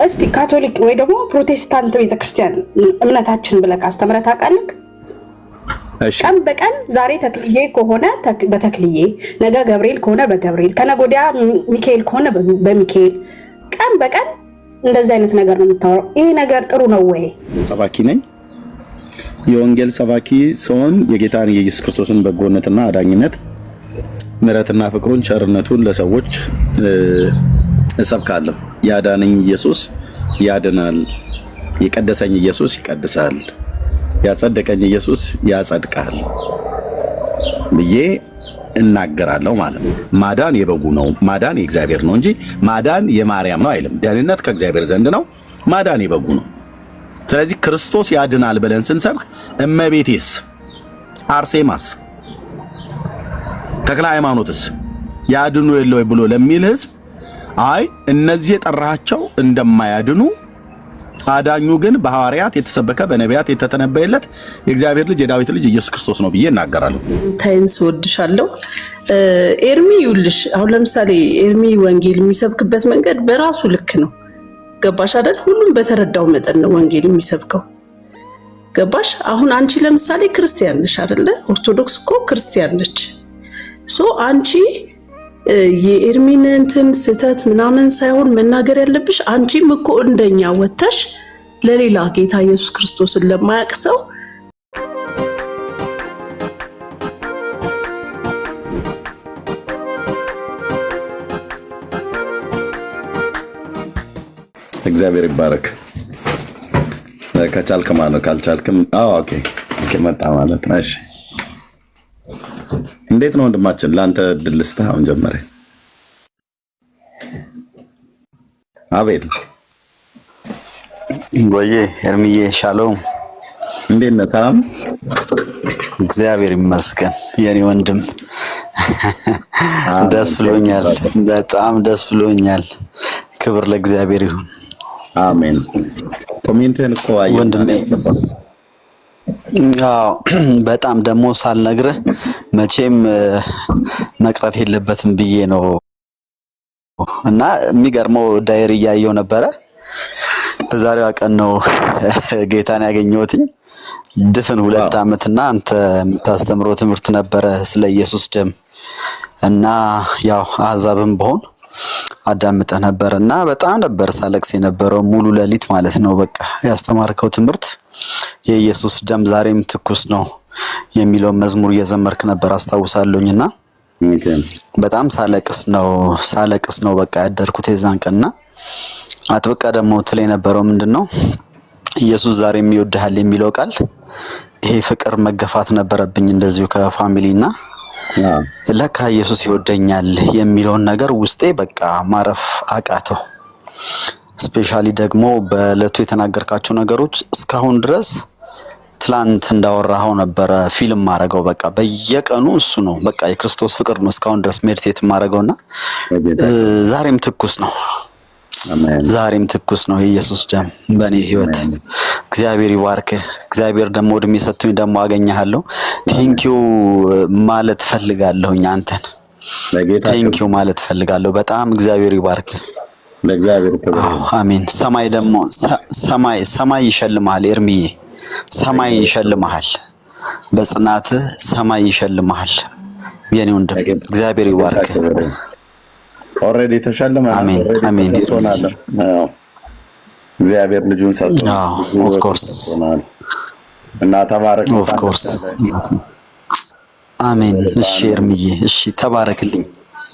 እስቲ ካቶሊክ ወይ ደግሞ ፕሮቴስታንት ቤተክርስቲያን እምነታችን ብለህ አስተምረህ ታውቃለህ? ቀን በቀን ዛሬ ተክልዬ ከሆነ በተክልዬ፣ ነገ ገብርኤል ከሆነ በገብርኤል፣ ከነገ ወዲያ ሚካኤል ከሆነ በሚካኤል፣ ቀን በቀን እንደዚህ አይነት ነገር ነው የምታወራው። ይሄ ነገር ጥሩ ነው ወይ? ሰባኪ ነኝ። የወንጌል ሰባኪ ሲሆን የጌታን የኢየሱስ ክርስቶስን በጎነትና አዳኝነት፣ ምሕረትና ፍቅሩን ቸርነቱን ለሰዎች እሰብካለሁ። ያዳነኝ ኢየሱስ ያድናል፣ የቀደሰኝ ኢየሱስ ይቀድሳል፣ ያጸደቀኝ ኢየሱስ ያጸድቃል ብዬ እናገራለሁ ማለት ነው። ማዳን የበጉ ነው፣ ማዳን የእግዚአብሔር ነው እንጂ ማዳን የማርያም ነው አይልም። ደህንነት ከእግዚአብሔር ዘንድ ነው፣ ማዳን የበጉ ነው። ስለዚህ ክርስቶስ ያድናል ብለን ስንሰብክ እመቤቴስ፣ አርሴማስ፣ ተክለ ሃይማኖትስ ያድኑ የለው ብሎ ለሚል ህዝብ አይ እነዚህ የጠራቸው እንደማያድኑ አዳኙ ግን በሐዋርያት የተሰበከ በነቢያት የተተነበየለት የእግዚአብሔር ልጅ የዳዊት ልጅ ኢየሱስ ክርስቶስ ነው ብዬ እናገራለሁ። ታይንስ ወድሻለሁ ኤርሚ። ይውልሽ አሁን ለምሳሌ ኤርሚ ወንጌል የሚሰብክበት መንገድ በራሱ ልክ ነው። ገባሽ አይደል? ሁሉም በተረዳው መጠን ነው ወንጌል የሚሰብከው። ገባሽ? አሁን አንቺ ለምሳሌ ክርስቲያን ነሽ አይደለ? ኦርቶዶክስ እኮ ክርስቲያን ነች። ሶ አንቺ የኤርሚን እንትን ስህተት ምናምን ሳይሆን መናገር ያለብሽ አንቺም እኮ እንደኛ ወተሽ ለሌላ ጌታ ኢየሱስ ክርስቶስን ለማያውቅ ሰው እግዚአብሔር ይባረክ። ከቻልክ ማለት ካልቻልክም ኦኬ መጣ ማለት ነው። እሺ እንዴት ነው ወንድማችን? ለአንተ ድል ልስጥህ። አሁን ጀመረ። አቤል ጎዬ ኤርሚዬ ሻሎም፣ እንዴት ነህ? ሰላም እግዚአብሔር ይመስገን የኔ ወንድም። ደስ ብሎኛል፣ በጣም ደስ ብሎኛል። ክብር ለእግዚአብሔር ይሁን። አሜን። ኮሜንትህን እኮ አየሁ ወንድሜ። አዎ በጣም ደግሞ ሳልነግርህ መቼም መቅረት የለበትም ብዬ ነው። እና የሚገርመው ዳይሪ እያየሁ ነበረ። በዛሬዋ ቀን ነው ጌታን ያገኘሁትኝ። ድፍን 2 ዓመትና አንተ የምታስተምረው ትምህርት ነበረ ስለ ኢየሱስ ደም እና ያው አሕዛብም በሆን አዳምጠህ ነበር እና በጣም ነበር ሳለቅስ የነበረው ሙሉ ሌሊት ማለት ነው። በቃ ያስተማርከው ትምህርት የኢየሱስ ደም ዛሬም ትኩስ ነው የሚለው መዝሙር እየዘመርክ ነበር አስታውሳለሁኝና በጣም ሳለቅስ ነው በቃ ያደርኩት የዛን ቀንና አጥብቃ ደግሞ ትል የነበረው ምንድነው ኢየሱስ ዛሬም ይወድሃል የሚለው ቃል። ይሄ ፍቅር መገፋት ነበረብኝ እንደዚሁ ከፋሚሊና ለካ ኢየሱስ ይወደኛል የሚለውን ነገር ውስጤ በቃ ማረፍ አቃተው። ስፔሻሊ ደግሞ በእለቱ የተናገርካቸው ነገሮች እስካሁን ድረስ ትላንት እንዳወራኸው ነበረ ፊልም ማረገው። በቃ በየቀኑ እሱ ነው በቃ የክርስቶስ ፍቅር ነው እስካሁን ድረስ ሜዲቴት ማረገውና ዛሬም ትኩስ ነው። ዛሬም ትኩስ ነው የኢየሱስ ደም በእኔ ህይወት። እግዚአብሔር ይባርክ። እግዚአብሔር ደግሞ እድሜ ሰጥቶኝ ደግሞ አገኘሃለሁ። ቴንኪው ማለት ፈልጋለሁኝ አንተን ቴንኪው ማለት ፈልጋለሁ በጣም። እግዚአብሔር ይባርክ። ለእግዚአብሔር ክብር። አሜን። ሰማይ ደግሞ ሰማይ ይሸልምሃል ኤርሚዬ፣ ሰማይ ይሸልምሃል። በጽናት ሰማይ ይሸልምሃል የኔ ወንድም። እግዚአብሔር ይባርክ። ኦሬዲ ተሸልመናል። አሜን አሜን። እግዚአብሔር ልጁን ሰጥቶ ኦፍ ኮርስ እና ተባረክ። ኦፍ ኮርስ አሜን። እሺ ኤርሚዬ፣ እሺ ተባረክልኝ።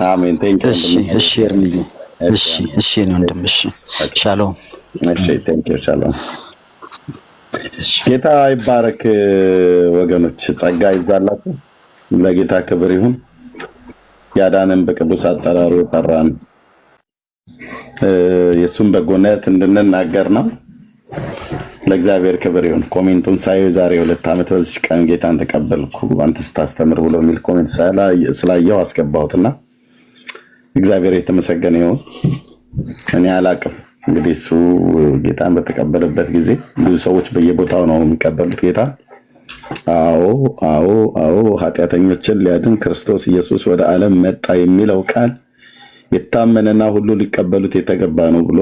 አሜን። ቴንኪው። እሺ ኤርሚዬ፣ እሺ ነው ወንድም። እሺ ሻሎም። እሺ ቴንኪው። ሻሎም። ጌታ ይባረክ ወገኖች፣ ጸጋ ይብዛላችሁ። ለጌታ ክብር ይሁን። ያዳነን በቅዱስ አጠራሩ ጠራን የሱን በጎነት እንድንናገር ነው። ለእግዚአብሔር ክብር ይሁን። ኮሜንቱን ሳይ ዛሬ 2 ዓመት በዚህ ቀን ጌታን ተቀበልኩ አንተ ስታስተምር ብሎ የሚል ኮሜንት ስላየው አስገባሁትና እግዚአብሔር የተመሰገነ ይሁን። እኔ አላቅም እንግዲህ እሱ ጌታን በተቀበለበት ጊዜ ብዙ ሰዎች በየቦታው ነው የሚቀበሉት ጌታ። አዎ ኃጢአተኞችን ሊያድን ክርስቶስ ኢየሱስ ወደ ዓለም መጣ የሚለው ቃል የታመነና ሁሉ ሊቀበሉት የተገባ ነው ብሎ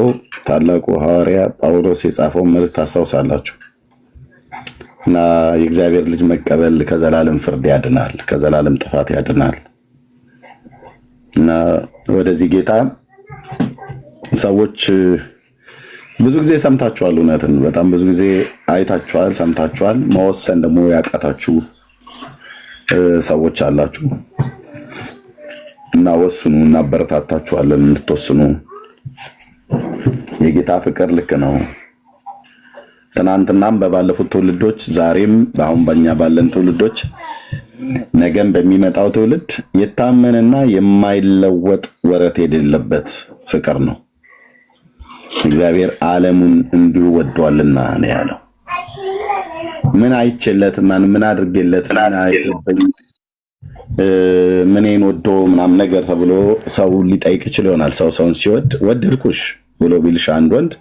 ታላቁ ሐዋርያ ጳውሎስ የጻፈው መልእክት ታስታውሳላችሁ። እና የእግዚአብሔር ልጅ መቀበል ከዘላለም ፍርድ ያድናል፣ ከዘላለም ጥፋት ያድናል። እና ወደዚህ ጌታ ሰዎች ብዙ ጊዜ ሰምታችኋል፣ እውነትን በጣም ብዙ ጊዜ አይታችኋል፣ ሰምታችኋል። መወሰን ደግሞ ያቃታችሁ ሰዎች አላችሁ። እና ወስኑ፣ እናበረታታችኋለን እንድትወስኑ። የጌታ ፍቅር ልክ ነው። ትናንትናም በባለፉት ትውልዶች፣ ዛሬም በአሁን በእኛ ባለን ትውልዶች፣ ነገም በሚመጣው ትውልድ የታመነና የማይለወጥ ወረት የሌለበት ፍቅር ነው። እግዚአብሔር ዓለሙን እንዲሁ ወዷልና ነው ያለው። ምን አይቼለት ምን አድርጌለት ምንን ወዶ ምናምን ነገር ተብሎ ሰው ሊጠይቅ ይችል ይሆናል። ሰውን ሲወድ ወደድኩሽ ብሎ ቢልሽ አንድ ወንድ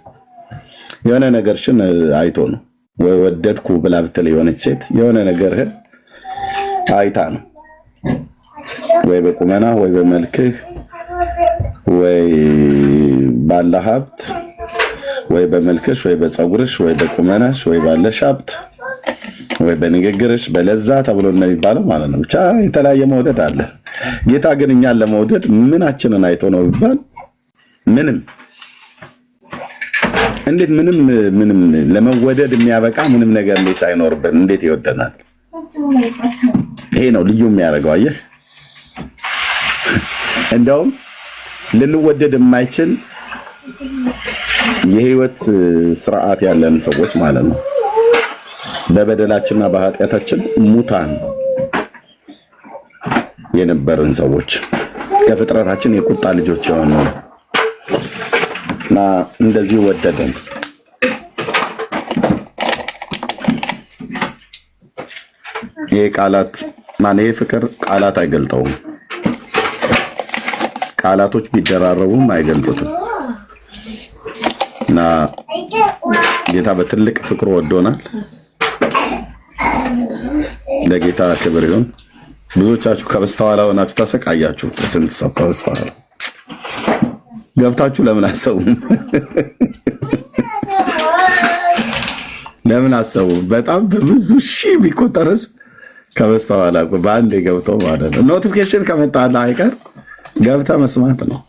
የሆነ ነገርሽን አይቶ ነው። ወይ ወደድኩ ብላ ብትል የሆነች ሴት የሆነ ነገርህን አይታ ነው። ወይ በቁመና ወይ በመልክህ ወይ ባለ ሀብት ወይ በመልክሽ ወይ በፀጉርሽ ወይ በቁመናሽ ወይ ባለሽ ሀብት ወይ በንግግርሽ በለዛ ተብሎ ነው የሚባለው ማለት ነው። ብቻ የተለያየ መውደድ አለ። ጌታ ግን እኛን ለመውደድ ምናችንን አይቶ ነው ይባል? እንዴት ምንም ለመወደድ የሚያበቃ ምንም ነገር ላይ ሳይኖርብን እንዴት ይወደናል? ይሄ ነው ልዩ የሚያደርገው። አየህ፣ እንደውም ልንወደድ የማይችል የህይወት ስርዓት ያለን ሰዎች ማለት ነው። በበደላችንና በኃጢአታችን ሙታን የነበርን ሰዎች ከፍጥረታችን የቁጣ ልጆች የሆኑ እና እንደዚህ ወደደን። ይሄ ቃላት ይሄ ፍቅር ቃላት አይገልጠውም። ቃላቶች ቢደራረቡም አይገልጡትም። እና ጌታ በትልቅ ፍቅሩ ወዶናል። ለጌታ ክብር ይሁን። ብዙዎቻችሁ ከበስተኋላ ሆናችሁ ተሰቃያችሁ። ስንት ሰው ከበስተኋላ ገብታችሁ ለምን አሰቡም? ለምን አሰቡም? በጣም በብዙ ሺህ ቢቆጠርስ ከበስተኋላ በአንዴ ገብተው ማለት ነው። ኖቲፊኬሽን ከመጣላ አይቀር ገብታ መስማት ነው።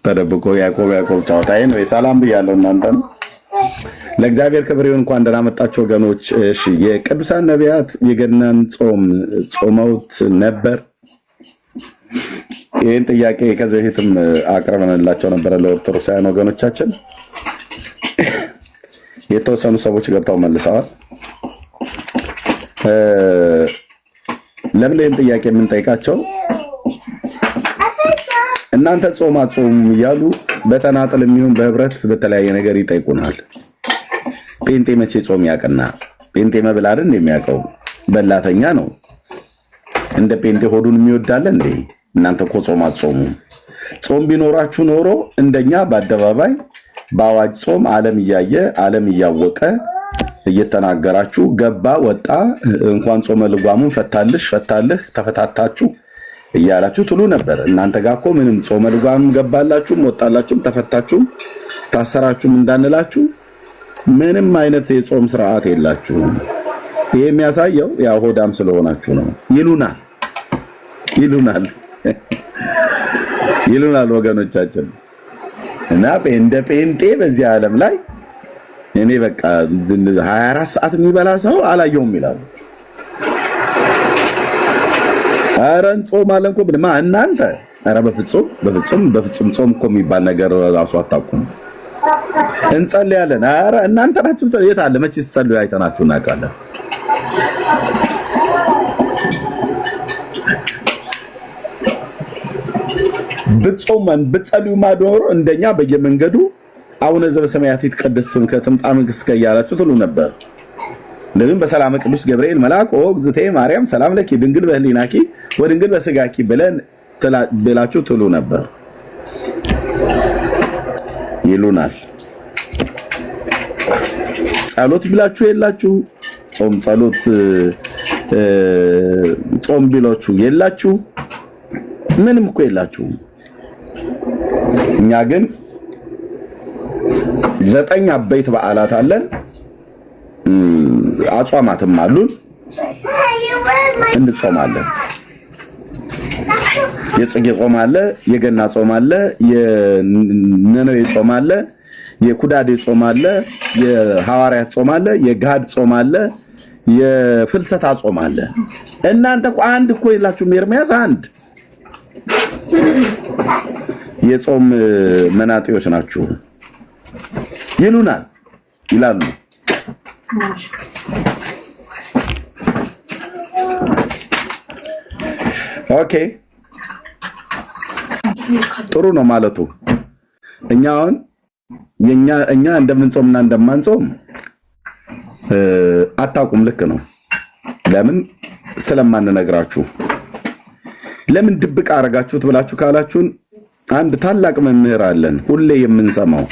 ተደብቆ ያዕቆብ ጫወታዬ ነው። ሰላም ብያለሁ እናንተ ነው። ለእግዚአብሔር ክብር ይሁን። እንኳን ደህና መጣችሁ ወገኖች። እሺ፣ የቅዱሳን ነቢያት የገናን ጾም ጾመውት ነበር? ይህን ጥያቄ ከዚህ በፊትም አቅርበንላቸው ነበረ ለኦርቶዶክሳውያን ወገኖቻችን። የተወሰኑ ሰዎች ገብተው መልሰዋል። ለምን ይህን ጥያቄ የምንጠይቃቸው? እናንተ ጾም አትጾሙም እያሉ በተናጥል የሚሆን በህብረት በተለያየ ነገር ይጠይቁናል። ጴንጤ መቼ ጾም ያቀና? ጴንጤ መብል አይደል የሚያውቀው? በላተኛ ነው። እንደ ጴንጤ ሆዱን የሚወዳለ እንዴ? እናንተ እኮ ጾም አትጾሙም። ጾም ቢኖራችሁ ኖሮ እንደኛ በአደባባይ በአዋጅ ጾም ዓለም እያየ ዓለም እያወቀ እየተናገራችሁ ገባ ወጣ እንኳን ጾመ ልጓሙን ፈታልህ ተፈታታችሁ እያላችሁ ትሉ ነበር። እናንተ ጋር እኮ ምንም ጾመ ልጓሙን ገባላችሁም ወጣላችሁም ተፈታችሁም ታሰራችሁም እንዳንላችሁ ምንም አይነት የጾም ስርዓት የላችሁም። ይሄ የሚያሳየው ያው ሆዳም ስለሆናችሁ ነው። ይሉናል ወገኖቻችን። እና እንደ ጴንጤ በዚህ ዓለም ላይ እኔ በቃ 24 ሰዓት የሚበላ ሰው አላየውም ይላሉ። ኧረ እንጾማለን እኮ ብለማ እናንተ ኧረ በፍጹም ጾም እኮ የሚባል ነገር ራሱ አታውቁም። እንጸልያለን። ኧረ እናንተ ናችሁ የት አለ? መቼ ስትጸልዩ አይተናችሁ እናውቃለን? ብትጸልዩ ማዶር እንደኛ በየመንገዱ አቡነ ዘበሰማያት ይትቀደስ ስምከ ትምጣ መንግሥትከ እያላችሁ ትሉ ነበር። ለምን በሰላም ቅዱስ ገብርኤል መልአክ ኦ እግዝእትየ ማርያም ሰላም ለኪ ድንግል በህሊናኪ ወድንግል በስጋኪ ብላችሁ ትሉ ነበር። ይሉናል። ጸሎት ብላችሁ የላችሁ። ጾም ቢሏችሁ የላችሁ። ምንም እኮ የላችሁ። እኛ ግን 9 አበይት በዓላት አለን፣ አጽዋማትም አሉን፣ እንጾማለን። የጽጌ ጾም አለ፣ የገና ጾም አለ፣ የነነዌ ጾም አለ፣ የኩዳዴ ጾም አለ፣ የሐዋርያት ጾም አለ፣ የጋድ ጾም አለ፣ የፍልሰታ ጾም አለ። እናንተ እኮ አንድ እኮ የላችሁም። ኤርምያስ አንድ የጾም መናጤዎች ናችሁ ይሉናል ይላሉ። ኦኬ ጥሩ ነው ማለቱ። እኛ እንደምንጾምና እንደማንጾም አታውቁም። ልክ ነው። ለምን ስለማንነግራችሁ። ለምን ድብቅ አረጋችሁት ብላችሁ ካላችሁን አንድ ታላቅ መምህር አለን፣ ሁሌ የምንሰማው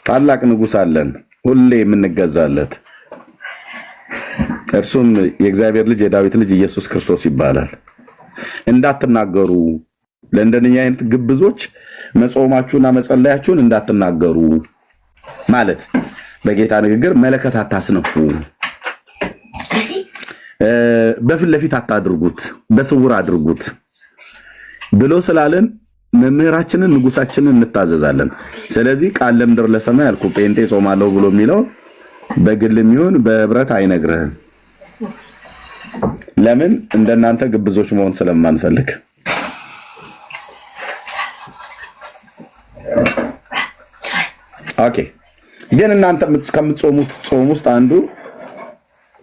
ታላቅ ንጉሥ አለን፣ ሁሌ የምንገዛለት። እርሱም የእግዚአብሔር ልጅ የዳዊት ልጅ ኢየሱስ ክርስቶስ ይባላል። እንዳትናገሩ፣ ለእንደነኛ አይነት ግብዞች መጾማችሁና መጸለያችሁን እንዳትናገሩ ማለት፣ በጌታ ንግግር መለከት አታስነፉ፣ በፊት ለፊት አታድርጉት፣ በስውር አድርጉት ብሎ ስላለን መምህራችንን ንጉሳችንን እንታዘዛለን። ስለዚህ ቃል ለምድር ለሰማይ አልኩ። ጴንጤ ጾማለሁ ብሎ የሚለው በግልም ይሁን በህብረት አይነግርህም። ለምን? እንደናንተ ግብዞች መሆን ስለማንፈልግ። ኦኬ። ግን እናንተ ከምትጾሙት ጾም ውስጥ አንዱ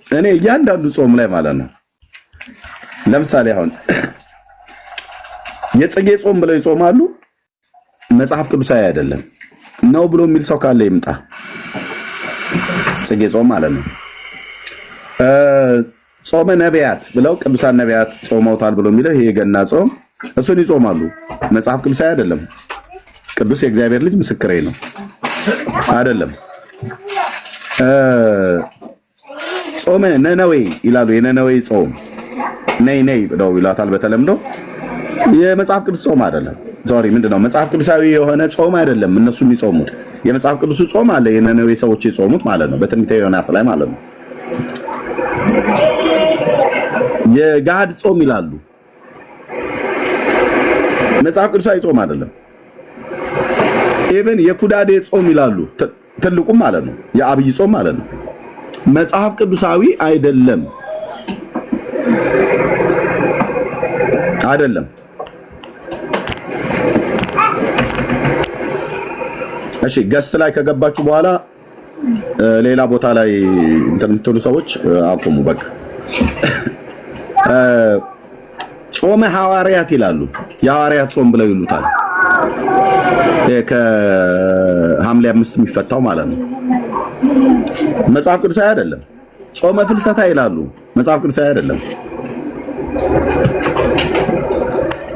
እኔ እያንዳንዱ ጾም ላይ ማለት ነው። ለምሳሌ አሁን የጽጌ ጾም ብለው ይጾማሉ። መጽሐፍ ቅዱሳዊ አይደለም ነው ብሎ የሚል ሰው ካለ ይምጣ። ጽጌ ጾም ማለት ነው። ጾመ ነቢያት ብለው ቅዱሳን ነቢያት ጾመውታል ብሎ የሚለው ይሄ የገና ጾም እሱን ይጾማሉ። መጽሐፍ ቅዱሳዊ አይደለም። ቅዱስ የእግዚአብሔር ልጅ ምስክሬ ነው። አይደለም። ጾመ ነነዌ ይላሉ። የነነዌ ጾም ነይ ብለው ይላታል በተለምዶ። የመጽሐፍ ቅዱስ ጾም አይደለም። ሶሪ ምንድነው? መጽሐፍ ቅዱሳዊ የሆነ ጾም አይደለም እነሱ የሚጾሙት። የመጽሐፍ ቅዱስ ጾም አለ፣ የነነዌ ሰዎች የጾሙት ማለት ነው። በትንቢተ ዮናስ ላይ ማለት ነው። የጋድ ጾም ይላሉ። መጽሐፍ ቅዱሳዊ ጾም አይደለም። ኢቭን የኩዳዴ ጾም ይላሉ። ትልቁም ማለት ነው፣ የአብይ ጾም ማለት ነው። መጽሐፍ ቅዱሳዊ አይደለም። እሺ ገስት ላይ ከገባችሁ በኋላ ሌላ ቦታ ላይ እንትን የምትሉ ሰዎች አቁሙ። በቃ ጾመ ሐዋርያት ይላሉ። የሐዋርያት ጾም ብለው ይሉታል። ከሐምሌ 5 የሚፈታው ማለት ነው። መጽሐፍ ቅዱሳዊ አይደለም። ጾመ ፍልሰታ ይላሉ። መጽሐፍ ቅዱሳዊ አይደለም።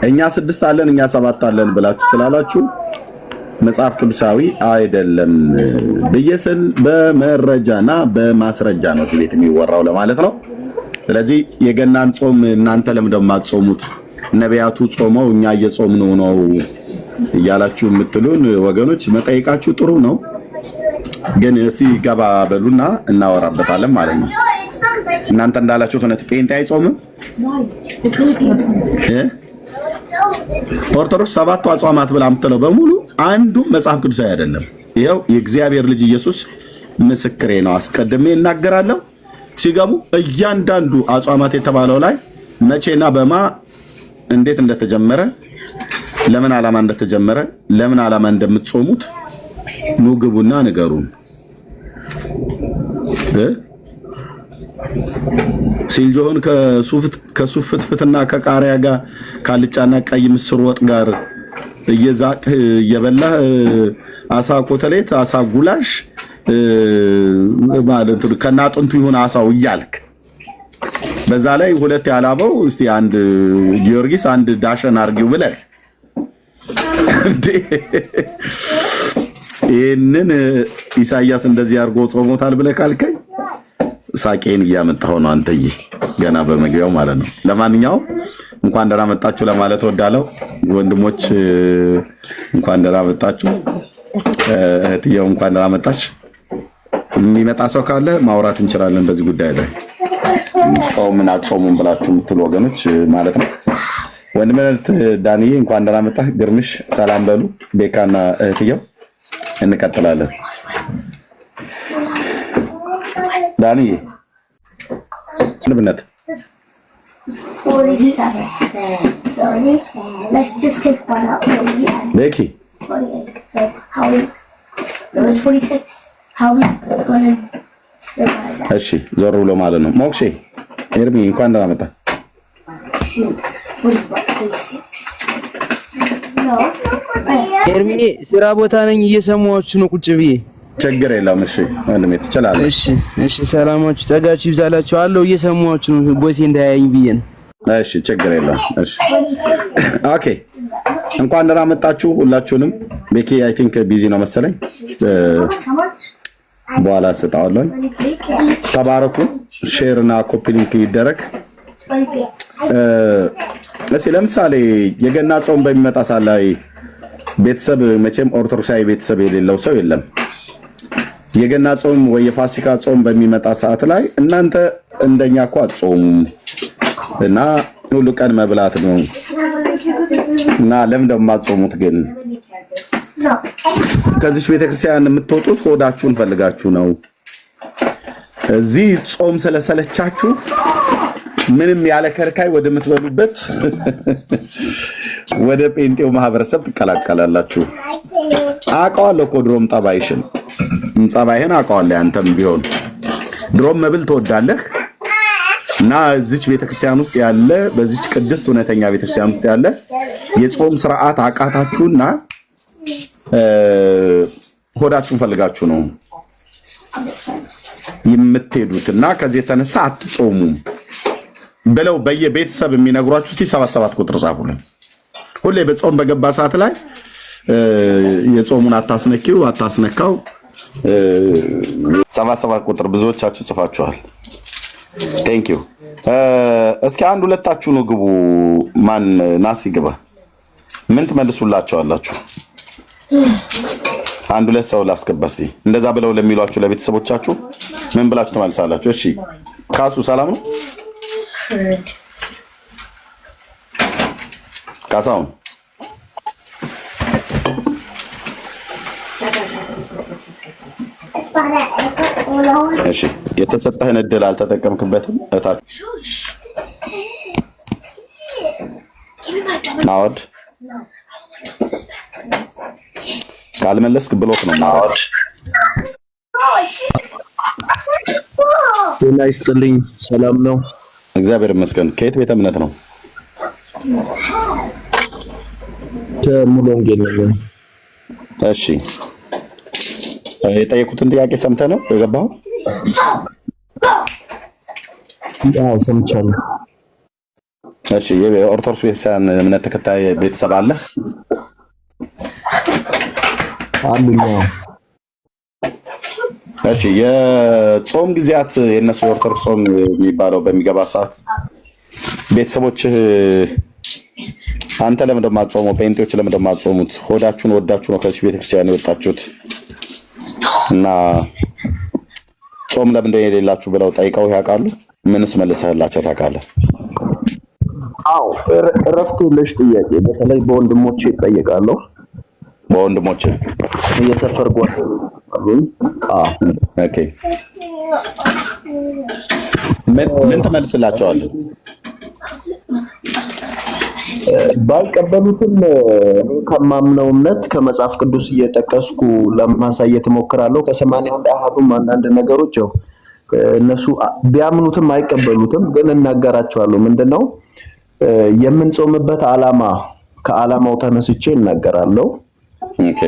እኛ 6 አለን እኛ 7 አለን ብላችሁ ስላላችሁ መጽሐፍ ቅዱሳዊ አይደለም ብዬ ስል በመረጃና በማስረጃ ነው እዚህ ቤት የሚወራው ለማለት ነው። ስለዚህ የገናን ጾም እናንተ ለምን እንደማትጾሙት ነቢያቱ ጾመው እኛ እየጾምነው ነው እያላችሁ የምትሉን ወገኖች መጠየቃችሁ ጥሩ ነው። ግን እስቲ ገባ በሉና እናወራበታለን ማለት ነው። እናንተ እንዳላችሁት እውነት ጴንጤ አይጾምም? ኦርቶዶክስ 7 አጽዋማት ብላ የምትለው በሙሉ አንዱ መጽሐፍ ቅዱሳዊ አይደለም። ይኸው የእግዚአብሔር ልጅ ኢየሱስ ምስክሬ ነው። አስቀድሜ እናገራለሁ። ሲገቡ እያንዳንዱ አጽዋማት የተባለው ላይ መቼና በማ እንዴት እንደተጀመረ፣ ለምን ዓላማ እንደተጀመረ፣ ለምን ዓላማ እንደምትጾሙት ኑ ግቡና ንገሩን። ሲልጆን ከሱፍ ፍትፍትና ከቃሪያ ጋር ካልጫና ቀይ ምስር ወጥ ጋር እየዛቅ እየበላህ አሳ ኮተሌት፣ አሳ ጉላሽ ማለት ከናጥንቱ ይሁን አሳው እያልክ በዛ ላይ 2 ያላበው እስቲ አንድ ጊዮርጊስ አንድ ዳሸን አርጊው ብለህ ይሄንን ኢሳይያስ እንደዚህ አርጎ ጾሞታል ብለህ ካልከኝ ሳቄን እያመጣው ነው አንተዬ፣ ገና በመግቢያው ማለት ነው። ለማንኛውም እንኳን ደህና መጣችሁ ለማለት ወዳለው ወንድሞች እንኳን ደህና መጣችሁ። እህትየው እንኳን ደህና መጣች። የሚመጣ ሰው ካለ ማውራት እንችላለን በዚህ ጉዳይ ላይ ጾምን አጾሙን ብላችሁ የምትሉ ወገኖች ማለት ነው። ወንድምነት ዳንዬ እንኳን ደህና መጣህ። ግርምሽ ሰላም በሉ። ቤካና እህትየው እንቀጥላለን። ዳንዬ ወንድምነት ቤኪ እሺ ዞር ብሎ ማለት ነው። ሞክሼ ኤርሚ እንኳን ደህና መጣህ። ኤርሚ ስራ ቦታ ነኝ እየሰማችሁ ነው ቁጭ ብዬ። ችግር የለውም። እሺ ወንድሜ ትችላለህ። እሺ ሰላማችሁ ጸጋችሁ ይብዛላችሁ አለው እየሰማችሁ ነው ቦሴ እንዳያየኝ ብዬ ነው። እሺ ችግር የለውም። እሺ ኦኬ እንኳን ደህና መጣችሁ ሁላችሁንም። ቤኪ አይ ቲንክ ቢዚ ነው መሰለኝ፣ በኋላ ሰጣዋለሁ። ተባረኩ። ሼር እና ኮፒ ሊንክ ይደረግ። እሺ ለምሳሌ የገና ጾም በሚመጣ ሰዓት ላይ ቤተሰብ መቼም ኦርቶዶክሳዊ ቤተሰብ የሌለው ሰው የለም። የገና ጾም ወይ የፋሲካ ጾም በሚመጣ ሰዓት ላይ እናንተ እንደኛ እኮ አትጾሙም እና ሁሉ ቀን መብላት ነው እና ለምን ደግሞ አትጾሙት? ግን ከዚህ ቤተክርስቲያን የምትወጡት ሆዳችሁን ፈልጋችሁ ነው። እዚህ ጾም ስለሰለቻችሁ ምንም ያለ ከልካይ ወደ ምትበሉበት ወደ ጴንጤው ማህበረሰብ ትቀላቀላላችሁ። አውቀዋለሁ እኮ ድሮም ጸባይህን አውቀዋለሁ። አንተም ቢሆን ድሮም መብል ትወዳለህ እና እዚች ቤተክርስቲያን ውስጥ ያለ በዚች ቅድስት እውነተኛ ቤተክርስቲያን ውስጥ ያለ የጾም ስርዓት አቃታችሁና ሆዳችሁን ፈልጋችሁ ነው የምትሄዱትና ከዚህ የተነሳ አትጾሙም ብለው በየቤተሰብ የሚነግሯችሁ 77 ቁጥር ጻፉልን። ሁሌ በጾም በገባ ሰዓት ላይ የጾሙን አታስነካው 77 ቁጥር ብዙዎቻችሁ ጽፋችኋል። ቴንክ ዩ። እስኪ አንድ ሁለታችሁ ነው ግቡ። ማን ናስ ይግባ? ምን ትመልሱላችኋላችሁ? አንድ ሁለት ሰው ላስገባ እስቲ። እንደዛ ብለው ለሚሏችሁ ለቤተሰቦቻችሁ ምን ብላችሁ ትመልሳላችሁ? እሺ ካሱ ሰላም ነው? ካሳውን እሺ የተሰጠህን እድል አልተጠቀምክበትም። እታች ናውድ ካልመለስክ ብሎክ ነው ናውድ። ጤና ይስጥልኝ። ሰላም ነው? እግዚአብሔር ይመስገን። ከየት ቤተ እምነት ነው? ሙሉ ወንጌል ነው። እሺ የጠየቁትን ጥያቄ ሰምተህ ነው የገባኸው? አዎ ሰምቻለሁ። እሺ የኦርቶዶክስ ቤተክርስቲያን እምነት ተከታይ ቤተሰብ አለ? አሉኝ። እሺ የጾም ጊዜያት የነሱ የኦርቶዶክስ ጾም የሚባለው በሚገባ ሰዓት ቤተሰቦችህ አንተ ለምን እንደማትጾመው ጴንጤዎች ለምን እንደማትጾሙት ሆዳችሁን ወዳችሁ ነው ከዚህ ቤተክርስቲያን የወጣችሁት እና ጾም ለምን እንደሆነ የሌላችሁ ብለው ጠይቀው ያውቃሉ? ምንስ መልሰህላቸው ታውቃለህ? አዎ እረፍት የለሽ ጥያቄ በተለይ በወንድሞቼ ይጠየቃለሁ። በወንድሞቼ የሰፈር ጓደኞች ኦኬ ምን ትመልስላቸዋለህ? ባይቀበሉትም ከማምነው እምነት ከመጽሐፍ ቅዱስ እየጠቀስኩ ለማሳየት እሞክራለሁ። ከ81 አሃዱም አንዳንድ ነገሮች ያው እነሱ ቢያምኑትም አይቀበሉትም፣ ግን እናገራቸዋለሁ። ምንድነው የምንጾምበት ዓላማ ከዓላማው ተነስቼ እናገራለሁ።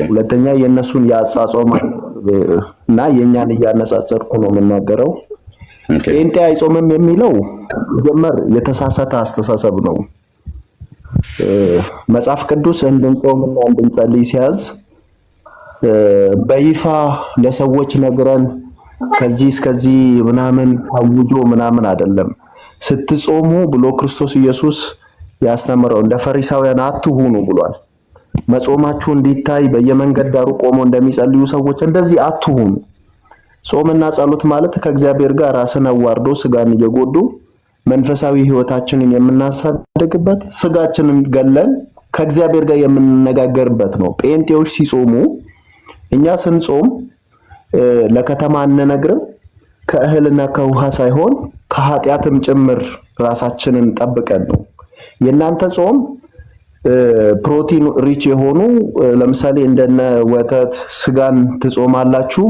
ሁለተኛ የነሱን ያጻጾም እና የኛን እያነጻጸርኩ ነው የምናገረው። ጴንጤ አይጾምም የሚለው ጀመር የተሳሳተ አስተሳሰብ ነው። መጽሐፍ ቅዱስ እንድንጾምና እንድንጸልይ ሲያዝ በይፋ ለሰዎች ነግረን ከዚህ እስከዚህ ምናምን አውጆ ምናምን አይደለም። ስትጾሙ ብሎ ክርስቶስ ኢየሱስ ያስተምረው እንደ ፈሪሳውያን አትሁኑ ብሏል። መጾማችሁ እንዲታይ በየመንገድ ዳሩ ቆሞ እንደሚጸልዩ ሰዎች እንደዚህ አትሁኑ። ጾምና ጸሎት ማለት ከእግዚአብሔር ጋር ራስን አዋርዶ ስጋን እየጎዱ መንፈሳዊ ህይወታችንን የምናሳድግበት ስጋችንን ገለን ከእግዚአብሔር ጋር የምንነጋገርበት ነው። ጴንጤዎች ሲጾሙ እኛ ስንጾም ለከተማ አንነግርም፣ ከእህልና ከውሃ ሳይሆን ከኃጢአትም ጭምር ራሳችንን ጠብቀን ነው። የእናንተ ጾም ፕሮቲን ሪች የሆኑ ለምሳሌ እንደነ ወተት ስጋን ትጾማላችሁ።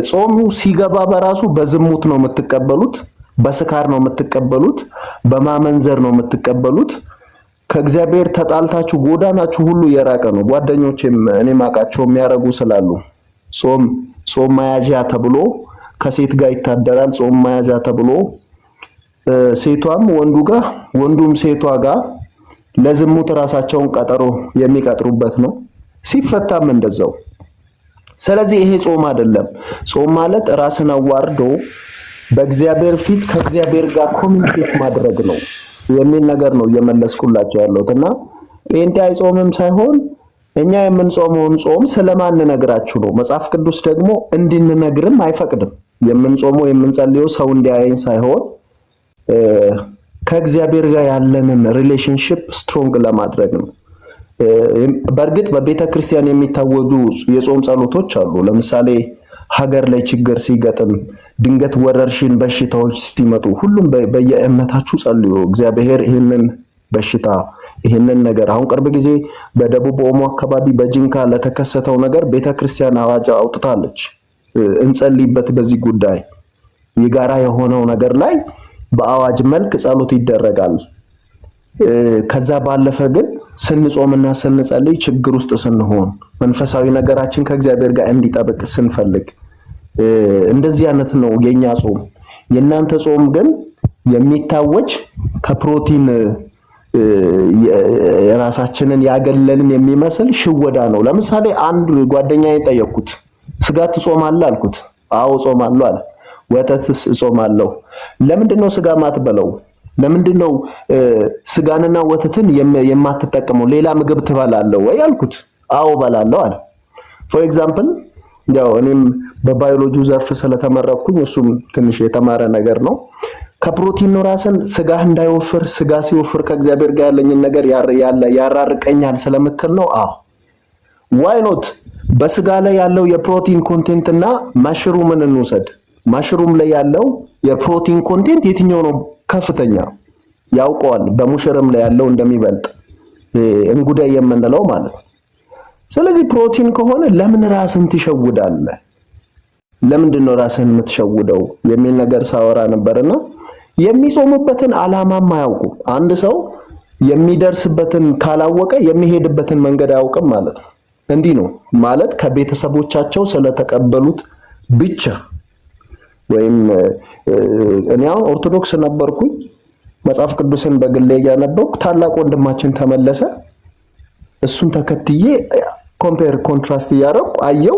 ጾሙ ሲገባ በራሱ በዝሙት ነው የምትቀበሉት፣ በስካር ነው የምትቀበሉት፣ በማመንዘር ነው የምትቀበሉት። ከእግዚአብሔር ተጣልታችሁ ጎዳናችሁ ሁሉ የራቀ ነው። ጓደኞቼም እኔ ማቃቸው የሚያረጉ ስላሉ ጾም መያዣ ተብሎ ከሴት ጋር ይታደራል። ጾም መያዣ ተብሎ ሴቷም ወንዱ ጋር ወንዱም ሴቷ ጋር ለዝሙት ራሳቸውን ቀጠሮ የሚቀጥሩበት ነው። ሲፈታም እንደዛው። ስለዚህ ይሄ ጾም አይደለም። ጾም ማለት ራስን አዋርዶ በእግዚአብሔር ፊት ከእግዚአብሔር ጋር ኮሚኒኬት ማድረግ ነው የሚል ነገር ነው እየመለስኩላቸው ያለሁት። እና ጴንጤ አይጾምም ሳይሆን እኛ የምንጾመውን ጾም ስለማን ነግራችሁ ነው። መጽሐፍ ቅዱስ ደግሞ እንድንነግርም አይፈቅድም። የምንጾመው የምንጸልየው ሰው እንዲያየን ሳይሆን ከእግዚአብሔር ጋር ያለንን ሪሌሽንሺፕ ስትሮንግ ለማድረግ ነው። በእርግጥ በቤተ ክርስቲያን የሚታወጁ የጾም ጸሎቶች አሉ። ለምሳሌ ሀገር ላይ ችግር ሲገጥም፣ ድንገት ወረርሽኝ በሽታዎች ሲመጡ ሁሉም በየእምነታችሁ ጸልዩ። እግዚአብሔር ይህንን በሽታ ይህንን ነገር አሁን ቅርብ ጊዜ በደቡብ ኦሞ አካባቢ በጂንካ ለተከሰተው ነገር ቤተ ክርስቲያን አዋጅ አውጥታለች። እንጸልይበት በዚህ ጉዳይ የጋራ የሆነው ነገር ላይ በአዋጅ መልክ ጸሎት ይደረጋል። ከዛ ባለፈ ግን ስንጾምና ስንጸልይ ችግር ውስጥ ስንሆን መንፈሳዊ ነገራችን ከእግዚአብሔር ጋር እንዲጠብቅ ስንፈልግ እንደዚህ አይነት ነው የኛ ጾም። የእናንተ ጾም ግን የሚታወጅ ከፕሮቲን የራሳችንን ያገለልን የሚመስል ሽወዳ ነው። ለምሳሌ አንድ ጓደኛዬን ጠየቅኩት፣ ስጋ ትጾማለህ አልኩት። አዎ ጾማለሁ አለ። ወተትስ እጾማለሁ። ለምንድነው ስጋ ማትበለው? ለምንድነው ስጋንና ወተትን የማትጠቀመው? ሌላ ምግብ ትበላለህ ወይ አልኩት። አዎ በላለሁ አለ። ፎር ኤግዛምፕል ያው እኔም በባዮሎጂው ዘርፍ ስለተመረኩኝ እሱም ትንሽ የተማረ ነገር ነው። ከፕሮቲን ነው ራስን ስጋህ እንዳይወፍር፣ ስጋ ሲወፍር ከእግዚአብሔር ጋር ያለኝን ነገር ያራርቀኛል ስለምትል ነው። አዎ ዋይ ኖት በስጋ ላይ ያለው የፕሮቲን ኮንቴንት እና ማሽሩምን እንውሰድ። ማሽሩም ላይ ያለው የፕሮቲን ኮንቴንት የትኛው ነው ከፍተኛ? ያውቀዋል። በሙሽርም ላይ ያለው እንደሚበልጥ እንጉዳይ የምንለው ማለት ነው። ስለዚህ ፕሮቲን ከሆነ ለምን ራስን ትሸውዳለህ? ለምንድን ነው ራስን የምትሸውደው የሚል ነገር ሳወራ ነበርና የሚጾሙበትን ዓላማም አያውቁም። አንድ ሰው የሚደርስበትን ካላወቀ የሚሄድበትን መንገድ አያውቅም ማለት ነው። እንዲህ ነው ማለት ከቤተሰቦቻቸው ስለተቀበሉት ብቻ ወይም እኔ ኦርቶዶክስ ነበርኩኝ፣ መጽሐፍ ቅዱስን በግሌ ያነበብኩ፣ ታላቅ ወንድማችን ተመለሰ፣ እሱን ተከትዬ ኮንትራስት እያደረኩ አየው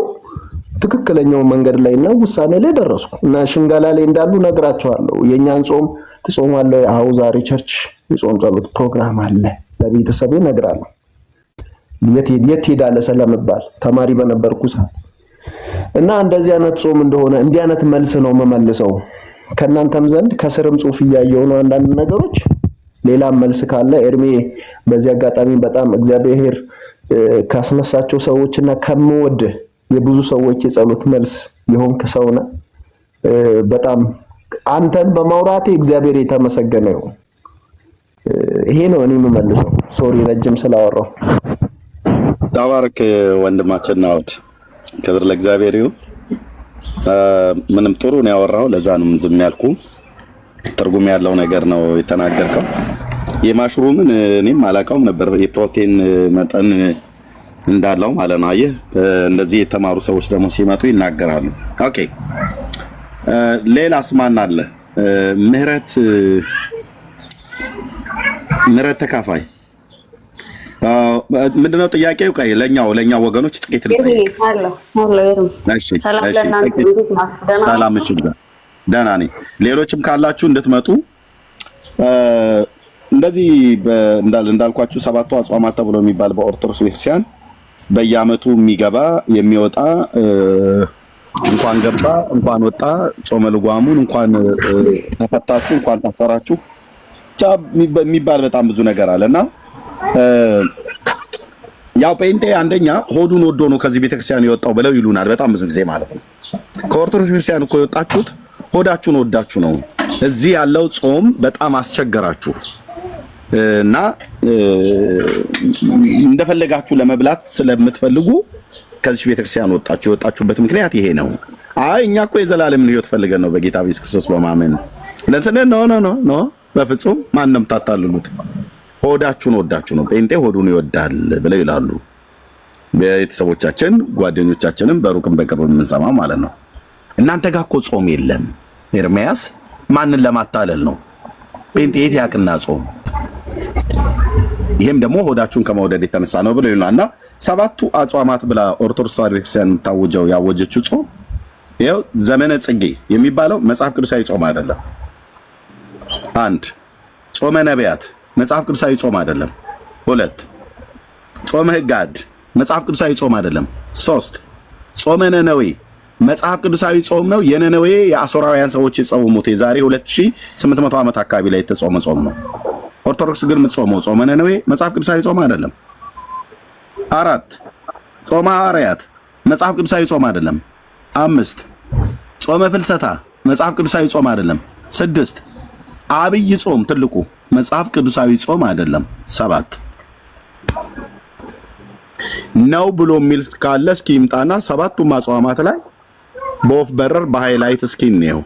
ትክክለኛው መንገድ ላይ እና ውሳኔ ላይ ደረስኩ። እና ሽንገላ ላይ እንዳሉ ነግራቸዋለሁ። የኛን ጾም ትጾማለህ? አዎ ዛሬ ቸርች የጾም ጸሎት ፕሮግራም አለ፣ ለቤተሰቤ ነግራለሁ። የት ሄዳለህ ስለምባል ተማሪ በነበርኩ ሰዓት እና እንደዚህ አይነት ጾም እንደሆነ እንዲህ አይነት መልስ ነው የምመልሰው። ከእናንተም ዘንድ ከስርም ጽሑፍ እያየሁ ነው አንዳንድ ነገሮች። ሌላም መልስ ካለ ኤርሜ በዚህ አጋጣሚ በጣም እግዚአብሔር ካስነሳቸው ሰዎችና ከምወድ የብዙ ሰዎች የጸሎት መልስ የሆንክ ሰው ነህ። በጣም አንተን በማውራቴ እግዚአብሔር የተመሰገነ ይሁን። ይሄ ነው እኔ የምመልሰው። ሶሪ ረጅም ስላወራው። ተባረክ ወንድማችን ናውድ፣ ክብር ለእግዚአብሔር ይሁን። ምንም ጥሩ ነው ያወራው፣ ለዛ ነው ዝም ያልኩ። ትርጉም ያለው ነገር ነው የተናገርከው። የማሽሩምን እኔም አላውቀውም ነበር የፕሮቲን መጠን እንዳለው ማለት ነው። አየህ እንደዚህ የተማሩ ሰዎች ደግሞ ሲመጡ ይናገራሉ። ኦኬ ሌላስ ማን አለ? ምህረት ተካፋይ ምንድነው ጥያቄው? ቀይ ለኛው ወገኖች ጥቂት ልጠይቅ። ሰላም እሺ፣ ደህና ነኝ። ሌሎችም ካላችሁ እንድትመጡ እንደዚህ እንዳልኳችሁ ሰባቱ አጽዋማት ተብሎ የሚባል በኦርቶዶክስ ቤተክርስቲያን በየዓመቱ የሚገባ የሚወጣ እንኳን ገባ እንኳን ወጣ ጾመ ልጓሙን እንኳን ተፈታችሁ እንኳን ታሰራችሁ የሚባል በጣም ብዙ ነገር አለና ያው ጴንጤ አንደኛ ሆዱን ወዶ ነው ከዚህ ቤተክርስቲያን የወጣው ብለው ይሉናል በጣም ብዙ ጊዜ ማለት ነው። ከኦርቶዶክስ ቤተክርስቲያን እኮ የወጣችሁት ሆዳችሁን ወዳችሁ ነው። እዚህ ያለው ጾም በጣም አስቸገራችሁ እና እንደፈለጋችሁ ለመብላት ስለምትፈልጉ ከዚህ ቤተክርስቲያን ወጣችሁ። የወጣችሁበት ምክንያት ይሄ ነው። አይ እኛ እኮ የዘላለምን ሕይወት ፈልገን ነው በጌታ ኢየሱስ ክርስቶስ በማመን ለሰነ ኖ በፍጹም ማንንም ታታልሉት። ሆዳችሁን ወዳችሁ ነው። ጴንጤ ሆዱን ይወዳል ብለው ይላሉ ቤተሰቦቻችን፣ ጓደኞቻችንም በሩቅም በቅርብ የምንሰማ ማለት ነው። እናንተ ጋር እኮ ጾም የለም። ኤርሚያስ ማንን ለማታለል ነው? ጴንጤ የት ያቅና ጾም? ይሄም ደግሞ ሆዳችሁን ከመውደድ የተነሳ ነው ብለው ይሉናልና ሰባቱ አጽዋማት ብላ ኦርቶዶክስ ተዋሕዶ ቤተክርስቲያን የምታወጀው ያወጀችው ጾም ይኸው ዘመነ ጽጌ የሚባለው መጽሐፍ ቅዱሳዊ ጾም አይደለም። አንድ ጾመ ነቢያት መጽሐፍ ቅዱሳዊ ጾም አይደለም። ሁለት ጾመ ሕጋድ መጽሐፍ ቅዱሳዊ ጾም አይደለም። ሶስት ጾመ ነነዌ መጽሐፍ ቅዱሳዊ ጾም ነው። የነነዌ የአሦራውያን ሰዎች የጾሙት የዛሬ 2800 ዓመት አካባቢ ላይ የተጾመ ጾም ነው። ኦርቶዶክስ ግን የምትጾመው ጾመ ነነዌ መጽሐፍ ቅዱሳዊ ጾም አይደለም። አራት ጾመ ሐዋርያት መጽሐፍ ቅዱሳዊ ጾም አይደለም። አምስት ጾመ ፍልሰታ መጽሐፍ ቅዱሳዊ ጾም አይደለም። ስድስት አብይ ጾም ትልቁ መጽሐፍ ቅዱሳዊ ጾም አይደለም። ሰባት ነው ብሎ የሚል ካለ እስኪ ይምጣና ሰባቱም አጽዋማት ላይ በወፍ በረር በሃይላይት እስኪ ነው።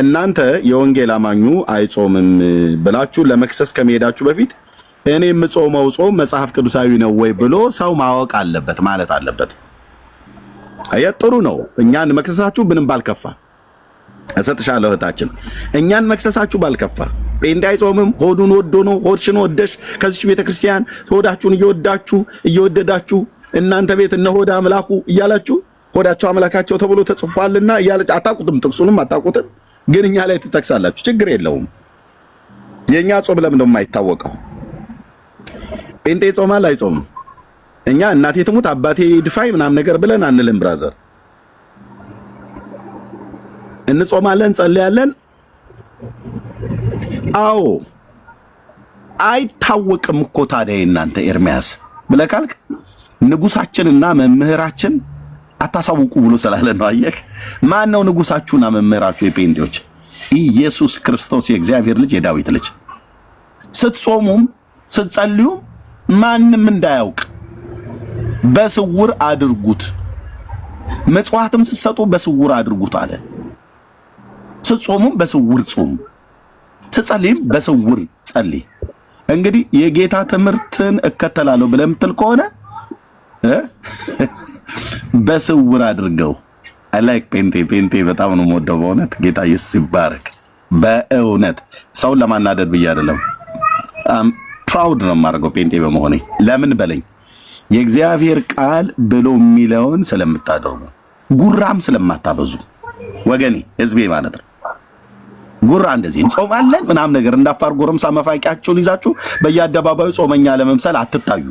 እናንተ የወንጌል አማኙ አይጾምም ብላችሁ ለመክሰስ ከመሄዳችሁ በፊት እኔ የምጾመው ጾም መጽሐፍ ቅዱሳዊ ነው ወይ ብሎ ሰው ማወቅ አለበት ማለት አለበት። ጥሩ ነው። እኛን መክሰሳችሁ ምንም ባልከፋ እሰጥሻለሁ እህታችን፣ እኛን መክሰሳችሁ ባልከፋ። ጴንጤ አይጾምም ሆዱን ወዶ ነው። ሆድሽን ወደሽ ከዚህ ቤተክርስቲያን ሆዳችሁን እየወደዳችሁ እናንተ ቤት እነ ሆዳ አምላኩ እያላችሁ ሆዳቸው አምላካቸው ተብሎ ተጽፏልና እያላችሁ አታውቁትም፣ ጥቅሱንም አታውቁትም፣ ግን እኛ ላይ ትጠቅሳላችሁ። ችግር የለውም። የኛ ጾም ለምን ነው የማይታወቀው? ጴንጤ ጾማል አይጾምም? እኛ እናቴ ትሙት አባቴ ድፋይ ምናምን ነገር ብለን አንልም። ብራዘር እንጾማለን፣ ጸልያለን። አዎ አይታወቅም እኮ ታዲያ እናንተ ኤርሚያስ ብለህ ካልክ ንጉሳችንና መምህራችን አታሳውቁ ብሎ ስላለ ነው። አየህ፣ ማን ነው ንጉሳችሁና መምህራችሁ? የጴንጤዎች ኢየሱስ ክርስቶስ የእግዚአብሔር ልጅ የዳዊት ልጅ። ስትጾሙም ስትጸልዩም ማንም እንዳያውቅ በስውር አድርጉት። መጽዋዕትም ስትሰጡ በስውር አድርጉት አለ። ስትጾሙም በስውር ጾሙ፣ ስትጸልይም በስውር ጸልይ። እንግዲህ የጌታ ትምህርትን እከተላለሁ ብለህ የምትል ከሆነ በስውር አድርገው። አላይክ ጴንጤ በጣም ነው የምወደው በእውነት። ጌታ ኢየሱስ ይባረክ። በእውነት ሰውን ለማናደድ ብዬ አይደለም፣ ፕራውድ ነው የማደርገው ጴንጤ በመሆኔ። ለምን በለኝ፣ የእግዚአብሔር ቃል ብሎ የሚለውን ስለምታደርጉ፣ ጉራም ስለማታበዙ ወገኔ፣ ህዝቤ ማለት ነው። ጉራ እንደዚህ እንጾማለን ምናምን ነገር እንዳፋር ጎረምሳ መፋቂያቸውን ይዛችሁ በየአደባባዩ ጾመኛ ለመምሰል አትታዩ።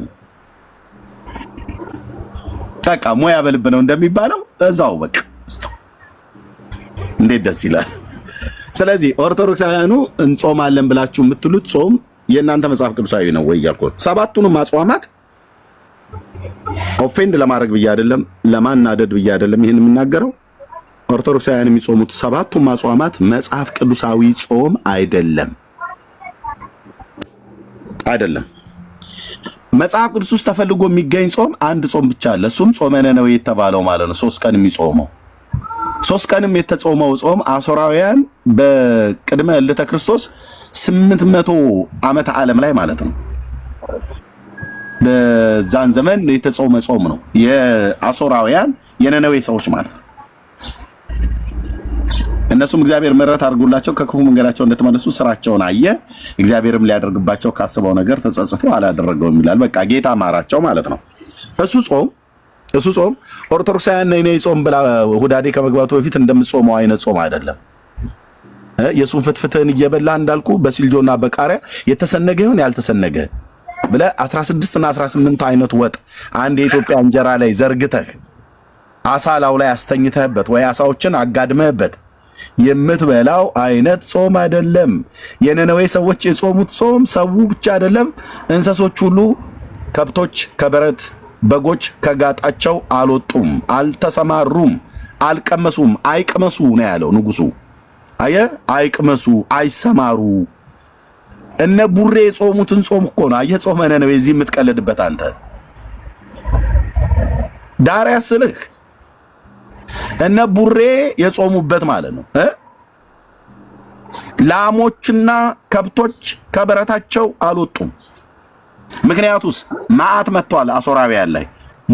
በቃ ሞያ በልብ ነው እንደሚባለው እዛው በቃ እንዴት ደስ ይላል። ስለዚህ ኦርቶዶክሳውያኑ እንጾማለን ብላችሁ የምትሉት ጾም የእናንተ መጽሐፍ ቅዱሳዊ ነው ወይ እያልኩ ሰባቱንም አጽዋማት ኦፌንድ ለማድረግ ብዬ አይደለም፣ ለማናደድ ብዬ አይደለም ይሄን የምናገረው። ኦርቶዶክሳውያን የሚጾሙት ሰባቱም አጽዋማት መጽሐፍ ቅዱሳዊ ጾም አይደለም። መጽሐፍ ቅዱስ ውስጥ ተፈልጎ የሚገኝ ጾም አንድ ጾም ብቻ አለ። እሱም ጾመ ነነዌ የተባለው ማለት ነው። 3 ቀን የሚጾመው 3 ቀንም የተጾመው ጾም አሦራውያን በቅድመ ልደተ ክርስቶስ 800 ዓመተ ዓለም ላይ ማለት ነው በዛን ዘመን የተጾመ ጾም ነው። የአሦራውያን የነነዌ ሰዎች ማለት ነው። እነሱም እግዚአብሔር ምሕረት አድርጎላቸው ከክፉ መንገዳቸው እንደተመለሱ ስራቸውን አየ። እግዚአብሔርም ሊያደርግባቸው ካስበው ነገር ተጸጽቶ አላደረገውም ይላል። በቃ ጌታ ማራቸው ማለት ነው። እሱ ጾም ኦርቶዶክሳውያን ነኝ ጾም ብላ ሁዳዴ ከመግባቱ በፊት እንደምጾመው አይነት ጾም አይደለም። የሱን ፍትፍትህን እየበላ እንዳልኩ በሲልጆና በቃሪያ የተሰነገ ይሁን ያልተሰነገ ብለ 16 እና 18 አይነት ወጥ አንድ የኢትዮጵያ እንጀራ ላይ ዘርግተህ አሳላው ላይ አስተኝተህበት ወይ አሳዎችን አጋድመህበት የምትበላው አይነት ጾም አይደለም። የነነዌ ሰዎች የጾሙት ጾም ሰው ብቻ አይደለም፣ እንስሶች ሁሉ ከብቶች ከበረት በጎች ከጋጣቸው አልወጡም፣ አልተሰማሩም፣ አልቀመሱም። አይቅመሱ ነው ያለው ንጉሱ። አየ አይቅመሱ፣ አይሰማሩ። እነ ቡሬ የጾሙትን ጾም እኮ ነው አየ ጾመ ነነዌ እዚህ የምትቀልድበት አንተ ዳርያ ስልህ እነ ቡሬ የጾሙበት ማለት ነው። ላሞችና ከብቶች ከበረታቸው አልወጡም። ምክንያቱስ መዓት መጥቷል፣ አሶራውያን ላይ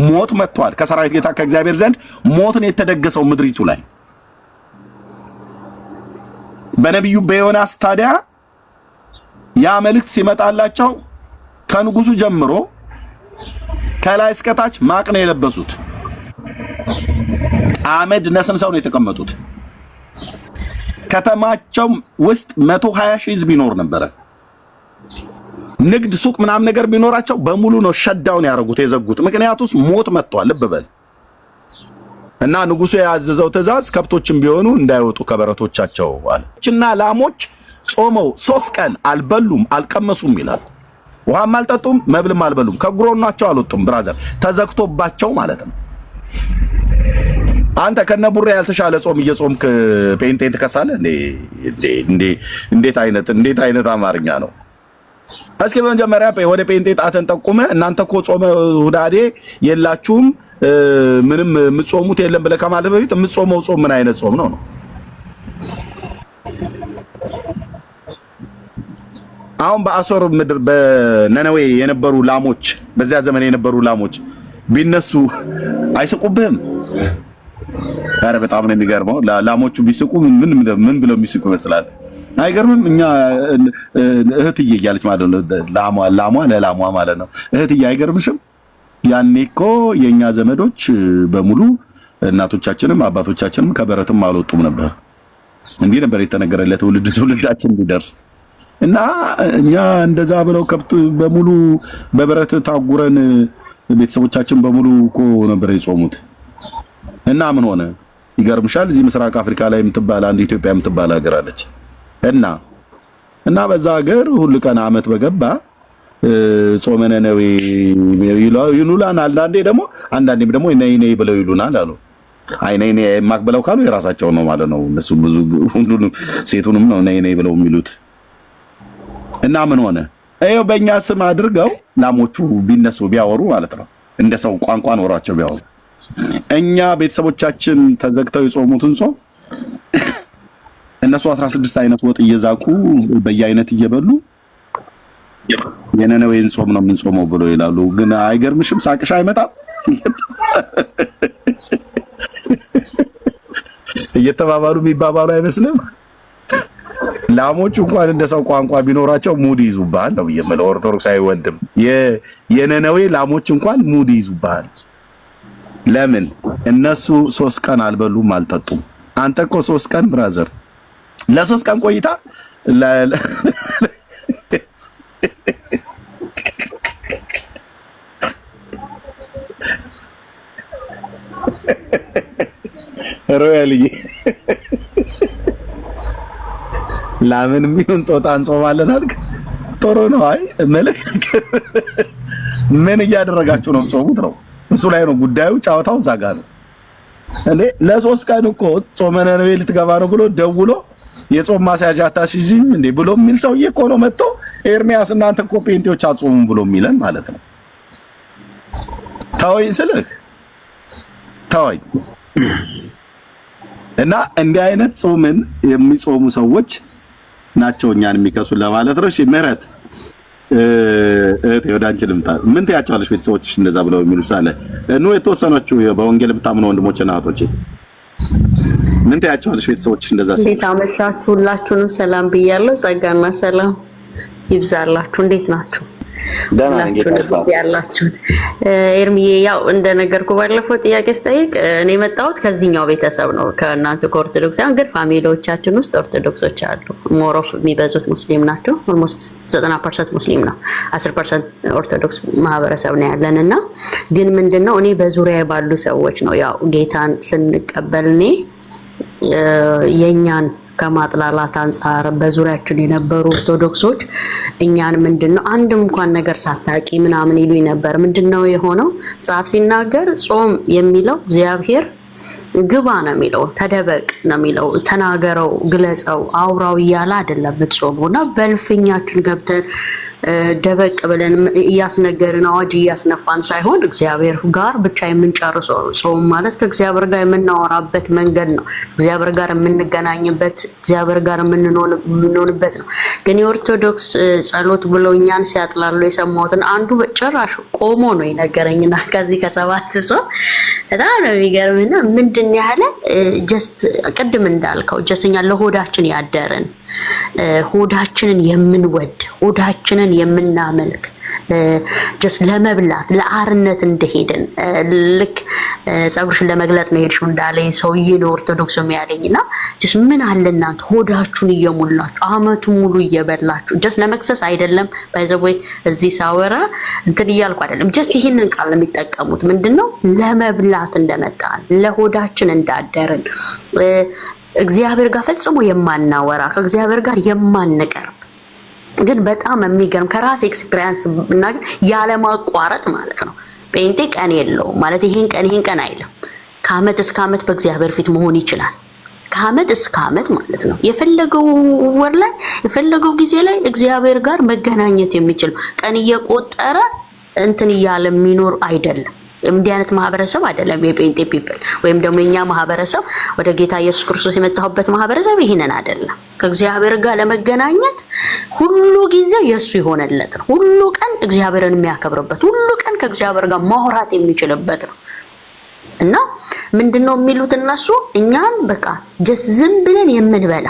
ሞት መጥቷል። ከሰራዊት ጌታ ከእግዚአብሔር ዘንድ ሞትን የተደገሰው ምድሪቱ ላይ በነቢዩ በዮናስ ታዲያ ያ መልእክት ሲመጣላቸው ከንጉሱ ጀምሮ ከላይ እስከታች ማቅ ነው የለበሱት። አመድ ነስንሰው ነው የተቀመጡት። ከተማቸው ውስጥ 120 ሺህ ሕዝብ ይኖር ነበረ። ንግድ ሱቅ ምናምን ነገር ቢኖራቸው በሙሉ ነው ሸዳውን ያደረጉት የዘጉት። ምክንያቱስ ሞት መጥቷል። ልብ በል እና ንጉሱ ያዘዘው ትእዛዝ ከብቶችም ቢሆኑ እንዳይወጡ ከበረቶቻቸው አለችና ላሞች ጾመው 3 ቀን አልበሉም አልቀመሱም ይላል። ውሃም አልጠጡም መብልም አልበሉም። ከጉሮናቸው አልወጡም። ብራዘር ተዘግቶባቸው ማለት ነው። አንተ ከነቡሬ ያልተሻለ ጾም እየጾምክ ጴንጤን ትከሳለህ እንዴ? እንዴት አይነት አማርኛ ነው? እስኪ በመጀመሪያ ወደ ጴንጤ ጣተን ጠቁመ እናንተ እኮ ጾመ ሁዳዴ የላችሁም ምንም የምትጾሙት የለም ብለህ ከማለት በፊት የምትጾመው ጾም ምን አይነት ጾም ነው? አሁን በአሶር ምድር በነነዌ የነበሩ ላሞች በዚያ ዘመን የነበሩ ላሞች ቢነሱ አይስቁብህም? ኧረ በጣም ነው የሚገርመው። ላሞቹ ቢስቁ ምን ብለው የሚስቁ ይመስላል? አይገርምም? እኛ እህትዬ እያለች ማለት ነው ላሟ ለላሟ ማለት ነው እህትዬ። አይገርምሽም? ያኔ እኮ የኛ ዘመዶች በሙሉ እናቶቻችንም አባቶቻችንም ከበረትም አልወጡም ነበር። እንዲህ ነበር የተነገረለት ትውልዳችን እንዲደርስ እና እኛ እንደዛ ብለው ከብት በሙሉ በበረት ታጉረን ቤተሰቦቻችን በሙሉ እኮ ነበር የጾሙት። እና ምን ሆነ? ይገርምሻል። እዚህ ምስራቅ አፍሪካ ላይ የምትባል አንድ ኢትዮጵያ የምትባል ሀገር አለች እና በዛ ሀገር ሁሉ ቀን አመት በገባ ጾመ ነነዌ ይሉናል። አንዳንዴም ደግሞ ነይ ብለው ይሉናል አሉ። አይ ነይ ማክበለው ካሉ የራሳቸው ነው ማለት ነው። እነሱ ብዙ ሁሉንም ሴቱንም ነው ነይ ብለው የሚሉት። እና ምን ሆነ? ይኸው በእኛ ስም አድርገው ላሞቹ ቢነሱ ቢያወሩ ማለት ነው እንደ ሰው ቋንቋ ኖሯቸው ቢያወሩ እኛ ቤተሰቦቻችን ተዘግተው የጾሙትን ጾም እነሱ 16 አይነት ወጥ እየዛቁ በየአይነት እየበሉ የነነዌን ጾም ነው የምንጾመው ብሎ ይላሉ። ግን አይገርምሽም? ሳቅሽ አይመጣም? እየተባባሉ የሚባባሉ አይመስልም? ላሞቹ እንኳን እንደ ሰው ቋንቋ ቢኖራቸው ሙድ ይዙባል ነው የምለው። ኦርቶዶክሳዊ ወንድም የነነዌ ላሞች እንኳን ሙድ ይዙባል። ለምን? እነሱ 3 ቀን አልበሉም አልጠጡም። አንተ እኮ 3 ቀን ብራዘር ለ3 ቀን ቆይታ ሮያልዬ ለምን ምን ጦጣ እንጾማለን አልክ? ጥሩ ነው። አይ ምን እያደረጋችሁ ነው የምትጾሙት ነው? እሱ ላይ ነው ጉዳዩ። ጫወታው እዛ ጋር ነው። ለ3 ቀን እኮ ጾመ ነነዌ ልትገባ ነው ብሎ ደውሎ የጾም ማስያዣ አታሽጂም እንዴ ብሎ የሚል ሰውዬ እኮ ነው መጥቶ ኤርሚያስ እናንተ እኮ ጴንጤዎች አጾሙም ብሎ የሚለን ማለት ነው። ተወኝ ስልህ ተወኝ። እና እንዲህ አይነት ጾምን የሚጾሙ ሰዎች ናቸው እኛን የሚከሱን ለማለት ነው። እሺ ምህረት ወደ አንቺ ልምጣ። ምን ትያቸዋለሽ ቤተሰቦችሽ እንደዛ ብለው የሚሉ ሳለ የተወሰኖቹ በወንጌል የምታምኑ ወንድሞችና እህቶቼ ምን ትያቸዋለሽ ቤተሰቦችሽ እንደዛ ሲሉ? እንዴት አመሻችሁ? ሁላችሁንም ሰላም ብያለሁ። ጸጋና ሰላም ይብዛላችሁ። እንዴት ናችሁ? ያላችሁት ኤርሚዬ ያው እንደነገርኩ ባለፈው ጥያቄ ስጠይቅ እኔ የመጣሁት ከዚህኛው ቤተሰብ ነው ከእናንተ ከኦርቶዶክሳውያን ግን ፋሚሊዎቻችን ውስጥ ኦርቶዶክሶች አሉ ሞሮፍ የሚበዙት ሙስሊም ናቸው ኦልሞስት 90% ሙስሊም ነው 10% ኦርቶዶክስ ማህበረሰብ ነው ያለን እና ግን ምንድነው እኔ በዙሪያ ባሉ ሰዎች ነው ያው ጌታን ስንቀበል እኔ የኛን ከማጥላላት አንፃር በዙሪያችን የነበሩ ኦርቶዶክሶች እኛን ምንድነው አንድም እንኳን ነገር ሳታቂ ምናምን ይሉኝ ነበር ምንድነው የሆነው መጽሐፍ ሲናገር ጾም የሚለው እግዚአብሔር ግባ ነው የሚለው ተደበቅ ነው የሚለው ተናገረው ግለጸው አውራው እያለ አይደለም ብትጾሙና በልፍኛችን ገብተን ደበቅ ብለን ያስነገርን አዋጅ ያስነፋን ሳይሆን እግዚአብሔር ጋር ብቻ የምንጨርሰው ጾም ማለት ከእግዚአብሔር ጋር የምናወራበት መንገድ ነው እግዚአብሔር ጋር የምንገናኝበት እግዚአብሔር ጋር የምንሆንበት ነው ግን የኦርቶዶክስ ጸሎት ብለውኛን ሲያጥላሉ የሰማሁትን አንዱ በጭራሽ ቆሞ ነው የነገረኝና ከዚህ ከሰባት ሰው በጣም ነው የሚገርምና ምንድን ያህል ጀስት ቅድም እንዳልከው ጀስኛ ለሆዳችን ያደረን ሆዳችንን የምንወድ ሆዳችንን የምናመልክ ጀስት ለመብላት ለአርነት እንደሄድን ልክ ጸጉርሽን ለመግለጥ ነው ሄድሽው እንዳለኝ ሰውዬ ነው ኦርቶዶክስ የሚያለኝና ጀስት ምን አለ እናንተ ሆዳችሁን እየሞላችሁ አመቱ ሙሉ እየበላችሁ ጀስት ለመክሰስ አይደለም ባይዘቦይ እዚህ ሳወራ እንትን እያልኩ አይደለም ጀስት ይሄንን ቃል የሚጠቀሙት ምንድነው ለመብላት እንደመጣን ለሆዳችን እንዳደረን እግዚአብሔር ጋር ፈጽሞ የማናወራ ከእግዚአብሔር ጋር የማንቀርብ ግን በጣም የሚገርም ከራስ ኤክስፒሪየንስ እና ያለ ማቋረጥ ማለት ነው ጴንጤ ቀን የለው ማለት ይሄን ቀን አይልም ከአመት እስከ አመት በእግዚአብሔር ፊት መሆን ይችላል ከአመት እስከ አመት ማለት ነው የፈለገው ወር ላይ የፈለገው ጊዜ ላይ እግዚአብሔር ጋር መገናኘት የሚችል ቀን እየቆጠረ እንትን እያለ የሚኖር አይደለም እንዲህ አይነት ማህበረሰብ አይደለም የጴንጤ ፒፕል ወይም ደግሞ የኛ ማህበረሰብ ወደ ጌታ ኢየሱስ ክርስቶስ የመጣሁበት ማህበረሰብ ይሄንን አይደለም ከእግዚአብሔር ጋር ለመገናኘት ሁሉ ጊዜ ኢየሱስ ይሆነለት ነው ሁሉ ቀን እግዚአብሔርን የሚያከብርበት ሁሉ ቀን ከእግዚአብሔር ጋር ማውራት የሚችልበት ነው እና ምንድነው የሚሉት እነሱ እኛን በቃ ጀስት ዝም ብለን የምንበላ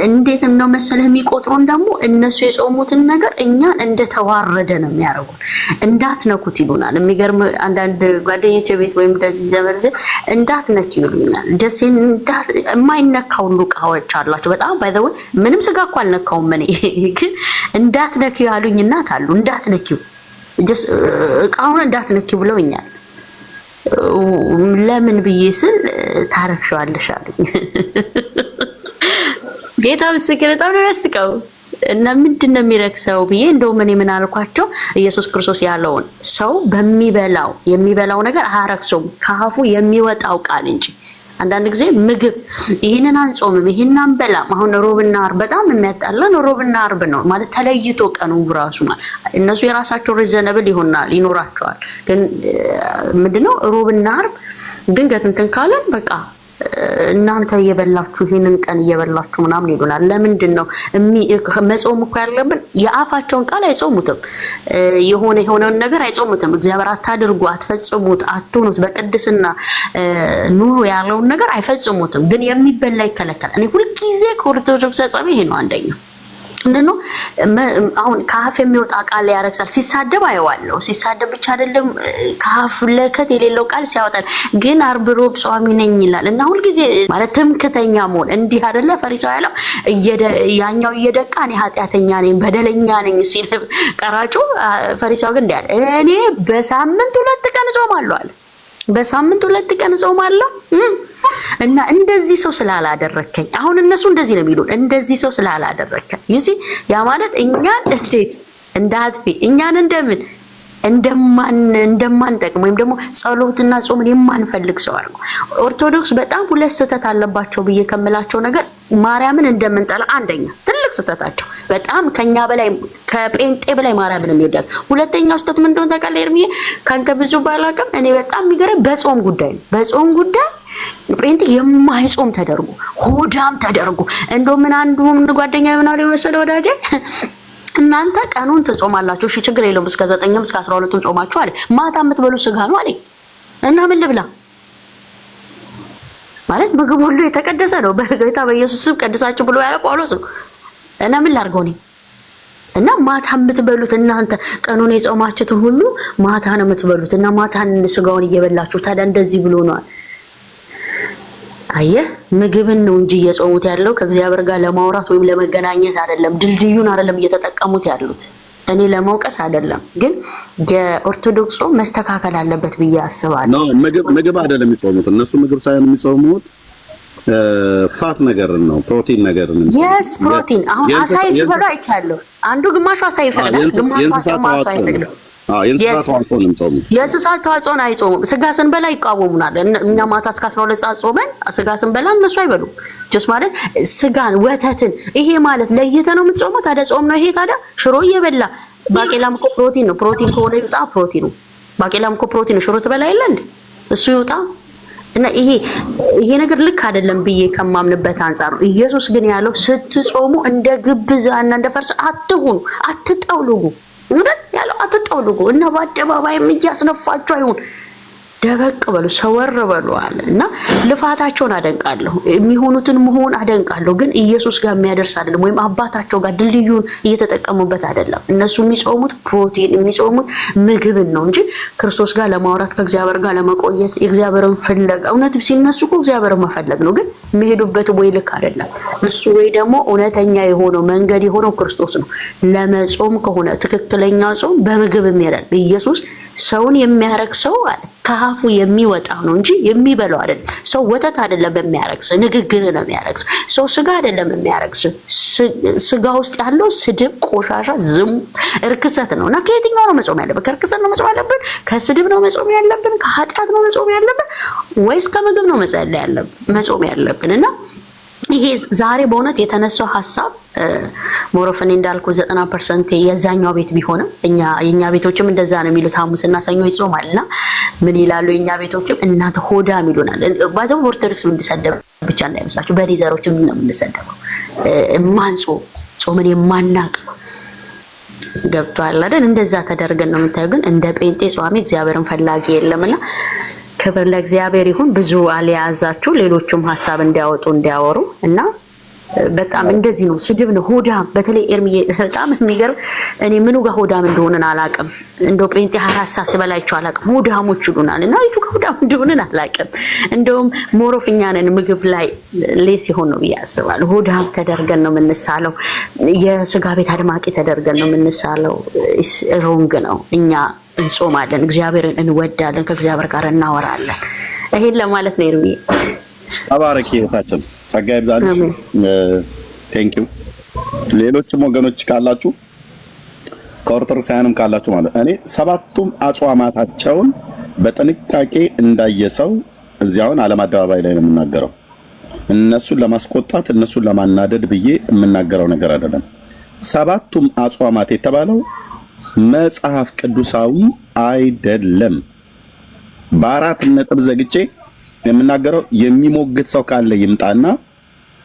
እንዴት ነው መሰለህ የሚቆጥሩን ደግሞ እነሱ የጾሙትን ነገር እኛን እንደተዋረደ ነው የሚያደርጉን እንዳትነኩት ይሉናል የሚገርም አንዳንድ ጓደኞቼ ቤት ወይም እንደዚህ ዘመርዘ እንዳትነኪ ይሉናል ጀስት የማይነካው ሉቃዎች አላቸው በጣም ባይ ዘ ወይ ምንም ስጋ እኮ አልነካውም እኔ ግን እንዳትነኪ ያሉኝ እናት አሉ እንዳትነኪው ጀስት እቃውን እንዳትነኪ ብለውኛል ለምን ብዬስል ታረክሻለሽ አሉኝ ጌታ ምስክር በጣም ነው ያስቀው እና ምንድነው የሚረክሰው ብዬ እንደው ምን አልኳቸው ኢየሱስ ክርስቶስ ያለውን ሰው የሚበላው ነገር አያረክሰውም ካፉ የሚወጣው ቃል እንጂ አንዳንድ ጊዜ ምግብ ይሄንን አንጾምም ይሄንን አንበላም አሁን ሮብና ዓርብ በጣም የሚያጣላን ሮብና ዓርብ ነው ማለት ተለይቶ ቀኑ ራሱ ማለት እነሱ የራሳቸው ሪዘነብል ይኖራቸዋል ግን ምንድነው ሮብና ዓርብ ድንገት እንትን ካለን በቃ እናንተ እየበላችሁ ይሄንን ቀን እየበላችሁ ምናምን ይሉናል ለምንድነው መጾም እኮ ያለብን የአፋቸውን ቃል አይጾሙትም የሆነውን ነገር አይጾሙትም እግዚአብሔር አታድርጉ አትፈጽሙት አትኑት በቅድስና ኑሩ ያለውን ነገር አይፈጽሙትም ግን የሚበላ ይከለከላል እኔ ሁሉ ጊዜ ከኦርቶዶክስ ጸባይ ይሄ ነው አንደኛው እንደነው አሁን ካፍ የሚወጣ ቃል ያረክሳል ሲሳደብ አየዋለሁ ሲሳደብ ብቻ አይደለም ካፍ ለከት የሌለው ቃል ሲያወጣል ግን ዓርብ ሮብ ጾሚ ነኝ ይላል እና ሁሉ ጊዜ ማለት ትምክተኛ መሆን እንዲህ አይደለ ፈሪሳው ያለው ያኛው እየደቃ እኔ ኃጢያተኛ ነኝ በደለኛ ነኝ ሲል ቀራጩ ፈሪሳው ግን እንዲያለ እኔ በሳምንት 2 ቀን ጾማለሁ አለ በሳምንት 2 ቀን ጾማለሁ እና እንደዚህ ሰው ስላላደረከኝ አሁን እነሱ እንደዚህ ነው የሚሉን እንደዚህ ሰው ስላላደረከኝ ይሲ ያ ማለት እኛን እንዴት እንዳትፊ እኛን እንደማን ጠቅም ወይም ደግሞ ጸሎትና ጾምን የማንፈልግ ሰው አርጉ ኦርቶዶክስ በጣም ሁለት ስህተት አለባቸው ብዬ ከመላቸው ነገር ማርያምን እንደምንጠላ አንደኛ ትልቅ ስህተታቸው በጣም ከኛ በላይ ከጴንጤ በላይ ማርያምን የሚወዳት ሁለተኛው ስህተት ምን እንደሆነ ታውቃለህ ኤርሚዬ ካንተ ብዙ ባላቀም እኔ በጣም የሚገርም በጾም ጉዳይ ጴንጤ የማይጾም ተደርጎ ሆዳም ተደርጎ እንደው ምን አንዱ ጓደኛ ይሆናል የመሰለ ወዳጄ እናንተ ቀኑን ትጾማላችሁ እሺ ችግር የለውም እስከ 9 እስከ 12 ጾማችሁ አለ ማታ የምትበሉ ስጋ ነው አለ እና ምን ልብላ ማለት ምግብ ሁሉ የተቀደሰ ነው በጌታ በኢየሱስ ስም ቀድሳችሁ ብሎ ያለ ጳውሎስ ነው እና ምን ላርገው ነኝ እና ማታ የምትበሉት እናንተ ቀኑን የጾማችሁትን ሁሉ ማታ ነው የምትበሉት እና ማታን ስጋውን እየበላችሁ ታዲያ እንደዚህ ብሎ ነው። አየህ ምግብን ነው እንጂ እየጾሙት ያለው ከእግዚአብሔር ጋር ለማውራት ወይም ለመገናኘት አይደለም። ድልድዩን አይደለም እየተጠቀሙት ያሉት። እኔ ለመውቀስ አይደለም፣ ግን የኦርቶዶክስ ጾም መስተካከል አለበት ብዬ አስባለሁ። ነው ምግብ አይደለም የሚጾሙት እነሱ ምግብ ሳይሆን የሚጾሙት ፋት ነገር ነው፣ ፕሮቲን ነገር ነው። yes ፕሮቲን። አሁን አሳይ ሲበላ አይቻለሁ። አንዱ ግማሹ አሳይ ይፈቅዳል፣ ግማሹ አሳይ አይፈቅድም። የእንስሳት ተዋጽኦን አይጾሙም። ስጋ ስንበላ ይቃወሙናል። እኛ ማታ እስከ 12 ሰዓት ጾመን ስጋ ስንበላ እነሱ አይበሉም። ጀስ ማለት ስጋን፣ ወተትን ይሄ ማለት ለይተ ነው የምትጾመው። ታዲያ ጾም ነው ይሄ። ታዲያ ሽሮ እየበላ ባቄላም እኮ ፕሮቲን ነው። ፕሮቲን ከሆነ ይውጣ ፕሮቲኑ። ባቄላም እኮ ፕሮቲን ነው። ሽሮ ትበላ የለ እንዴ? እሱ ይውጣ። እና ይሄ ነገር ልክ አይደለም ብዬ ከማምንበት አንፃር ነው። ኢየሱስ ግን ያለው ስትጾሙ እንደ ግብዝና እንደ ፈርስ አትሁኑ፣ አትጠውልጉ ያለው አትጠውልጉ እና በአደባባይም እያስነፋችሁ አይሁን፣ ደበቅ በሉ፣ ሰወር በሉ አለ እና ልፋታቸውን አደንቃለሁ፣ የሚሆኑትን መሆን አደንቃለሁ። ግን ኢየሱስ ጋር የሚያደርስ አይደለም፣ ወይም አባታቸው ጋር ድልድዩን እየተጠቀሙበት አይደለም። እነሱ የሚጾሙት ፕሮቲን የሚጾሙት ምግብን ነው እንጂ ክርስቶስ ጋር ለማውራት ከእግዚአብሔር ጋር ለመቆየት የእግዚአብሔርን ፍለጋ እውነት ሲነሱ እኮ እግዚአብሔርን መፈለግ ነው። ግን የሚሄዱበት ወይ ልክ አይደለም። እሱ ወይ ደግሞ እውነተኛ የሆነው መንገድ የሆነው ክርስቶስ ነው። ለመጾም ከሆነ ትክክለኛ ጾም በምግብ የሚያደርግ ኢየሱስ ሰውን የሚያረክ ሰው አለ ከአፉ የሚወጣ ነው እንጂ የሚበላው አይደለም። ሰው ወተት አይደለም የሚያረክስ፣ ንግግር ነው የሚያረክስ። ሰው ስጋ አይደለም የሚያረክስ። ስጋ ውስጥ ያለው ስድብ፣ ቆሻሻ፣ ዝሙት፣ እርክሰት ነውና ከየትኛው ነው መጾም ያለብን? ከእርክሰት ነው መጾም ያለብን? ከስድብ ነው መጾም ያለብን? ከኃጢአት ነው መጾም ያለብን? ወይስ ከምግብ ነው መጾም ያለብን? እና ይሄ ዛሬ በእውነት የተነሳው ሐሳብ ሞሮፈኔ እንዳልኩ 90% የዛኛው ቤት ቢሆንም የኛ ቤቶችም እንደዛ ነው የሚሉት። ሐሙስና ሰኞ ይጾማልና ምን ይላሉ የኛ ቤቶችም? እናንተ ሆዳም ይሉናል። ባዘው ኦርቶዶክስ እንድሰደብ ብቻ እንዳይመስላችሁ፣ በሪዘሮችም ነው የምንሰደበው። ጾምን የማናቅ ገብቷል አይደል? እንደዛ ተደርገን ነው የምታየው። ግን እንደ ጴንጤ ጿሚ እግዚአብሔርን ፈላጊ የለምና ክብር ለእግዚአብሔር ይሁን። ብዙ አልያዛችሁ፣ ሌሎችም ሐሳብ እንዲያወጡ እንዲያወሩ እና በጣም እንደዚህ ነው። ስድብ ነው። ሆዳም በተለይ ኤርሚዬ በጣም የሚገርም እኔ ምኑ ጋር ሆዳም እንደሆነን አላውቅም። እንደው ጴንጤ 24 ሰዓት ስበላቸው አላውቅም። ሆዳሞች ይሉናል እና ይቱ ሆዳም እንደሆነን አላውቅም። እንደውም ሞሮፍኛ ነን ምግብ ላይ ሌስ ይሆን ነው ብዬ አስባለሁ። ሆዳም ተደርገን ነው የምንሳለው። የስጋ ቤት አድማቂ ተደርገን ነው የምንሳለው። ሮንግ ነው። እኛ እንጾማለን፣ እግዚአብሔርን እንወዳለን፣ ከእግዚአብሔር ጋር እናወራለን። ይሄን ለማለት ነው ኤርሚዬ። አባረኪ ታችን ጸጋ ይብዛልሽ። ቴንክ ዩ። ሌሎችም ወገኖች ካላችሁ ከኦርቶዶክሳውያንም ካላችሁ ማለት እኔ ሰባቱም አጽዋማታቸውን በጥንቃቄ እንዳየሰው እዚያውን ዓለም አደባባይ ላይ ነው የምናገረው። እነሱን ለማስቆጣት እነሱን ለማናደድ ብዬ የምናገረው ነገር አይደለም። ሰባቱም አጽዋማት የተባለው መጽሐፍ ቅዱሳዊ አይደለም። በአራት ነጥብ ዘግቼ የምናገረው የሚሞግት ሰው ካለ ይምጣና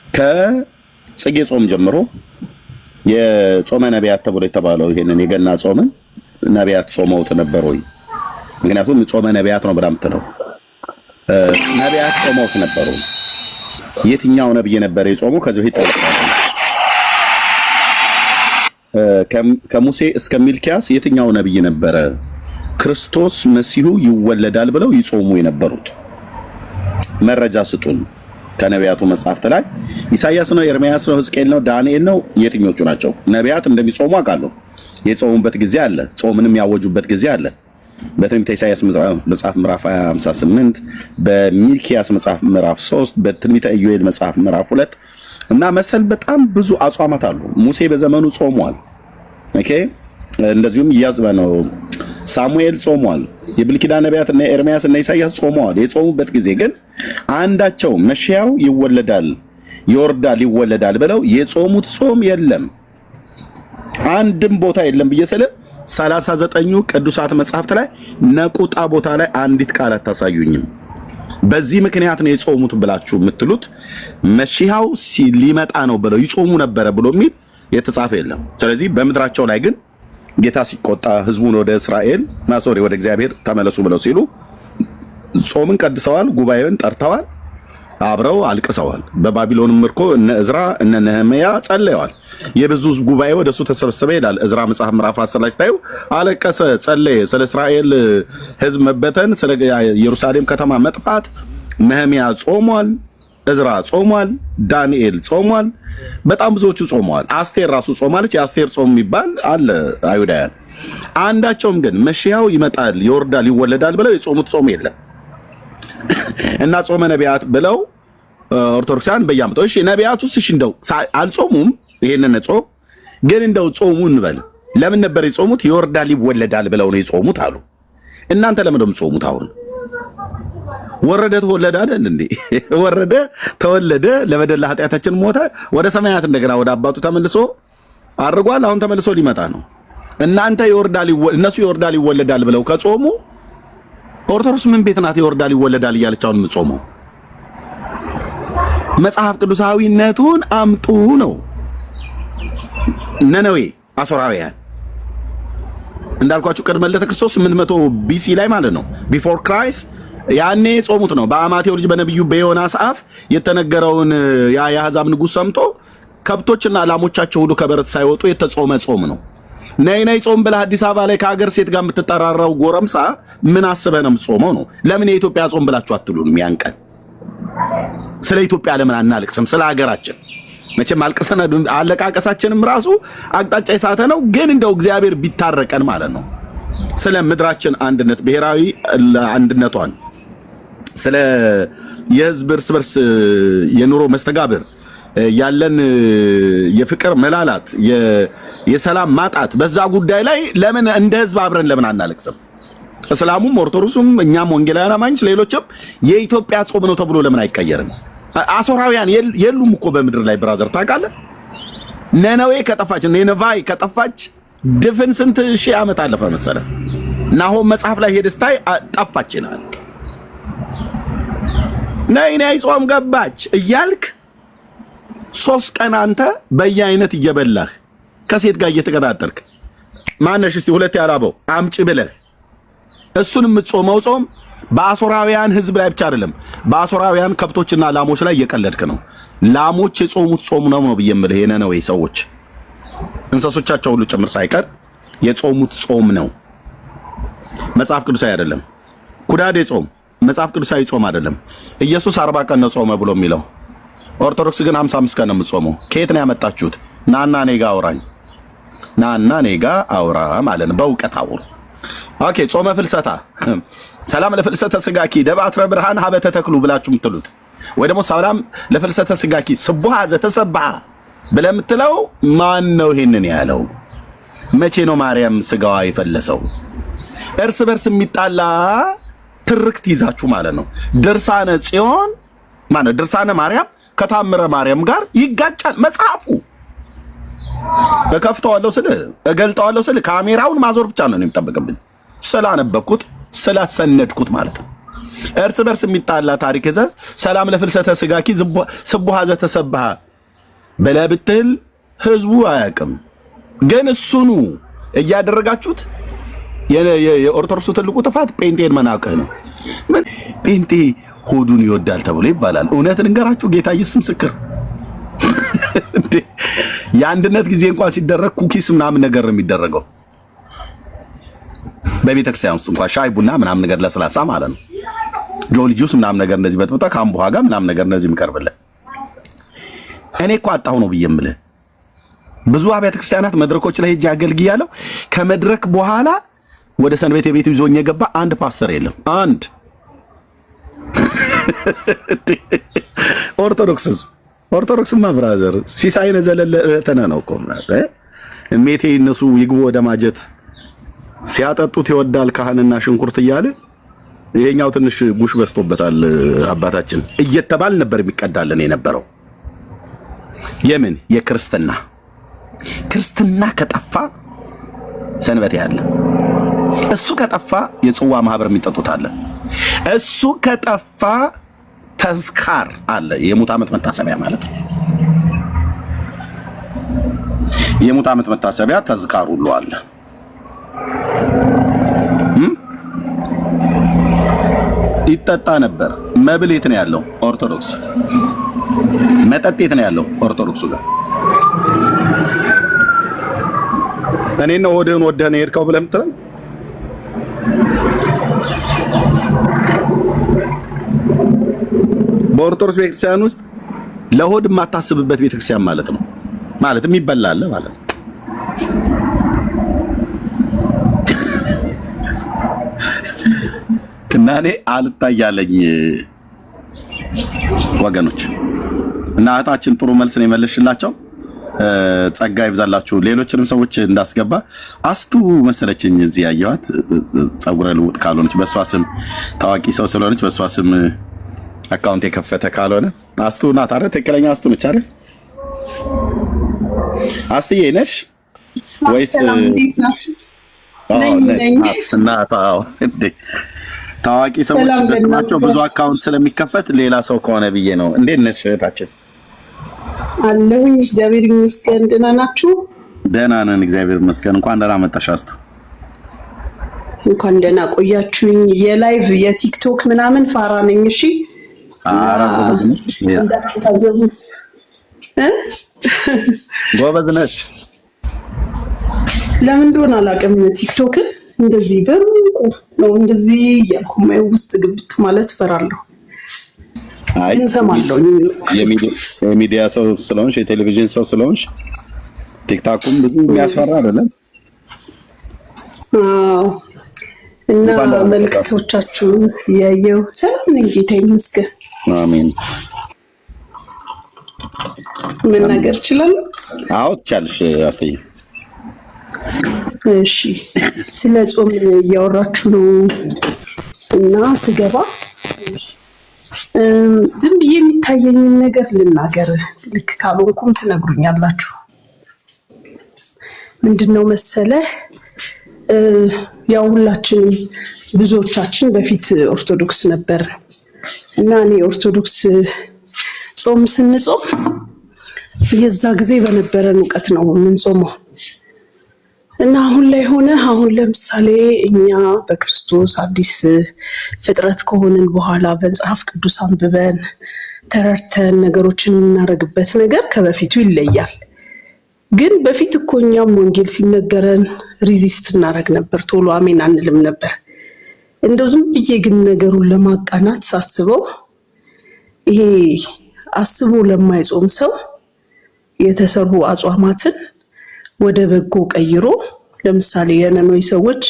ከጽጌ ጾም ጀምሮ የጾመ ነቢያት ተብሎ የተባለው ይሄንን የገና ጾምን ነቢያት ጾመውት ነበር ወይ? ምክንያቱም ጾመ ነቢያት ነው ብላ የምትለው ነቢያት ጾመውት ነበሩ። የትኛው ነብይ ነበር የጾመው? ከዚህ በፊት ከሙሴ እስከ ሚልኪያስ የትኛው ነብይ ነበረ ክርስቶስ መሲሁ ይወለዳል ብለው ይጾሙ የነበሩት? መረጃ ስጡን። ከነቢያቱ መጽሐፍት ላይ ኢሳይያስ ነው፣ ኤርምያስ ነው፣ ሕዝቅኤል ነው፣ ዳንኤል ነው? የትኞቹ ናቸው? ነቢያት እንደሚጾሙ አውቃለሁ። የጾሙበት ጊዜ አለ፣ ጾምንም ያወጁበት ጊዜ አለ። በትንቢተ ኢሳይያስ መጽሐፍ ምዕራፍ 58፣ በሚልኪያስ መጽሐፍ ምዕራፍ 3፣ በትንቢተ ኢዮኤል መጽሐፍ ምዕራፍ 2 እና መሰል በጣም ብዙ አጽዋማት አሉ። ሙሴ በዘመኑ ጾሟል። ኦኬ፣ እንደዚሁም ነው ሳሙኤል ጾሟል። የብሉይ ኪዳን ነቢያት እና ኤርምያስ እና ኢሳይያስ ጾመዋል። የጾሙበት ጊዜ ግን አንዳቸው መሽያው ይወለዳል ይወርዳል ይወለዳል ብለው የጾሙት ጾም የለም። አንድም ቦታ የለም ብዬ ስለ 39ኙ ቅዱሳት መጽሐፍት ላይ ነቁጣ ቦታ ላይ አንዲት ቃል አታሳዩኝም። በዚህ ምክንያት ነው የጾሙት ብላችሁ የምትሉት መሽያው ሊመጣ ነው ብለው ይጾሙ ነበረ ብሎ የሚል የተጻፈ የለም። ስለዚህ በምድራቸው ላይ ግን ጌታ ሲቆጣ ህዝቡን ወደ እስራኤል ወደ እግዚአብሔር ተመለሱ ብለው ሲሉ ጾምን ቀድሰዋል፣ ጉባኤውን ጠርተዋል። አብረው አልቅሰዋል። በባቢሎንም ምርኮ እነ እዝራ እነ ነህምያ ጸለየዋል። የብዙ ጉባኤ ወደሱ ተሰበሰበ ይላል እዝራ መጽሐፍ ምዕራፍ 10 ላይ ስታዩ አለቀሰ፣ ጸለየ። ስለ እስራኤል ሕዝብ መበተን፣ ስለ ኢየሩሳሌም ከተማ መጥፋት ነህምያ ጾሟል፣ እዝራ ጾሟል፣ ዳንኤል ጾሟል፣ በጣም ብዙዎቹ ጾመዋል። አስቴር ራሱ ጾማለች። የአስቴር ጾም የሚባል አለ አይሁዳውያን። አንዳቸውም ግን መሽያው ይመጣል ይወርዳል ይወለዳል ብለው የጾሙት ጾም የለም እና ጾመ ነቢያት ብለው ኦርቶዶክሳን በያመጣው እሺ ነቢያቱስ እሺ እንደው አልጾሙም። ይሄንን ጾም ግን እንደው ጾሙ እንበል ለምን ነበር የጾሙት? ይወርዳል ይወለዳል ብለው ነው የጾሙት አሉ። እናንተ ለምን ነው የምትጾሙት? አሁን ወረደ ተወለደ አይደል እንዴ? ወረደ ተወለደ፣ ለበደል ኃጢአታችን ሞተ፣ ወደ ሰማያት እንደገና ወደ አባቱ ተመልሶ አርጓል። አሁን ተመልሶ ሊመጣ ነው። እናንተ ይወርዳል እነሱ ይወርዳል ይወለዳል ብለው ከጾሙ ኦርቶዶክስ ምን ቤት ናት ይወርዳል ይወለዳል እያለች አሁን የምትጾመው? መጽሐፍ ቅዱሳዊነቱን አምጡ ነው። ነነዌ አሶራውያን እንዳልኳችሁ ቅድመ ልደተ ክርስቶስ 800 ቢሲ ላይ ማለት ነው ቢፎር ክራይስት ያኔ ጾሙት ነው። በአማቴው ልጅ በነብዩ በዮናስ አፍ የተነገረውን ያ የአሕዛብ ንጉሥ ሰምቶ ከብቶችና ላሞቻቸው ሁሉ ከበረት ሳይወጡ የተጾመ ጾም ነው። ነይ ነይ ጾም ብለህ አዲስ አበባ ላይ ከሀገር ሴት ጋር የምትጠራራው ጎረምሳ ምን አስበህ ነው የምትጾመው ነው? ለምን የኢትዮጵያ ጾም ብላችሁ አትሉንም? ያን ቀን ስለ ኢትዮጵያ ለምን አናልቅስም? ስለ ሀገራችን መቼም አልቅሰን አለቃቀሳችንም ራሱ አቅጣጫ የሳተ ነው። ግን እንደው እግዚአብሔር ቢታረቀን ማለት ነው ስለ ምድራችን አንድነት ብሔራዊ አንድነቷን ስለ የህዝብ እርስ በርስ የኑሮ መስተጋብር ያለን የፍቅር መላላት የሰላም ማጣት በዛ ጉዳይ ላይ ለምን እንደ ህዝብ አብረን ለምን አናለቅስም? እስላሙም ኦርቶዶክሱም እኛም ወንጌላውያን አማኞች ሌሎችም የኢትዮጵያ ጾም ነው ተብሎ ለምን አይቀየርም? አሶራውያን የሉም እኮ በምድር ላይ ብራዘር ታውቃለህ? ነነዌ ከጠፋች ነነቫይ ከጠፋች ድፍን ስንት ሺህ ዓመት አለፈ መሰለ። ናሆም መጽሐፍ ላይ ሄደህ ስታይ ጠፋች ይላል። ነይ ነይ ጾም ገባች እያልክ 3 ቀን አንተ በየአይነት እየበላህ ከሴት ጋር እየተቀጣጠልክ ማነሽ እስቲ ሁለት ያራበው አምጪ ብለህ እሱን የምትጾመው ጾም በአሶራውያን ህዝብ ላይ ብቻ አይደለም፣ በአሶራውያን ከብቶችና ላሞች ላይ እየቀለድክ ነው። ላሞች የጾሙት ጾም ነው ብዬ የምልህ የነነዌ ሰዎች እንስሶቻቸው ሁሉ ጭምር ሳይቀር የጾሙት ጾም ነው። መጽሐፍ ቅዱሳዊ አይደለም። ኩዳዴ ጾም መጽሐፍ ቅዱሳዊ ጾም አይደለም። ኢየሱስ 40 ቀን ነው ጾመ ብሎ የሚለው። ኦርቶዶክስ ግን 55 ቀን ነው የምትጾመው። ከየት ነው ያመጣችሁት? ናና ኔጋ አውራኝ፣ ናና ኔጋ አውራ ማለት ነው። በእውቀት አውሩ። ኦኬ ጾመ ፍልሰታ ሰላም ለፍልሰተ ስጋኪ ደባትረ ብርሃን ሀበተ ተክሉ ብላችሁ የምትሉት ወይ ደግሞ ሰላም ለፍልሰተ ስጋኪ ስቡሃ ዘተሰባህ ብለህ የምትለው ማን ነው? ይሄንን ያለው መቼ ነው? ማርያም ስጋዋ የፈለሰው እርስ በርስ የሚጣላ ትርክት ይዛችሁ ማለት ነው። ድርሳነ ጽዮን ማለት ድርሳነ ማርያም ከታምረ ማርያም ጋር ይጋጫል መጽሐፉ። እከፍተዋለሁ ስል እገልጠዋለሁ ስል ካሜራውን ማዞር ብቻ ነው የሚጠበቅብኝ። ስላነበብኩት ስላሰነድኩት ማለት ነው። እርስ በርስ የሚጣላ ታሪክ ይዘህ ሰላም ለፍልሰተ ስጋኪ ስቡሃ ዘተሰባህ ብለህ ብትል ህዝቡ አያውቅም። ግን እሱኑ እያደረጋችሁት የኦርቶዶክሱ ትልቁ ጥፋት ጴንጤን መናቅህ ነው። ምን ጴንጤ ሆዱን ይወዳል ተብሎ ይባላል። እውነት ልንገራችሁ ጌታ ኢየሱስ ምስክር የአንድነት ጊዜ እንኳን ሲደረግ ኩኪስ ምናምን ነገር ነው የሚደረገው። በቤተ ክርስቲያን ውስጥ እንኳን ሻይ ቡና ምናምን ነገር ለስላሳ ማለት ነው። ጆሊ ጁስ ምናምን ነገር እንደዚህ በጥብጣ ካምቦ ጋር ምናምን ነገር እንደዚህ የሚቀርብልህ እኔ እኮ አጣሁ ነው ብዬ የምልህ። ብዙ አብያተ ክርስቲያናት መድረኮች ላይ ሄጄ አገልግያለሁ። ከመድረክ በኋላ ወደ ሰንበት ቤት ይዞኝ የገባ አንድ ፓስተር የለም። አንድ ኦርቶዶክስማ ብራዘር ሲሳይነ ዘለለተነ ነው እኮ ሜቴ እነሱ ይግቡ ወደ ማጀት ሲያጠጡት ይወዳል ካህንና ሽንኩርት እያለ ይሄኛው ትንሽ ጉሽ በስቶበታል አባታችን እየተባል ነበር የሚቀዳልን የነበረው። የምን የክርስትና ከጠፋ ሰንበት ያለ እሱ ከጠፋ የጽዋ ማህበር የሚጠጡት አለ። እሱ ከጠፋ ተዝካር አለ። የሙት ዓመት መታሰቢያ ማለት ነው። የሙት ዓመት መታሰቢያ ተዝካር ሁሉ አለ። ይጠጣ ነበር። መብል የት ነው ያለው? ኦርቶዶክስ። መጠጥ የት ነው ያለው? ኦርቶዶክሱ ጋር። እኔ ነው ሆድህን ወደህ ነው የሄድከው ብለህ የምትለኝ? በኦርቶዶክስ ቤተክርስቲያን ውስጥ ለሆድ የማታስብበት ቤተክርስቲያን ማለት ነው። ማለት የሚበላ አለ ማለት ነው። እና እኔ አልታያለኝ ወገኖች። እና እህታችን ጥሩ መልስ ነው የመለስሽላቸው። ጸጋ ይብዛላችሁ። ሌሎችንም ሰዎች እንዳስገባ አስቱ መሰለችኝ እዚህ ያየኋት ጸጉረ ልውጥ ካልሆነች በሷ ስም ታዋቂ ሰው ስለሆነች በሷ ስም አካውንት የከፈተ ካልሆነ አስቱ ናት አይደል? ትክክለኛ አስቱ ነች አይደል? አስትዬ ነሽ ወይስ? ታዋቂ ሰዎች እንደናቸው ብዙ አካውንት ስለሚከፈት ሌላ ሰው ከሆነ ብዬ ነው። እንዴት ነሽ እህታችን? አለሁኝ እግዚአብሔር ይመስገን። ደህና ናችሁ? ደህና ነን እግዚአብሔር ይመስገን። እንኳን ደህና መጣሽ አስቱ። እንኳን ደህና ቆያችሁኝ። የላይቭ የቲክቶክ ምናምን ፋራ ነኝ። እሺ እንዳትታዘቡ። ጎበዝ ነሽ። ለምን እንደሆነ አላውቅም። ቲክቶክን እንደዚህ በሩቁ ነው እንደዚህ እያልኩ ማየው ውስጥ ግብት ማለት እፈራለሁ። አይ እንሰማለሁ። የሚዲያ ሰው ስለሆንሽ የቴሌቪዥን ሰው ስለሆንሽ ቲክታኩም ብዙ የሚያስፈራ አይደለም። እና መልእክቶቻችሁን ያየው ሰላም ነኝ። ጌታ ይመስገን። አሜን። ምን ነገር ይችላል? አዎ ትቻለሽ አስተይ። እሺ ስለ ጾም እያወራችሁ ነው እና ስገባ ዝም ብዬ የሚታየኝን ነገር ልናገር። ልክ ካልሆንኩም ትነግሩኛላችሁ። ምንድነው መሰለህ? ያው ሁላችንም ብዙዎቻችን በፊት ኦርቶዶክስ ነበር እና እኔ ኦርቶዶክስ ጾም ስንጾም የዛ ጊዜ በነበረን እውቀት ነው የምንጾመው እና አሁን ላይ ሆነ አሁን ለምሳሌ እኛ በክርስቶስ አዲስ ፍጥረት ከሆንን በኋላ በመጽሐፍ ቅዱስ አንብበን ተረድተን ነገሮችን የምናደርግበት ነገር ከበፊቱ ይለያል። ግን በፊት እኮ እኛም ወንጌል ሲነገረን ሪዚስት እናደርግ ነበር፣ ቶሎ አሜን አንልም ነበር። እንደው ዝም ብዬ ግን ነገሩን ለማቃናት ሳስበው ይሄ አስቦ ለማይጾም ሰው የተሰሩ አጽዋማትን ወደ በጎ ቀይሮ፣ ለምሳሌ የነኖይ ሰዎች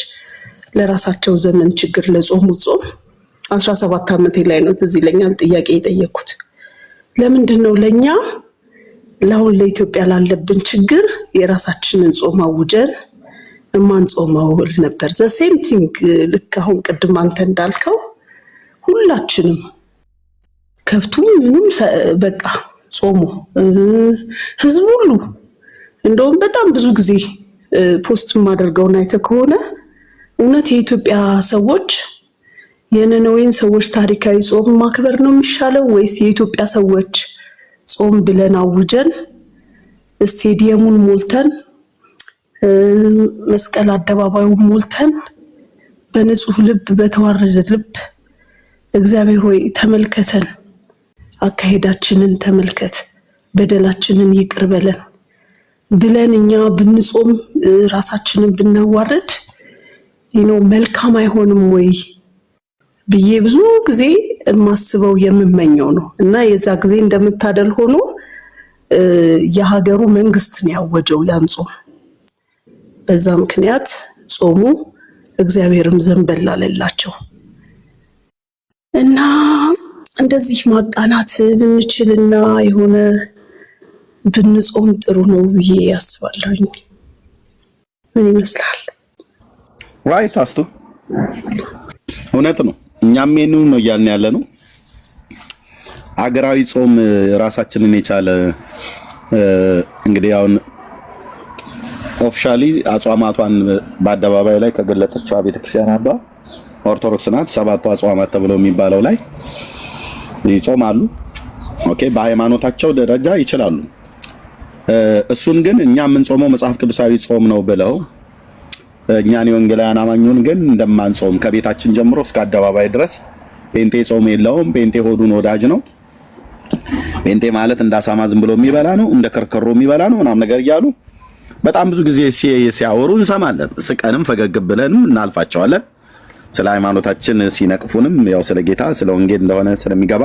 ለራሳቸው ዘመን ችግር ለጾሙት ጾም 17 ዓመቴ ላይ ነው ትዝ ይለኛል ጥያቄ የጠየኩት። ለምንድን ነው ለኛ ለአሁን ለኢትዮጵያ ላለብን ችግር የራሳችንን ጾም አውጀን የማንጾመው ነበር። ዘ ሴም ቲንግ ልክ አሁን ቅድም አንተ እንዳልከው ሁላችንም ከብቱ ምንም በቃ ጾሙ ህዝብ ሁሉ እንደውም በጣም ብዙ ጊዜ ፖስት ማድረገው አይተህ ከሆነ እውነት የኢትዮጵያ ሰዎች የነነዌን ሰዎች ታሪካዊ ጾም ማክበር ነው የሚሻለው ወይስ የኢትዮጵያ ሰዎች ጾም ብለን አውጀን ስቴዲየሙን ሞልተን መስቀል አደባባዩን ሞልተን በንጹህ ልብ በተዋረደ ልብ እግዚአብሔር ሆይ ተመልከተን፣ አካሄዳችንን ተመልከት፣ በደላችንን ይቅር በለን ብለን እኛ ብንጾም ራሳችንን ብናዋረድ መልካም አይሆንም ወይ ብዬ ብዙ ጊዜ የማስበው የምመኘው ነው። እና የዛ ጊዜ እንደምታደል ሆኖ የሀገሩ መንግስት ነው ያወጀው ያን ጾም። በዛ ምክንያት ጾሙ እግዚአብሔርም ዘንበል አለላቸው እና እንደዚህ ማቃናት ብንችልና የሆነ ብንጾም ጥሩ ነው ብዬ ያስባለሁኝ። ምን ይመስላል? ራይት አስቱ እውነት ነው። እኛም ሜኑ ነው እያልን ያለ ነው። አገራዊ ጾም ራሳችንን የቻለ እንግዲህ አሁን ኦፊሻሊ አጽዋማቷን በአደባባይ ላይ ከገለጠችው ቤተክርስቲያን አባ ኦርቶዶክስ ናት። 7 አጽዋማት ተብለው የሚባለው ላይ ይጾማሉ። ኦኬ፣ በሃይማኖታቸው ደረጃ ይችላሉ። እሱን ግን እኛ የምንጾመው መጽሐፍ ቅዱሳዊ ጾም ነው ብለው እኛን የወንጌላውያን አማኙን ግን እንደማንጾም ከቤታችን ጀምሮ እስከ አደባባይ ድረስ ጴንጤ ጾም የለውም፣ ጴንጤ ሆዱን ወዳጅ ነው፣ ጴንጤ ማለት እንዳሳማ ዝም ብሎ የሚበላ ነው፣ እንደ ከርከሮ የሚበላ ነው ምናምን ነገር እያሉ በጣም ብዙ ጊዜ ሲያወሩ እንሰማለን። ስቀንም ፈገግ ብለንም እናልፋቸዋለን። ስለ ሃይማኖታችን ሲነቅፉንም ያው ስለ ጌታ ስለ ወንጌል እንደሆነ ስለሚገባ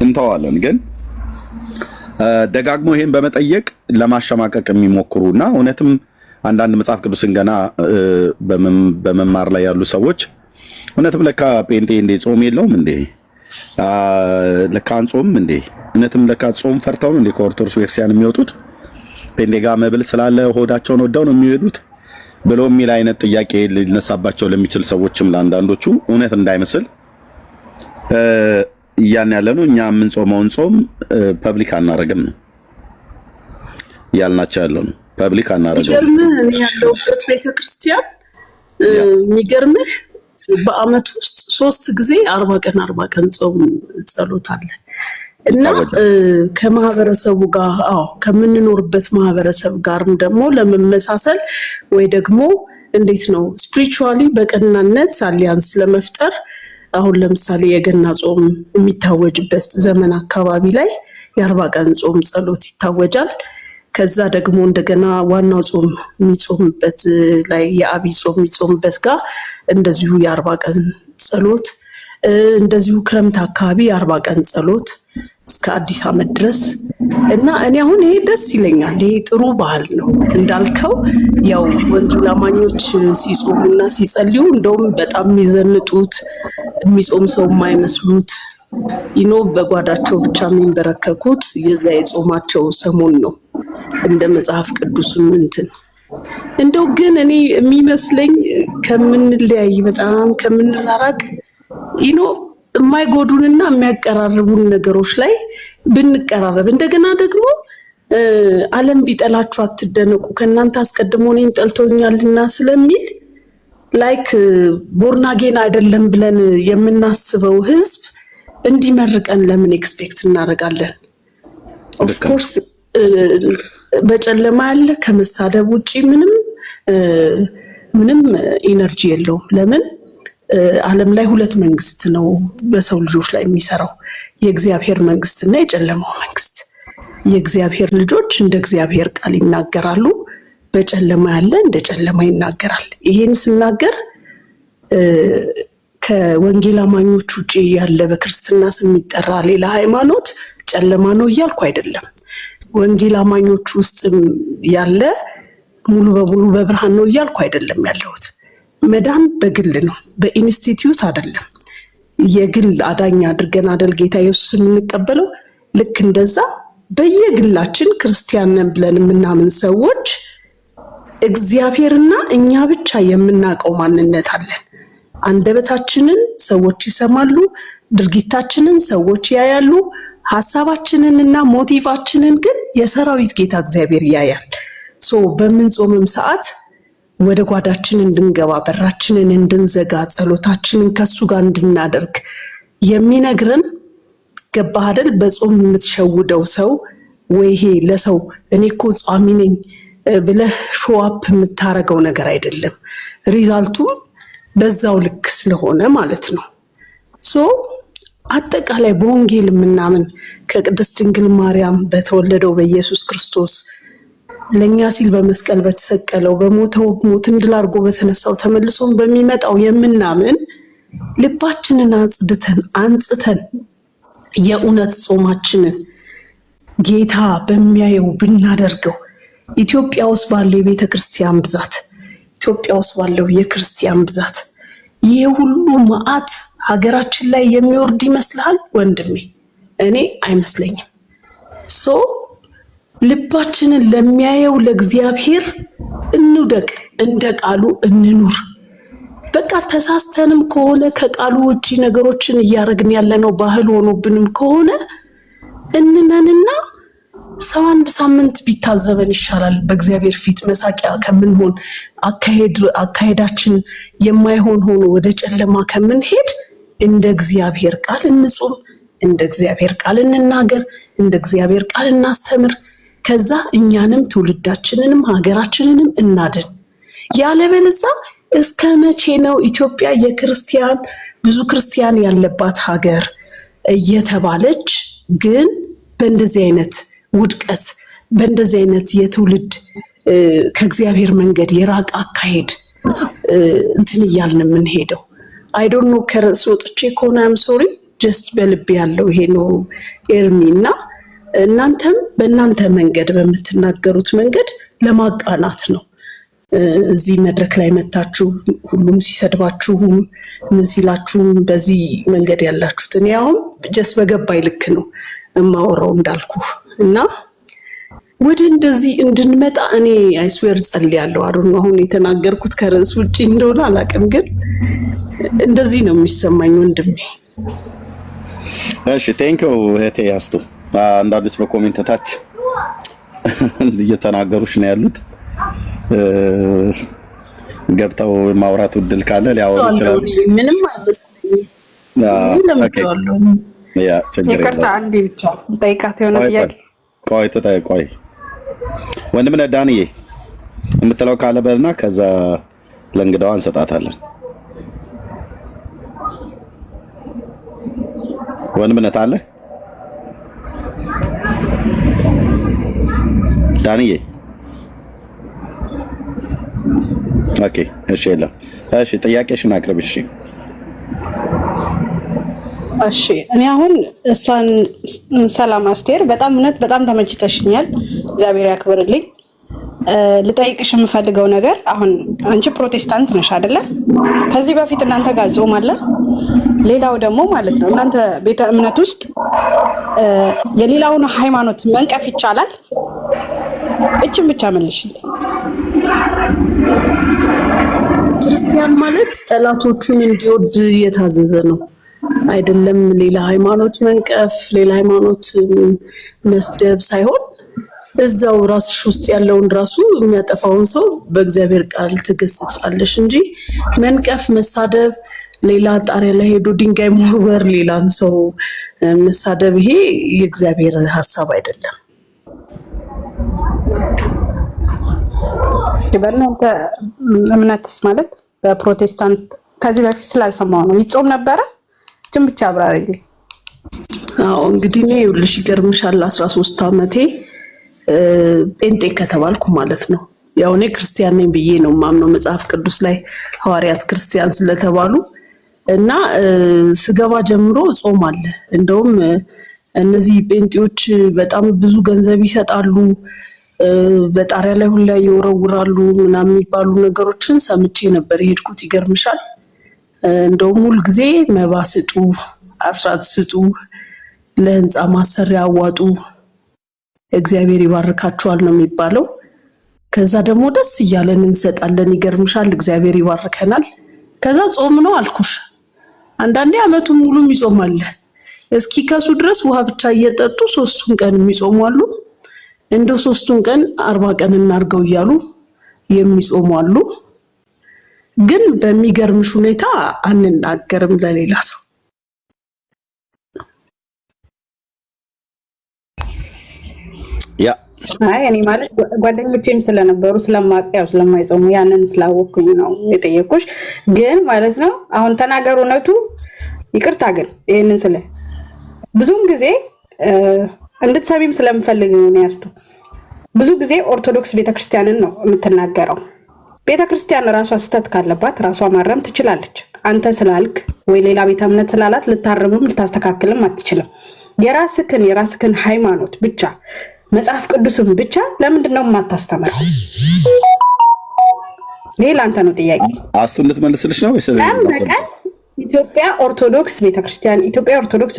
እንተዋለን። ግን ደጋግሞ ይሄን በመጠየቅ ለማሸማቀቅ የሚሞክሩና እውነትም አንዳንድ መጽሐፍ ቅዱስን ገና በመማር ላይ ያሉ ሰዎች እውነትም ለካ ጴንጤ እንደ ጾም የለውም እንዴ ለካ አንጾም እንዴ እውነትም ለካ ጾም ፈርተው ነው እንዴ ከኦርቶዶክስ ቤተክርስቲያን የሚወጡት ጴንጤ ጋር መብል ስላለ ሆዳቸውን ወደው ነው የሚሄዱት ብሎ የሚል አይነት ጥያቄ ሊነሳባቸው ለሚችል ሰዎችም ለአንዳንዶቹ እውነት እንዳይመስል ያን ያለ ነው። እኛ የምንጾመውን ጾም ፐብሊክ አናረግም ነው ያልናቸው ያለው ነው። ፐብሊክ አናረግም። ይገርምህ እኔ ያለሁበት ቤተክርስቲያን የሚገርምህ በአመት ውስጥ 3 ጊዜ 40 ቀን ጾም ጸሎት አለ እና ከማህበረሰቡ ጋር ከምንኖርበት ማህበረሰብ ጋርም ደግሞ ለመመሳሰል ወይ ደግሞ እንዴት ነው ስፒሪቹዋሊ በቀናነት አሊያንስ ለመፍጠር አሁን ለምሳሌ የገና ጾም የሚታወጅበት ዘመን አካባቢ ላይ የ40 ቀን ጾም ጸሎት ይታወጃል። ከዛ ደግሞ እንደገና ዋናው ጾም የሚጾምበት ላይ የአብይ ጾም የሚጾምበት ጋር እንደዚሁ የ40 ቀን ጸሎት እንደዚሁ ክረምት አካባቢ የ40 ቀን ጸሎት እስከ አዲስ ዓመት ድረስ እና እኔ አሁን ይሄ ደስ ይለኛል። ይሄ ጥሩ ባህል ነው እንዳልከው ያው ወንጌል አማኞች ሲጾሙና ሲጸልዩ እንደውም በጣም የሚዘንጡት የሚጾም ሰው የማይመስሉት በጓዳቸው ብቻ የሚንበረከኩት የዛ የጾማቸው ሰሞን ነው እንደ መጽሐፍ ቅዱስም እንትን እንደው ግን እኔ የሚመስለኝ ከምንለያይ በጣም ከምንራራቅ የማይጎዱንና የሚያቀራርቡን ነገሮች ላይ ብንቀራረብ እንደገና ደግሞ ዓለም ቢጠላችሁ አትደነቁ ከእናንተ አስቀድሞ እኔን ጠልቶኛልና ስለሚል ላይክ ቦርናጌን አይደለም ብለን የምናስበው ህዝብ እንዲመርቀን ለምን ኤክስፔክት እናደርጋለን? ኦፍ ኮርስ በጨለማ ያለ ከመሳደብ ውጪ ምንም ኢነርጂ የለውም። ለምን ዓለም ላይ 2 መንግስት ነው በሰው ልጆች ላይ የሚሰራው፣ የእግዚአብሔር መንግስትና የጨለማው መንግስት። የእግዚአብሔር ልጆች እንደ እግዚአብሔር ቃል ይናገራሉ፣ በጨለማ ያለ እንደ ጨለማ ይናገራል። ይሄን ስናገር ከወንጌል አማኞች ውጪ ያለ በክርስትና ስም የሚጠራ ሌላ ሃይማኖት ጨለማ ነው እያልኩ አይደለም። ወንጌል አማኞች ውስጥም ያለ ሙሉ በሙሉ በብርሃን ነው እያልኩ አይደለም ያለሁት። መዳን በግል ነው፣ በኢንስቲትዩት አይደለም። የግል አዳኝ አድርገን አደል ጌታ ኢየሱስ የምንቀበለው። ልክ እንደዛ በየግላችን ክርስቲያን ነን ብለን የምናምን ሰዎች እግዚአብሔርና እኛ ብቻ የምናውቀው ማንነት አለን። አንደበታችንን ሰዎች ይሰማሉ፣ ድርጊታችንን ሰዎች ያያሉ፣ ሐሳባችንንና ሞቲቫችንን ግን የሰራዊት ጌታ እግዚአብሔር ያያል። በምንጾምም ሰዓት ወደ ጓዳችን እንድንገባ በራችንን እንድንዘጋ ጸሎታችንን ከሱ ጋር እንድናደርግ የሚነግረን ገባህ አይደል? በጾም የምትሸውደው ሰው ወይ ይሄ ለሰው እኔ እኮ ጿሚ ነኝ ብለህ ሾዋፕ የምታረገው ነገር አይደለም። ሪዛልቱ በዛው ልክ ስለሆነ ማለት ነው። አጠቃላይ በወንጌል የምናምን ከቅድስት ድንግል ማርያም በተወለደው በኢየሱስ ክርስቶስ ለኛ ሲል በመስቀል በተሰቀለው በሞተው ሞትን ድል አድርጎ በተነሳው ተመልሶም በሚመጣው የምናምን ልባችንን አንጽተን የእውነት ጾማችንን ጌታ በሚያየው ብናደርገው ኢትዮጵያ ውስጥ ባለው የቤተክርስቲያን ብዛት ኢትዮጵያ ውስጥ ባለው የክርስቲያን ብዛት ይሄ ሁሉ መዓት ሀገራችን ላይ የሚወርድ ይመስላል ወንድሜ? እኔ አይመስለኝም። ልባችንን ለሚያየው ለእግዚአብሔር እንውደቅ፣ እንደ ቃሉ እንኑር። በቃ ተሳስተንም ከሆነ ከቃሉ ውጪ ነገሮችን እያረግን ያለነው ባህል ሆኖብንም ከሆነ እንመንና ሰው 1 ሳምንት ቢታዘበን ይሻላል በእግዚአብሔር ፊት መሳቂያ ከምንሆን አካሄዳችን የማይሆን ሆኖ ወደ ጨለማ ከምንሄድ እንደ እግዚአብሔር ቃል እንጹም፣ እንደ እግዚአብሔር ቃል እንናገር፣ እንደ እግዚአብሔር ቃል እናስተምር። ከዛ እኛንም ትውልዳችንንም ሀገራችንንም እናድን። ያለበለዚያ እስከ መቼ ነው ኢትዮጵያ የክርስቲያን ብዙ ክርስቲያን ያለባት ሀገር እየተባለች ግን በእንደዚህ አይነት ውድቀት በእንደዚህ አይነት የትውልድ ከእግዚአብሔር መንገድ የራቀ አካሄድ እንትን እያልን የምንሄደው አይ ዶንት ኖ ከርዕስ ወጥቼ ከሆነ አም ሶሪ ጀስት በልብ ያለው ይሄ ነው ኤርሚ እና እናንተም በእናንተ መንገድ በምትናገሩት መንገድ ለማቃናት ነው እዚህ መድረክ ላይ መታችሁ ሁሉም ሲሰድባችሁም ምን ሲላችሁም በዚህ መንገድ ያላችሁት እኔ አሁን ጀስት በገባይ ልክ ነው እማወራው እንዳልኩ እና ወደ እንደዚህ እንድንመጣ እኔ አይስዌር ጸልያለሁ አሩን አሁን የተናገርኩት ከርዕስ ውጪ እንደሆነ አላውቅም ግን እንደዚህ ነው የሚሰማኝ ወንድሜ እሺ ቴንክዩ እህቴ ያስቱ አንዳንዶች በኮሜንት ታች እየተናገሩሽ ነው ያሉት ገብተው ማውራት እድል ካለ ሊያወሩ ይችላሉ ምንም አይመስልኝም ያ ችግር የለም ይቅርታ አንዴ ብቻ ጠይቃት የሆነ ጥያቄ ቆይ ወንድም ዳንዬ የምትለው ካለ በልና ከዛ ለእንግዳዋ እንሰጣታለን ወንድም ነታለ ዳንዬ ኦኬ እሺ የለም እሺ ጥያቄሽን አቅርብ እሺ እኔ አሁን እሷን ሰላም አስቴር በጣም ተመችተሽኛል እግዚአብሔር ያክብርልኝ ልጠይቅሽ የምፈልገው ነገር አሁን አንቺ ፕሮቴስታንት ነሽ አይደለ ከዚህ በፊት እናንተ ጋር ጾም አለ ሌላው ደግሞ ማለት ነው እናንተ ቤተ እምነት ውስጥ የሌላውን ሃይማኖት መንቀፍ ይቻላል እቺን ብቻ መልሽልኝ ክርስቲያን ማለት ጠላቶቹን እንዲወድ የታዘዘ ነው አይደለም ሌላ ሃይማኖት መንቀፍ ሌላ ሃይማኖት መስደብ ሳይሆን እዛው ራስሽ ውስጥ ያለውን ራሱ የሚያጠፋውን ሰው በእግዚአብሔር ቃል ትገስጻለሽ እንጂ መንቀፍ መሳደብ ሌላ ጣሪያ ላይ ሄዶ ድንጋይ መወርወር ሌላን ሰው መሳደብ ይሄ የእግዚአብሔር ሐሳብ አይደለም በእናንተ እምነትስ ማለት በፕሮቴስታንት ከዚህ በፊት ስላልሰማው ነው ይጾም ነበረ ጅም ብቻ አብራሪልኝ አዎ እንግዲህ ነው ይልሽ ይገርምሻል 13 አመቴ ጴንጤ ከተባልኩ ማለት ነው ያው እኔ ክርስቲያን ነኝ ብዬ ነው ማምነው መጽሐፍ ቅዱስ ላይ ሐዋርያት ክርስቲያን ስለተባሉ እና ስገባ ጀምሮ ጾም አለ እንደውም እነዚህ ጴንጤዎች በጣም ብዙ ገንዘብ ይሰጣሉ በጣሪያ ላይ ሁሉ ይወረውራሉ ምናምን የሚባሉ ነገሮችን ሰምቼ ነበር የሄድኩት ይገርምሻል እንደውም ሁሉ ጊዜ መባስጡ አስራት ስጡ ለህንጻ ማሰሪያ አዋጡ እግዚአብሔር ይባርካችኋል ነው የሚባለው ከዛ ደግሞ ደስ ይያለን እንሰጣለን ይገርምሻል እግዚአብሔር ይባርከናል ከዛ ጾም ነው አልኩሽ አንዳንዴ አመቱን ሙሉ ይጾማል እስኪ ከሱ ድረስ ውሃ ብቻ እየጠጡ 3ቱን ቀን ይጾማሉ እንደው 3ቱን ቀን 40 ቀን እናርገው ይያሉ የሚጾማሉ ግን በሚገርምሽ ሁኔታ አንናገርም ለሌላ ሰው ያ አይ እኔ ማለት ጓደኞቼም ስለነበሩ ስለማቀያው ስለማይጾሙ ያንን ስላወኩኝ ነው የጠየቁሽ ግን ማለት ነው አሁን ተናገሩ ነቱ ይቅርታ ግን ይሄንን ስለ ብዙም ጊዜ እንድትሰሚም ስለምፈልግ ነው ያስቱ ብዙ ጊዜ ኦርቶዶክስ ቤተክርስቲያንን ነው የምትናገረው ቤተክርስቲያን ራሷ ስተት ካለባት ራሷ ማረም ትችላለች አንተ ስላልክ ወይ ሌላ ቤተ እምነት ስላላት ልታረምም ልታስተካክልም አትችልም የራስክን ሃይማኖት ብቻ መጽሐፍ ቅዱስን ብቻ ለምንድነው የማታስተምረው ሌላ አንተ ነው ጥያቄ አስቱ እንድትመልስልሽ ነው ወይስ ኢትዮጵያ ኦርቶዶክስ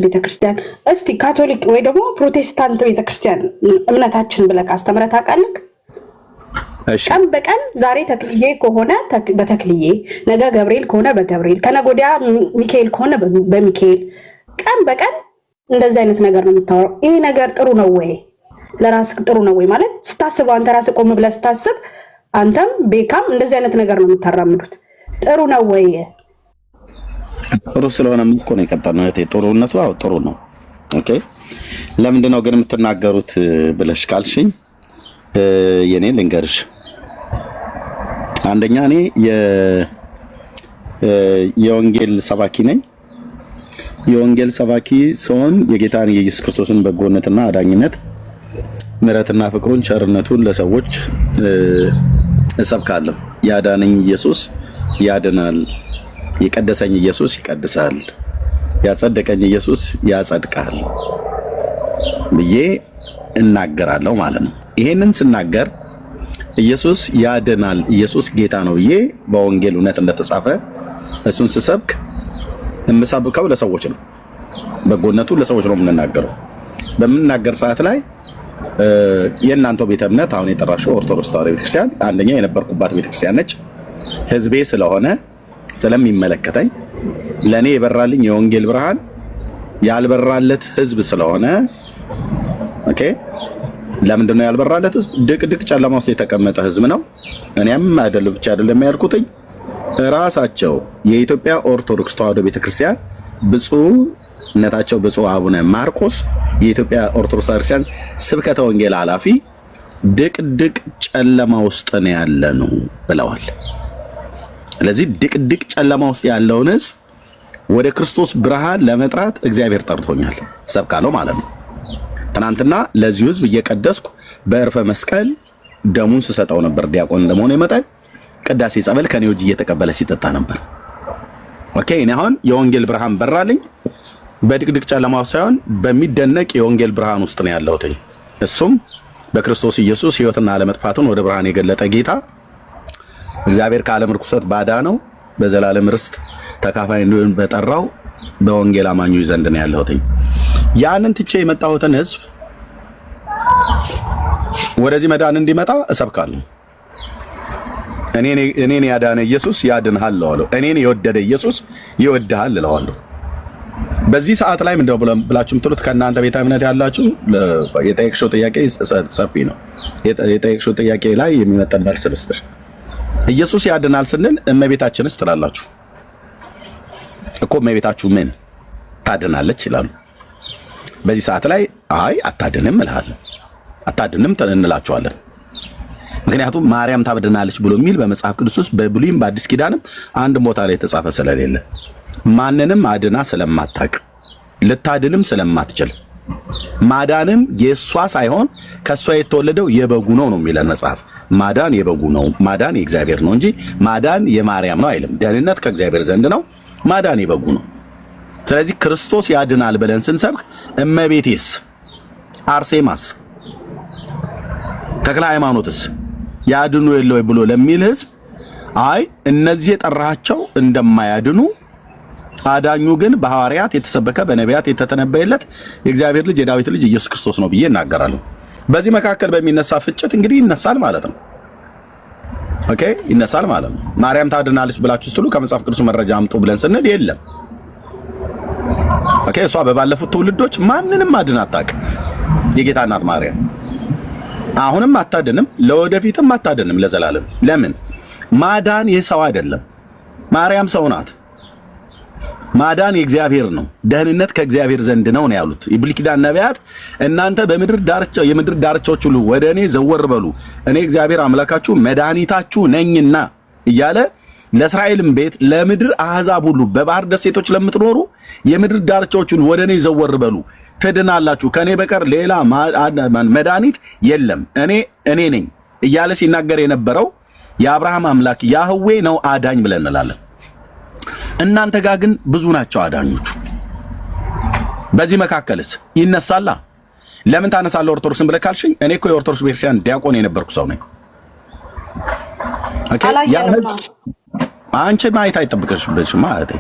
ቤተክርስቲያን እስቲ ካቶሊክ ወይ ደግሞ ፕሮቴስታንት ቤተክርስቲያን እምነታችን ብለህ አስተምረህ ታውቃለህ ቀን በቀን ዛሬ ተክልዬ ከሆነ በተክልዬ ነገ ገብርኤል ከሆነ በገብርኤል ከነጎዲያ ሚካኤል ከሆነ በሚካኤል ቀን በቀን እንደዚህ አይነት ነገር ነው የምታወራው ይሄ ነገር ጥሩ ነው ወይ ለራስህ ጥሩ ነው ወይ ማለት ስታስበው አንተ ራስህ ቆም ብለህ ስታስብ አንተም ቤካም እንደዚህ አይነት ነገር ነው የምታራምዱት ጥሩ ነው ወይ ጥሩ ስለሆነ ምን እኮ ነው የቀጠለው እህቴ ጥሩነቱ አው ጥሩ ነው ኦኬ ለምንድን ነው ግን የምትናገሩት ብለሽ ካልሽኝ የኔ ልንገርሽ አንደኛ እኔ የወንጌል ሰባኪ ነኝ የወንጌል ሰባኪ ሲሆን የጌታን የኢየሱስ ክርስቶስን በጎነትና አዳኝነት ምሕረትና ፍቅሩን ቸርነቱን ለሰዎች እሰብካለሁ። ያዳነኝ ኢየሱስ ያድናል፣ የቀደሰኝ ኢየሱስ ይቀድሳል፣ ያጸደቀኝ ኢየሱስ ያጸድቃል ብዬ እናገራለሁ ማለት ነው። ይሄንን ስናገር ኢየሱስ ያድናል፣ ኢየሱስ ጌታ ነው ብዬ በወንጌል እውነት እንደተጻፈ እሱን ስሰብክ የምሰብከው ለሰዎች ነው። በጎነቱ ለሰዎች ነው የምንናገረው። በምንናገር ሰዓት ላይ የእናንተው ቤተ እምነት አሁን የጠራሽው ኦርቶዶክስ ተዋሕዶ ቤተክርስቲያን አንደኛ የነበርኩባት ቤተክርስቲያን ነች። ህዝቤ ስለሆነ ስለሚመለከተኝ ለኔ የበራልኝ የወንጌል ብርሃን ያልበራለት ህዝብ ስለሆነ ኦኬ። ለምንድን ነው ያልበራለት ህዝብ? ድቅድቅ ጨለማ ውስጥ የተቀመጠ ህዝብ ነው። እኔም አይደለም ብቻ አይደለም ያልኩትኝ ራሳቸው የኢትዮጵያ ኦርቶዶክስ ተዋሕዶ ቤተክርስቲያን ብፁዕነታቸው ብፁዕ አቡነ ማርቆስ የኢትዮጵያ ኦርቶዶክስ ቤተክርስቲያን ስብከተ ወንጌል ኃላፊ ድቅድቅ ጨለማ ውስጥ ነው ያለነው ብለዋል። ስለዚህ ድቅድቅ ጨለማ ውስጥ ያለውን ህዝብ ወደ ክርስቶስ ብርሃን ለመጥራት እግዚአብሔር ጠርቶኛል፣ ሰብካለሁ ማለት ነው። ትናንትና ለዚህ ህዝብ እየቀደስኩ በእርፈ መስቀል ደሙን ስሰጠው ነበር። ዲያቆን እንደመሆነ ይመጣል ቅዳሴ ጸበል ከኔ እጅ እየተቀበለ ሲጠጣ ነበር። ኦኬ። እኔ አሁን የወንጌል ብርሃን በራልኝ። በድቅድቅ ጨለማው ሳይሆን በሚደነቅ የወንጌል ብርሃን ውስጥ ነው ያለሁት። እሱም በክርስቶስ ኢየሱስ ህይወትና ዓለመጥፋትን ወደ ብርሃን የገለጠ ጌታ እግዚአብሔር ከዓለም ርኩሰት ባዳነው በዘላለም ርስት ተካፋይ እንዲሆን በጠራው በወንጌል አማኞች ዘንድ ነው ያለሁት። ያንን ትቼ የመጣሁትን ህዝብ ወደዚህ መዳን እንዲመጣ እሰብካለሁ። እኔን ያዳነ ኢየሱስ ያድንሃል እለዋለሁ። እኔን የወደደ ኢየሱስ ይወድሃል እለዋለሁ። በዚህ ሰዓት ላይ ምንድነው ብላችሁ የምትሉት ከእናንተ ቤተ እምነት ያላችሁ የጠየቅሽው ጥያቄ ሰፊ ነው። የጠየቅሽው ጥያቄ ላይ የሚመጣ መልስ ልስጥሽ። ኢየሱስ ያድናል ስንል እመቤታችንስ ትላላችሁ እኮ። እመቤታችሁ ምን ታድናለች ይላሉ። በዚህ ሰዓት ላይ አይ አታድንም እልሃለሁ፣ አታድንም እንላችኋለን። ምክንያቱም ማርያም ታድናለች ብሎ የሚል በመጽሐፍ ቅዱስ ውስጥ በብሉይም በአዲስ ኪዳንም አንድ ቦታ ላይ የተጻፈ ስለሌለ ማንንም አድና ስለማታቅ ልታድንም ስለማትችል ማዳንም የሷ ሳይሆን ከሷ የተወለደው የበጉ ነው የሚለን መጽሐፍ። ማዳን የበጉ ነው፣ ማዳን የእግዚአብሔር ነው እንጂ ማዳን የማርያም ነው አይልም። ደህንነት ከእግዚአብሔር ዘንድ ነው፣ ማዳን የበጉ ነው። ስለዚህ ክርስቶስ ያድናል ብለን ስንሰብክ እመቤቴስ፣ አርሴማስ፣ ተክለ ሃይማኖትስ ያድኑ የለው ብሎ ለሚል ህዝብ አይ እነዚህ የጠራቸው እንደማያድኑ አዳኙ ግን በሐዋርያት የተሰበከ በነቢያት የተተነበየለት የእግዚአብሔር ልጅ የዳዊት ልጅ ኢየሱስ ክርስቶስ ነው ብዬ እናገራለሁ። በዚህ መካከል በሚነሳ ፍጭት እንግዲህ ይነሳል ማለት ነው። ኦኬ፣ ይነሳል ማለት ነው። ማርያም ታድናለች ብላችሁ ስትሉ ከመጽሐፍ ቅዱስ መረጃ አምጡ ብለን ስንል የለም። ኦኬ፣ እሷ በባለፉት ትውልዶች ማንንም አድና አታውቅም። የጌታ እናት ማርያም አሁንም አታድንም፣ ለወደፊትም አታድንም ለዘላለም። ለምን? ማዳን የሰው አይደለም። ማርያም ሰው ናት። ማዳን የእግዚአብሔር ነው። ደህንነት ከእግዚአብሔር ዘንድ ነው ያሉት የብሉይ ኪዳን ነቢያት። እናንተ በምድር ዳርቻ የምድር ዳርቻዎች ሁሉ ወደ እኔ ዘወር በሉ እኔ እግዚአብሔር አምላካችሁ መድኃኒታችሁ ነኝና እያለ ለእስራኤልም ቤት ለምድር አሕዛብ ሁሉ በባህር ደሴቶች ለምትኖሩ የምድር ዳርቻዎች ሁሉ ወደ እኔ ዘወር በሉ ትድናላችሁ፣ ከኔ በቀር ሌላ መድኃኒት የለም፣ እኔ ነኝ እያለ ሲናገር የነበረው የአብርሃም አምላክ ያህዌ ነው አዳኝ ብለን እንላለን። እናንተ ጋር ግን ብዙ ናቸው አዳኞቹ። በዚህ መካከልስ ይነሳላ። ለምን ታነሳለህ ኦርቶዶክስን ብለህ ካልሽኝ፣ እኔ እኮ የኦርቶዶክስ ቤተክርስቲያን ዲያቆን የነበርኩ ሰው ነኝ። ኦኬ፣ አንቺ ማየት አይጠብቅብሽም ማለት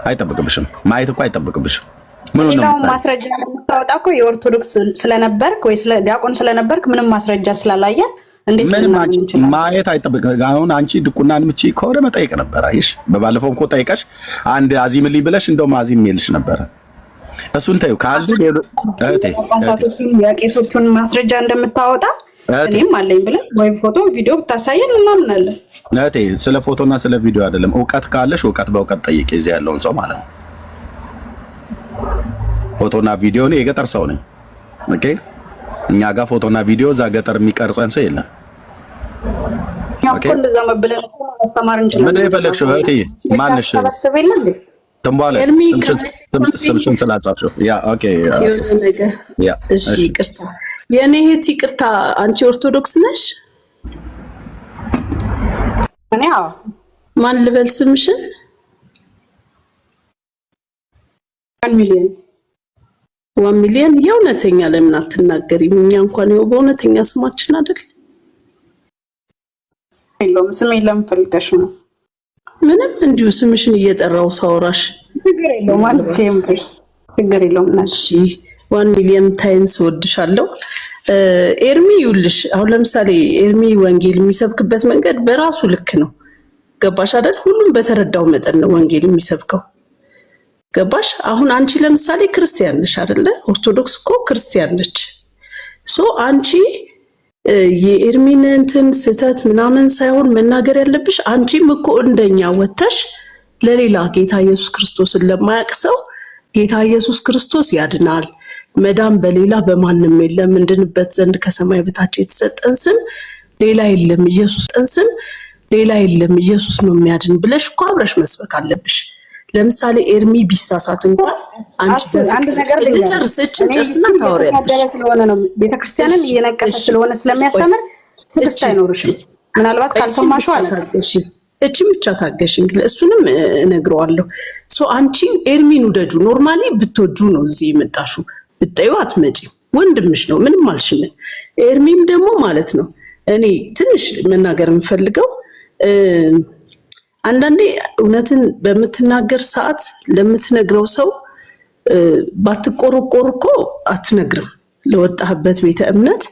አይጠብቅብሽም፣ ማየት እኮ አይጠብቅብሽም። ሌላው ማስረጃ የምታወጣ እኮ የኦርቶዶክስ ስለነበርክ ወይ ዲያቆን ስለነበርክ ምንም ማስረጃ ስላላየ እንዴት ማየት አይጠብቅም። አሁን አንቺ ድቁናን ምቺ ከወደ መጠየቅ ነበር። አይሽ በባለፈው እኮ ጠይቀሽ አንድ አዚምልኝ ብለሽ እንደውም አዚም ይልሽ ነበር። እሱን ተይው ካሉ የቄሶቹን ማስረጃ እንደምታወጣ እኔም አለኝ ብለን ወይ ፎቶ ቪዲዮ ብታሳየን እናምናለን። እቴ ስለ ፎቶና ስለ ቪዲዮ አይደለም። እውቀት ካለሽ እውቀት በእውቀት ጠይቂ፣ እዚህ ያለውን ሰው ማለት ነው። ፎቶና ቪዲዮ ነው። የገጠር ሰው ነኝ። ኦኬ፣ እኛ ጋር ፎቶና ቪዲዮ እዛ ገጠር የሚቀርጸን ሰው የለም። ኦኬ፣ እንደዛ መብለን ማስተማር እንችላለን። ምን ይፈልግሽ? እቴ ማንሽ ተንባለ ስምሽን ስላጻፍሽው ያ ኦኬ የሆነ ነገር ያ እሺ ይቅርታ የኔ እህት ይቅርታ አንቺ ኦርቶዶክስ ነሽ እኔ አዎ ማን ልበል ስምሽን 1 ሚሊዮን የእውነተኛ ለምን አትናገሪም እኛ እንኳን ይኸው በእውነተኛ ስማችን አይደል የለውም ስም የለም ፈልገሽ ነው ምንም እንዲሁ ስምሽን እየጠራው ሳወራሽ ችግር የለውም ማለት ችግር የለውም እሺ 1 ሚሊዮን ታይምስ ወድሻለሁ ኤርሚ ይውልሽ አሁን ለምሳሌ ኤርሚ ወንጌል የሚሰብክበት መንገድ በራሱ ልክ ነው ገባሽ አይደል ሁሉም በተረዳው መጠን ነው ወንጌል የሚሰብከው ገባሽ አሁን አንቺ ለምሳሌ ክርስቲያን ነሽ አይደለ ኦርቶዶክስ እኮ ክርስቲያን ነች ሶ አንቺ የኤርሚን እንትን ስተት ምናምን ሳይሆን መናገር ያለብሽ አንቺም እኮ እንደኛ ወተሽ ለሌላ ጌታ ኢየሱስ ክርስቶስን ለማያቅሰው ጌታ ኢየሱስ ክርስቶስ ያድናል መዳን በሌላ በማንም የለም እንድንበት ዘንድ ከሰማይ በታች የተሰጠን ስም ሌላ የለም ኢየሱስ ጠንስም ሌላ የለም ኢየሱስ ነው የሚያድን ብለሽ እኮ አብረሽ መስበክ አለብሽ ለምሳሌ ኤርሚ ቢሳሳት እንኳን አንድ ነገር ጨርስና ታወሪያለሽ ስለሆነ ነው ቤተክርስቲያንን እየነቀሰ ስለሆነ ስለሚያስተምር ትዕግስት አይኖርሽም ምናልባት ካልሰማሽው አላልኩሽ እቺም ብቻ ታገሽኝ ለእሱንም እነግረዋለሁ ሶ አንቺ ኤርሚን ውደዱ ኖርማሊ ብትወዱ ነው እዚህ የመጣሹ ብትጠዩ አትመጪም ወንድምሽ ነው ምንም አልሽም ኤርሚም ደግሞ ማለት ነው እኔ ትንሽ መናገር የምፈልገው አንዳንዴ እውነትን በመትናገር ሰዓት ለምትነግረው ሰው ባትቆርቆርኮ አትነግርም ለወጣህበት ቤተ እምነት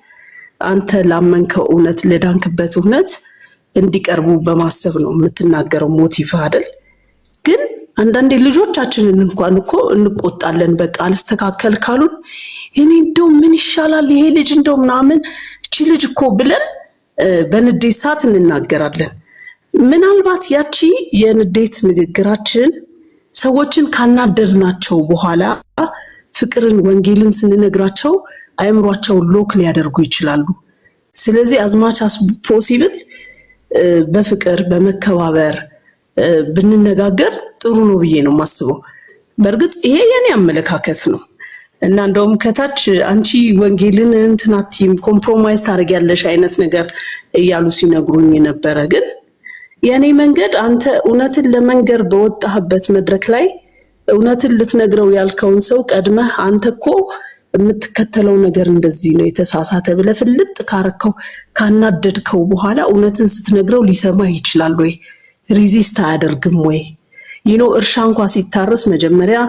አንተ ላመንከው እውነት ለዳንክበት እውነት እንዲቀርቡ በማሰብ ነው የምትናገረው ሞቲቭ አይደል ግን አንዳንዴ ልጆቻችንን እንኳን እኮ እንቆጣለን በቃ አልስተካከል ካሉን እኔ እንደው ምን ይሻላል ይሄ ልጅ እንደው ምናምን እቺ ልጅ እኮ ብለን በንዴት ሰዓት እንናገራለን ምናልባት ያቺ የንዴት ንግግራችን ሰዎችን ካናደድናቸው በኋላ ፍቅርን ወንጌልን ስንነግራቸው አይምሯቸው ሎክ ሊያደርጉ ይችላሉ ስለዚህ አዝማች ፖሲብል በፍቅር በመከባበር ብንነጋገር ጥሩ ነው ብዬ ነው ማስበው በርግጥ ይሄ የኔ አመለካከት ነው እና እንደውም ከታች አንቺ ወንጌልን እንትናቲም ኮምፕሮማይዝ ታርጊያለሽ አይነት ነገር እያሉ ሲነግሩኝ ነበር ግን የኔ መንገድ አንተ እውነትን ለመንገር በወጣህበት መድረክ ላይ እውነትን ልትነግረው ያልከውን ሰው ቀድመህ አንተኮ የምትከተለው ነገር እንደዚህ ነው የተሳሳተ ብለህ ፍልጥ ካረከው ካናደድከው በኋላ እውነትን ስትነግረው ሊሰማ ይችላል ወይ ሪዚስት አያደርግም ወይ እርሻ እንኳን ሲታረስ መጀመሪያ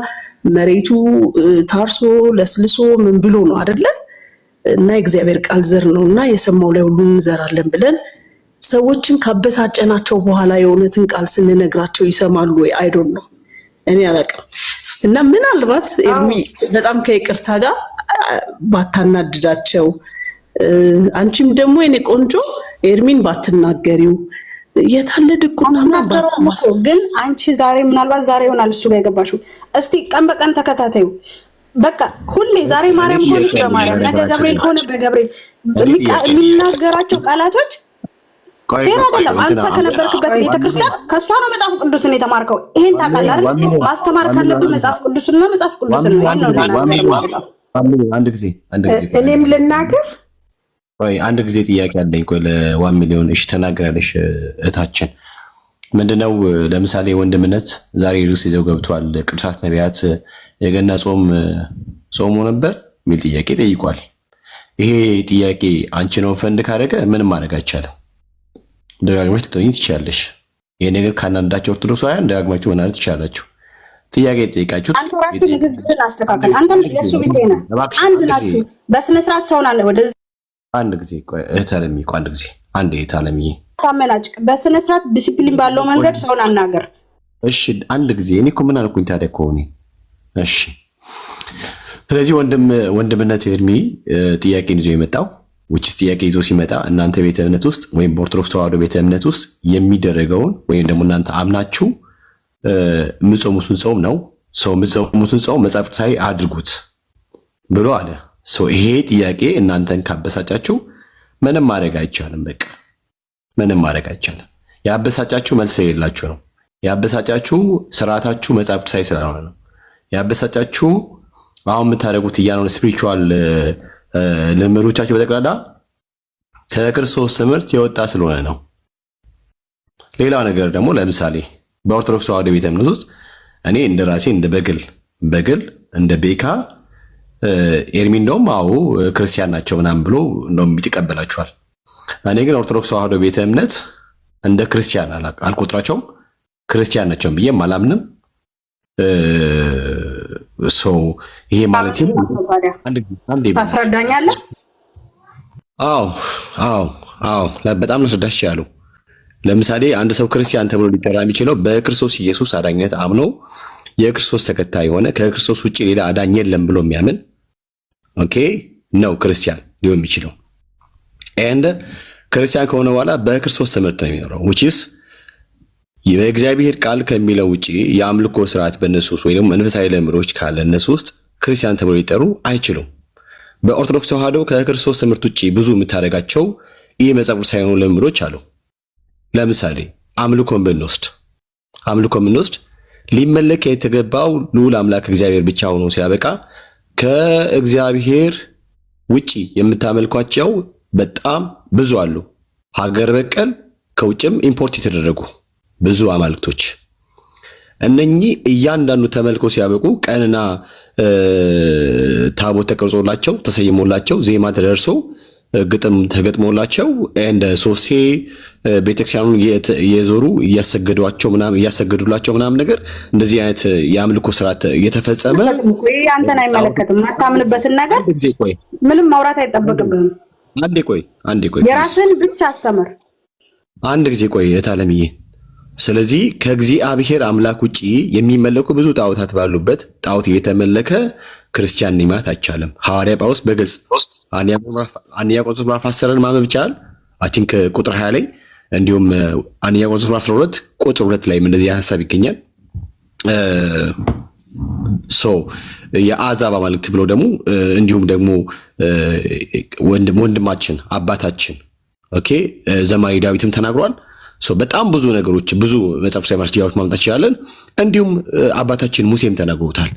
መሬቱ ታርሶ ለስልሶ ምን ብሎ ነው አይደለ እና እግዚአብሔር ቃል ዘር ነውና የሰማው ላይ ሁሉ እንዘራለን ብለን ሰዎችን ካበሳጨናቸው በኋላ የእውነትን ቃል ስንነግራቸው ይሰማሉ ወይ አይ ዶንት ኖ እኔ አላውቅም እና ምናልባት ኤርሚ በጣም ከይቅርታ ጋር ባታናድዳቸው አንቺም ደግሞ የኔ ቆንጆ ኤርሚን ባትናገሪው የታለድኩና ግን አንቺ ዛሬ ምናልባት ዛሬ ይሆናል እሱ ጋር የገባሽው እስቲ ቀን በቀን ተከታታዩ በቃ ሁሌ ዛሬ ማርያም ሆነ በማርያም ነገ ገብርኤል ሆነ በገብርኤል የሚናገራቸው ቃላቶች ፌር አይደለም አንተ ከነበርክበት ቤተክርስቲያን ከሷ ነው መጽሐፍ ቅዱስን የተማርከው ይሄን ታውቃለህ አይደል ማስተማር ካለብህ መጽሐፍ ቅዱስና መጽሐፍ ቅዱስን ነው አንድ ጊዜ እኔም ልናገር ወይ አንድ ጊዜ ጥያቄ አለኝ ቆይ ለ1 ሚሊዮን እሺ ተናገራለሽ እህታችን ምንድነው ለምሳሌ ወንድምነት ዛሬ ርዕስ ይዘው ገብቷል ቅዱሳት ነቢያት የገና ጾሙ ነበር ሚል ጥያቄ ጠይቋል ይሄ ጥያቄ አንቺ ነው ፈንድ ካደረገ ምንም ማድረግ አይቻልም ደጋግመሽ ትጠይቂ ትችያለሽ ይሄ ነገር ካናንዳቸው ኦርቶዶክሳውያን ደጋግማችሁ ማለት ትችላላችሁ ጥያቄ ጠይቃችሁ አንተ ራስህ ንግግርን አስተካክል አንተም የሱ ቢጤ ነህ አንድ ናችሁ በስነ ስርዓት ሰውን አለ ወደ አንድ ጊዜ ቆይ እህታለሚ ቆይ አንድ ጊዜ አንድ እህታለሚ ታመናጭቅ በስነ ስርዓት ዲሲፕሊን ባለው መንገድ ሰውን አናገር እሺ አንድ ጊዜ እኔ እኮ ምን አልኩኝ ታዲያ እኮ እኔ እሺ ስለዚህ ወንድምነት ኤርሚ ጥያቄን ይዞ የመጣው which ጥያቄ ይዞ ሲመጣ እናንተ ቤተ እምነት ውስጥ ወይም በኦርቶዶክስ ተዋህዶ ቤተ እምነት ውስጥ የሚደረገውን ወይም ደግሞ እናንተ አምናችሁ ምጾሙትን ጾም ነው ሰው ምጾሙትን ጾም መጽሐፍ ቅዱሳዊ አድርጉት ብሎ አለ ሰው ይሄ ጥያቄ እናንተን ካበሳጫችሁ ምንም ማድረግ አይቻልም በቃ ምንም ማድረግ አይቻልም ያበሳጫችሁ መልስ የሌላችሁ ነው ያበሳጫችሁ ስርዓታችሁ መጽሐፍ ቅዱሳዊ ስላልሆነ ነው። ያበሳጫችሁ አሁን የምታደርጉት እያነው ስፒሪቹዋል ልምዶቻችሁ በጠቅላላ ከክርስቶስ ትምህርት የወጣ ስለሆነ ነው። ሌላ ነገር ደግሞ ለምሳሌ በኦርቶዶክስ ተዋሕዶ ቤተ እምነት ውስጥ እኔ እንደ ራሴ እንደ በግል እንደ ቤካ ኤርሚ እንደውም አዎ ክርስቲያን ናቸው ምናምን ብሎ እንደውም ይቀበላቸዋል። እኔ ግን ኦርቶዶክስ ተዋሕዶ ቤተ እምነት እንደ ክርስቲያን አልቆጥራቸውም። ክርስቲያን ናቸው ብዬም አላምንም። ይሄ ማለት ታስረዳኛለህ? አዎ በጣም ላስረዳሽ ያለው ለምሳሌ አንድ ሰው ክርስቲያን ተብሎ ሊጠራ የሚችለው በክርስቶስ ኢየሱስ አዳኝነት አምኖ የክርስቶስ ተከታይ የሆነ ከክርስቶስ ውጪ ሌላ አዳኝ የለም ብሎ የሚያምን ኦኬ ነው ክርስቲያን ሊሆን የሚችለው። and ክርስቲያን ከሆነ በኋላ በክርስቶስ ትምህርት ነው የሚኖረው which is የእግዚአብሔር ቃል ከሚለው ውጪ የአምልኮ ስርዓት በእነሱ ውስጥ ወይ ደግሞ መንፈሳዊ ልምዶች ካለ እነሱ ውስጥ ክርስቲያን ተብሎ ሊጠሩ አይችሉም። በኦርቶዶክስ ተዋሕዶ ከክርስቶስ ትምህርት ውጪ ብዙ የምታደርጋቸው ይህ መጽሐፍ ሳይሆኑ ልምዶች አሉ። ለምሳሌ አምልኮን ብንወስድ ሊመለክ የተገባው ልዑል አምላክ እግዚአብሔር ብቻ ሆኖ ሲያበቃ ከእግዚአብሔር ውጪ የምታመልኳቸው በጣም ብዙ አሉ። ሀገር በቀል ከውጭም ኢምፖርት የተደረጉ ብዙ አማልክቶች እነኚህ እያንዳንዱ ተመልኮ ሲያበቁ ቀንና ታቦት ተቀርጾላቸው ተሰይሞላቸው ዜማ ተደርሶ ግጥም ተገጥሞላቸው እንደ ሶሴ ቤተክርስቲያኑን የዞሩ እያሰገዱላቸው ምናምን ነገር እንደዚህ አይነት የአምልኮ ስርዓት የተፈጸመ አንተን አይመለከትም። አታምንበትን ነገር ምንም ማውራት አይጠበቅብህም። አንዴ ቆይ የራስን ብቻ አስተምር። አንድ ጊዜ ቆይ እታለምዬ። ስለዚህ ከእግዚአብሔር አምላክ ውጪ የሚመለኩ ብዙ ጣዖታት ባሉበት ጣዖት እየተመለከ ክርስቲያን ማለት አይቻልም። ሐዋርያ ጳውሎስ በግልጽ አንያ ቆሮንቶስ ምዕራፍ 10 ማመብ ይቻላል። አይ ቲንክ ቁጥር 20 ላይ እንዲሁም አንያ ቆሮንቶስ ምዕራፍ 12 ቁጥር 2 ላይ እንደዚህ ሐሳብ ይገኛል። የአሕዛብ አማልክት ብሎ ደግሞ እንዲሁም ደግሞ ወንድማችን አባታችን ኦኬ ዘማሪ ዳዊትም ተናግሯል። በጣም ብዙ ነገሮች ብዙ መጽሐፍ ቅዱሳዊ ማስረጃዎች ማምጣት ይችላል። እንዲሁም አባታችን ሙሴም ተናግሮታል።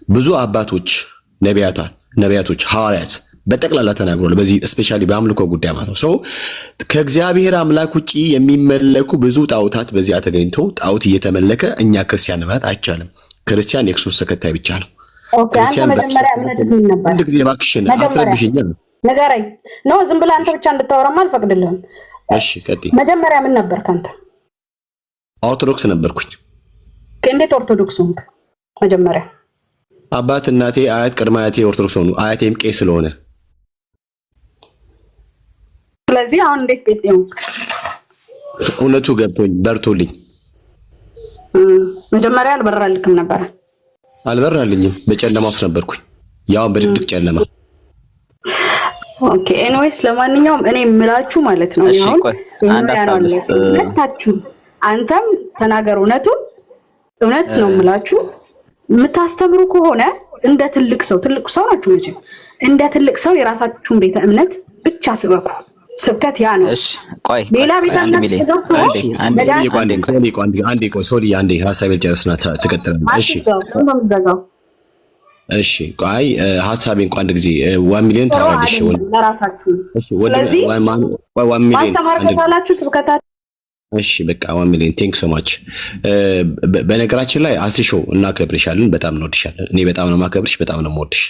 ብዙ አባቶች ነቢያቶች ሐዋርያት በጠቅላላ ተናግሯል። በዚህ ስፔሻሊ በአምልኮ ጉዳይ ማለት ነው። ከእግዚአብሔር አምላክ ውጪ የሚመለኩ ብዙ ጣዖታት በዚያ ተገኝተው ጣዖት እየተመለከ እኛ ክርስቲያን ማለት አይቻልም። ክርስቲያን የክርስቶስ ተከታይ ብቻ ነው። ኦኬ አንተ መጀመሪያ እምነትህ ምን ነበር? አንድ ጊዜ እባክሽን አትረብሽኝ ንገረኝ። ነው ዝም ብለህ አንተ ብቻ እንድታወራማ አልፈቅድልህም። እሺ ቀጥይ። መጀመሪያ ምን ነበር ካንተ? ኦርቶዶክስ ነበርኩኝ። እንዴት ኦርቶዶክስ ሆንክ? መጀመሪያ አባት እናቴ አያት ቅድመ አያቴ ኦርቶዶክስ ሆኑ። አያቴም ቄስ ስለሆነ ስለዚህ አሁን እንዴት ጴንጤ ሆንክ? እውነቱ ገብቶኝ በርቶልኝ። መጀመሪያ አልበራልክም ነበር? አልበራልኝም። በጨለማ ውስጥ ነበርኩኝ። ያው በድቅድቅ ጨለማ። ኦኬ ኤኒዌይስ ለማንኛውም እኔ የምላችሁ ማለት ነው አሁን አንተም ተናገር እውነቱን። እውነት ነው የምላችሁ። የምታስተምሩ ከሆነ እንደ ትልቅ ሰው ናችሁ መቼም እንደ ትልቅ ሰው የራሳችሁን ቤተ እምነት ብቻ ስበኩ። ስብከት ያ ነው። እሺ ቆይ ሌላ ቤተ እምነት ተገብቶ አንዴ ሐሳቤ ልጨርስና ትቀጥላለህ። እሺ ቆይ ሐሳቤን እንኳን አንድ ጊዜ 1 ሚሊዮን ታረጋግሽ ለራሳችሁ። ስለዚህ ማስተማር ከቻላችሁ ስብከታችሁ እሺ በቃ 1 ሚሊዮን ቴንክ ሶ ማች። በነገራችን ላይ አስሾ እናከብርሻለን። በጣም እንወድሻለን። እኔ በጣም ነው ማከብርሽ፣ በጣም ነው የምወድሽ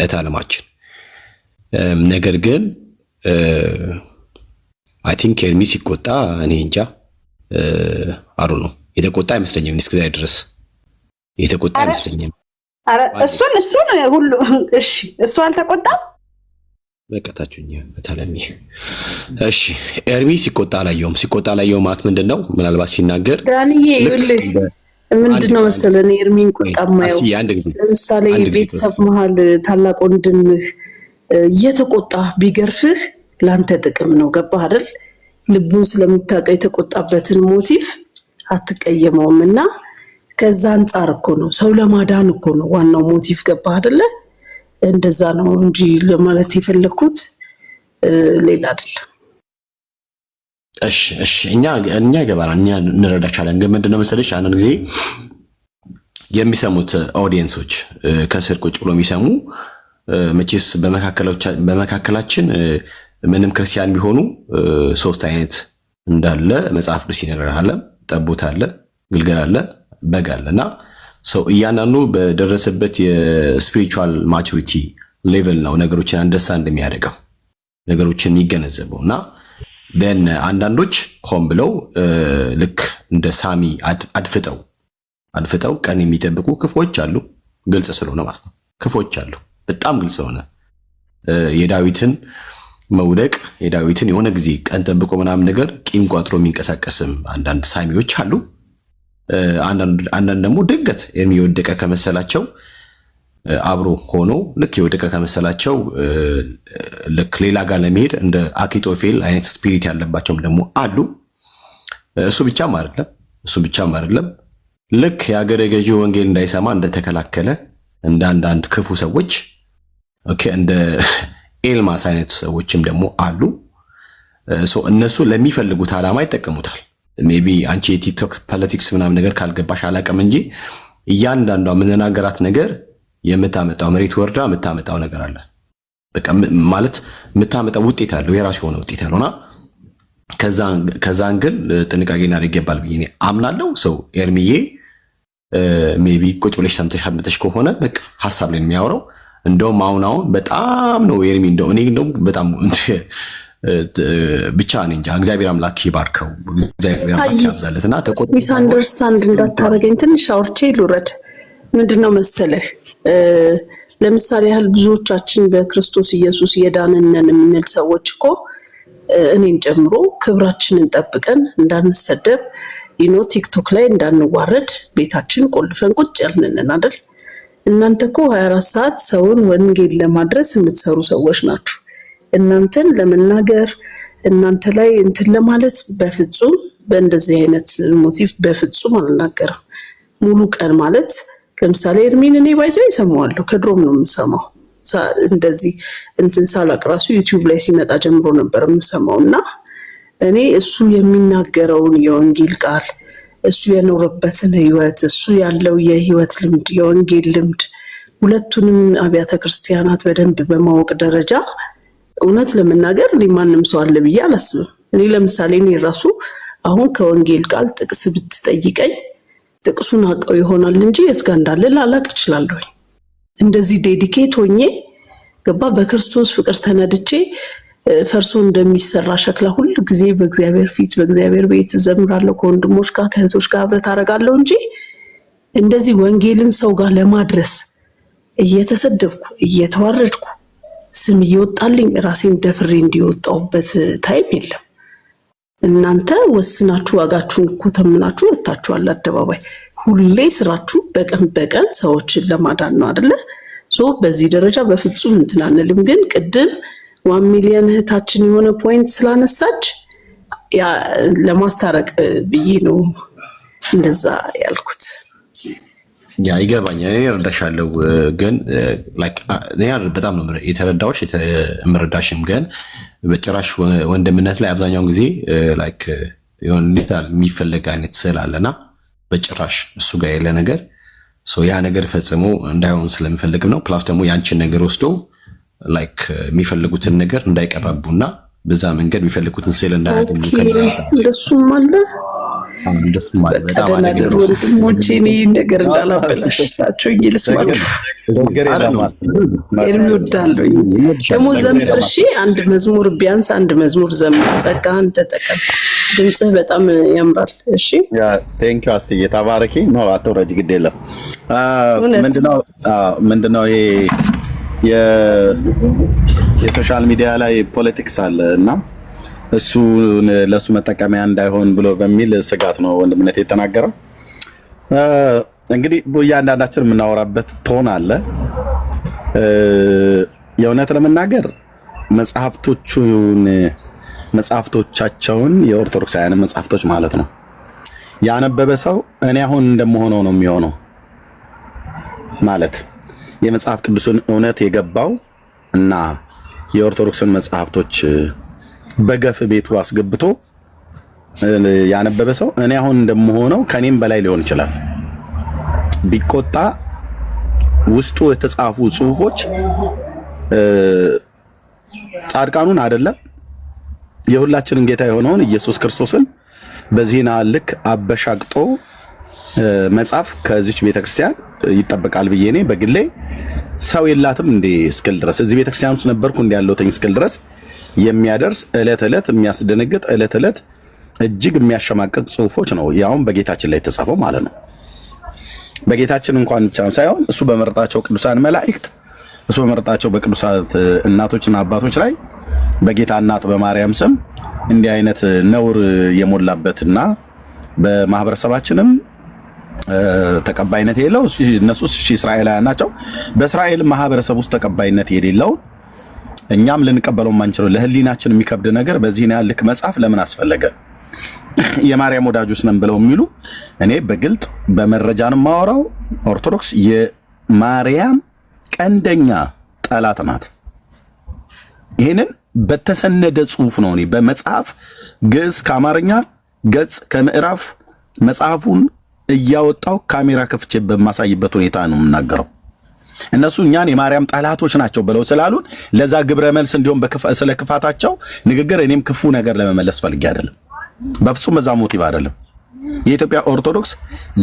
እታለማችን። ነገር ግን አይ ቲንክ ኤርሚ ሲቆጣ እኔ እንጃ አሩ ነው የተቆጣ አይመስለኝም። እስከ ዛሬ ድረስ የተቆጣ አይመስለኝም። አረ እሱን ሁሉ እሺ እሱ አልተቆጣም። በቀታችሁኝ በተለሚ እሺ ኤርሚ ሲቆጣ አላየውም ማለት ምንድነው? ምናልባት ሲናገር ዳንዬ ይልሽ ምንድነው መሰለኝ ኤርሚን ቆጣ ማየው ለምሳሌ ቤተሰብ መሃል ታላቅ ወንድምህ እየተቆጣ ቢገርፍህ ላንተ ጥቅም ነው። ገባህ አይደል? ልቡን ስለምታውቀው የተቆጣበትን ሞቲቭ አትቀየመውምና ከዛ አንፃር እኮ ነው ሰው ለማዳን እኮ ነው ዋናው ሞቲቭ። ገባህ አይደለ? እንደዛ ነው እንጂ ለማለት የፈለኩት ሌላ አይደለም። እሺ እኛ ይገባናል፣ እኛ እንረዳቻለን። ግን ምንድነው መሰለሽ አንዳንድ ጊዜ የሚሰሙት ኦዲየንሶች ከስር ቁጭ ብሎ የሚሰሙ መቼስ በመካከላችን ምንም ክርስቲያን ቢሆኑ ሶስት አይነት እንዳለ መጽሐፍ ቅዱስ ይነግረናል። ጠቦት አለ፣ ግልገል አለ፣ በግ አለና ሰው እያንዳንዱ በደረሰበት የስፒሪቹዋል ማቹሪቲ ሌቭል ነው ነገሮችን አንደርስታንድ የሚያደርገው ነገሮችን የሚገነዘበውና ደን አንዳንዶች ሆን ብለው ልክ እንደ ሳሚ አድፍጠው ቀን የሚጠብቁ ክፎች አሉ። ግልጽ ስለሆነ ማለት ነው። ክፎች አሉ፣ በጣም ግልጽ ሆነ የዳዊትን መውደቅ የዳዊትን የሆነ ጊዜ ቀን ጠብቆ ምናምን ነገር ቂም ቋጥሮ የሚንቀሳቀስም አንዳንድ ሳሚዎች አሉ። አንዳንድ ደግሞ ድንገት የሚወደቀ ከመሰላቸው አብሮ ሆኖ ልክ የወደቀ ከመሰላቸው ልክ ሌላ ጋር ለመሄድ እንደ አኪጦፌል አይነት ስፒሪት ያለባቸውም ደግሞ አሉ። እሱ ብቻም አይደለም ልክ የአገረ ገዢ ወንጌል እንዳይሰማ እንደተከላከለ እንደ አንዳንድ ክፉ ሰዎች እንደ ኤልማስ አይነት ሰዎችም ደግሞ አሉ። እነሱ ለሚፈልጉት ዓላማ ይጠቀሙታል። ሜቢ አንቺ የቲክቶክ ፖለቲክስ ምናምን ነገር ካልገባሽ አላውቅም እንጂ እያንዳንዷ የምንናገራት ነገር የምታመጣው መሬት ወርዳ የምታመጣው ነገር አላት። በቃ ማለት የምታመጣው ውጤት አለው፣ የራሱ የሆነ ውጤት አለውና ከዛን ግን ጥንቃቄ እናደርግ ይገባል ብዬ አምናለሁ። ሰው ኤርሚዬ ሜቢ ቁጭ ብለሽ ሰምተሽ ከሆነ በቃ ሐሳብ ላይ የሚያወራው እንደውም አሁን በጣም ነው ኤርሚ እንደው በጣም ብቻ ነኝ እንጃ። እግዚአብሔር አምላክ ይባርከው፣ እግዚአብሔር አምላክ ያብዛለትና ሚስ አንደርስታንድ እንዳታረገኝ ትንሽ አውርቼ ልውረድ። ምንድነው መሰለህ ለምሳሌ ያህል ብዙዎቻችን በክርስቶስ ኢየሱስ የዳንነን የምንል ሰዎች እኮ እኔን ጨምሮ ክብራችንን ጠብቀን እንዳንሰደብ ቲክቶክ ላይ እንዳንዋረድ ቤታችን ቆልፈን ቁጭ ያልነን አይደል? እናንተ እኮ 24 ሰዓት ሰውን ወንጌል ለማድረስ የምትሰሩ ሰዎች ናችሁ። እናንተን ለመናገር እናንተ ላይ እንትን ለማለት በፍጹም በእንደዚህ አይነት ሞቲቭ በፍጹም አልናገርም። ሙሉ ቀን ማለት ለምሳሌ ኤርሚን እኔ ባይዘው ይሰማዋለሁ፣ ከድሮም ነው የምሰማው። እንደዚህ እንትን ሳላቅ ራሱ ዩቲዩብ ላይ ሲመጣ ጀምሮ ነበር የምሰማውና እኔ እሱ የሚናገረውን የወንጌል ቃል እሱ የኖረበትን ህይወት እሱ ያለው የህይወት ልምድ የወንጌል ልምድ ሁለቱንም አብያተ ክርስቲያናት በደንብ በማወቅ ደረጃ እውነት ለመናገር እኔ ማንም ሰው አለ ብዬ አላስብም። እኔ ለምሳሌ እኔ ራሱ አሁን ከወንጌል ቃል ጥቅስ ብትጠይቀኝ ጥቅሱን አውቀው ይሆናል እንጂ የት ጋር እንዳለ ላላቅ እችላለሁ። እንደዚህ ዴዲኬት ሆኜ ገባ በክርስቶስ ፍቅር ተነድቼ ፈርሶ እንደሚሰራ ሸክላ ሁሉ ጊዜ በእግዚአብሔር ፊት በእግዚአብሔር ቤት ዘምራለሁ፣ ከወንድሞች ጋር ከእህቶች ጋር አብረት አደርጋለሁ እንጂ እንደዚህ ወንጌልን ሰው ጋር ለማድረስ እየተሰደብኩ እየተዋረድኩ ስም እየወጣልኝ ራሴን ደፍሬ እንዲወጣውበት ታይም የለም። እናንተ ወስናችሁ ዋጋችሁን እኮ ተምናችሁ ወጣችኋል አደባባይ። ሁሌ ስራችሁ በቀን ሰዎችን ለማዳን ነው አይደለ? በዚህ ደረጃ በፍጹም እንትን አንልም። ግን ቅድም 1 ሚሊዮን እህታችን የሆነ ፖይንት ስላነሳች ለማስታረቅ ብዬ ነው እንደዛ ያልኩት። ያ ይገባኛል፣ እኔ እረዳሻለሁ። ግን በጣም ነው የተረዳሁሽ የምረዳሽም። ግን በጭራሽ ወንድምነት ላይ አብዛኛውን ጊዜ የሚፈለግ አይነት ስዕል አለና በጭራሽ እሱ ጋር ያለ ነገር ያ ነገር ፈጽሞ እንዳይሆን ስለሚፈልግም ነው። ፕላስ ደግሞ ያንቺን ነገር ወስዶ የሚፈልጉትን ነገር እንዳይቀባቡና በዛ መንገድ የሚፈልጉትን ስዕል እንዳያገኙ እንደሱም አለ። በጣም ወንድሞቼ እኔ ነገር እንዳላበላሽታቸው ይልስማችሁ ኤርሚ ወዳለሁ ደግሞ ዘምር። እሺ አንድ መዝሙር ቢያንስ አንድ መዝሙር ዘምር። ጸጋህን ተጠቀም፣ ድምጽህ በጣም ያምራል። እሺ ቴንክ ዩ አስተዬ ተባረኪ። ነው አትወረጅ፣ ግድ የለም። ምንድነው ይሄ የሶሻል ሚዲያ ላይ ፖለቲክስ አለ እና እሱ ለሱ መጠቀሚያ እንዳይሆን ብሎ በሚል ስጋት ነው ወንድምነት የተናገረው። እንግዲህ እያንዳንዳችን የምናወራበት ቶን አለ። የእውነት ለመናገር መጽሐፍቶቻቸውን የኦርቶዶክሳውያን መጽሐፍቶች ማለት ነው ያነበበ ሰው እኔ አሁን እንደምሆነው ነው የሚሆነው ማለት የመጽሐፍ ቅዱስን እውነት የገባው እና የኦርቶዶክስን መጽሐፍቶች በገፍ ቤቱ አስገብቶ ያነበበ ሰው እኔ አሁን እንደምሆነው ከኔም በላይ ሊሆን ይችላል ቢቆጣ ውስጡ የተጻፉ ጽሁፎች ጻድቃኑን አይደለም የሁላችንን ጌታ የሆነውን ኢየሱስ ክርስቶስን በዚህና ልክ አበሻቅጦ መጻፍ ከዚች ቤተክርስቲያን ይጠበቃል ብዬ እኔ በግሌ ሰው የላትም እንዴ እስክል ድረስ እዚህ ቤተክርስቲያን ውስጥ ነበርኩ እንዴ ያለውተኝ እስክል ድረስ የሚያደርስ እለት የሚያስደነግጥ እለት እጅግ የሚያሸማቀቅ ጽሁፎች ነው ያውን በጌታችን ላይ የተጻፈው ማለት ነው። በጌታችን እንኳን ብቻ ሳይሆን እሱ በመረጣቸው ቅዱሳን መላእክት እሱ በመረጣቸው በቅዱሳት እናቶችና አባቶች ላይ በጌታ እናት በማርያም ስም እንዲህ አይነት ነውር የሞላበትና በማህበረሰባችንም ተቀባይነት የሌለው እነሱ እስራኤላውያን ናቸው። በእስራኤል ማህበረሰብ ውስጥ ተቀባይነት የሌለው እኛም ልንቀበለው ማንችለው ለህሊናችን የሚከብድ ነገር በዚህ ነው ያልክ መጽሐፍ ለምን አስፈለገ? የማርያም ወዳጆች ነን ብለው የሚሉ እኔ በግልጥ በመረጃን ማወራው ኦርቶዶክስ የማርያም ቀንደኛ ጠላት ናት። ይሄንን በተሰነደ ጽሁፍ ነው እኔ በመጽሐፍ ግዕዝ ከአማርኛ ገጽ ከምዕራፍ መጽሐፉን እያወጣው ካሜራ ከፍቼ በማሳይበት ሁኔታ ነው የምናገረው። እነሱ እኛን የማርያም ጠላቶች ናቸው ብለው ስላሉን ለዛ ግብረ መልስ እንዲሁም ስለ ክፋታቸው ንግግር እኔም ክፉ ነገር ለመመለስ ፈልጌ አይደለም። በፍጹም በዛ ሞቲቭ አይደለም። የኢትዮጵያ ኦርቶዶክስ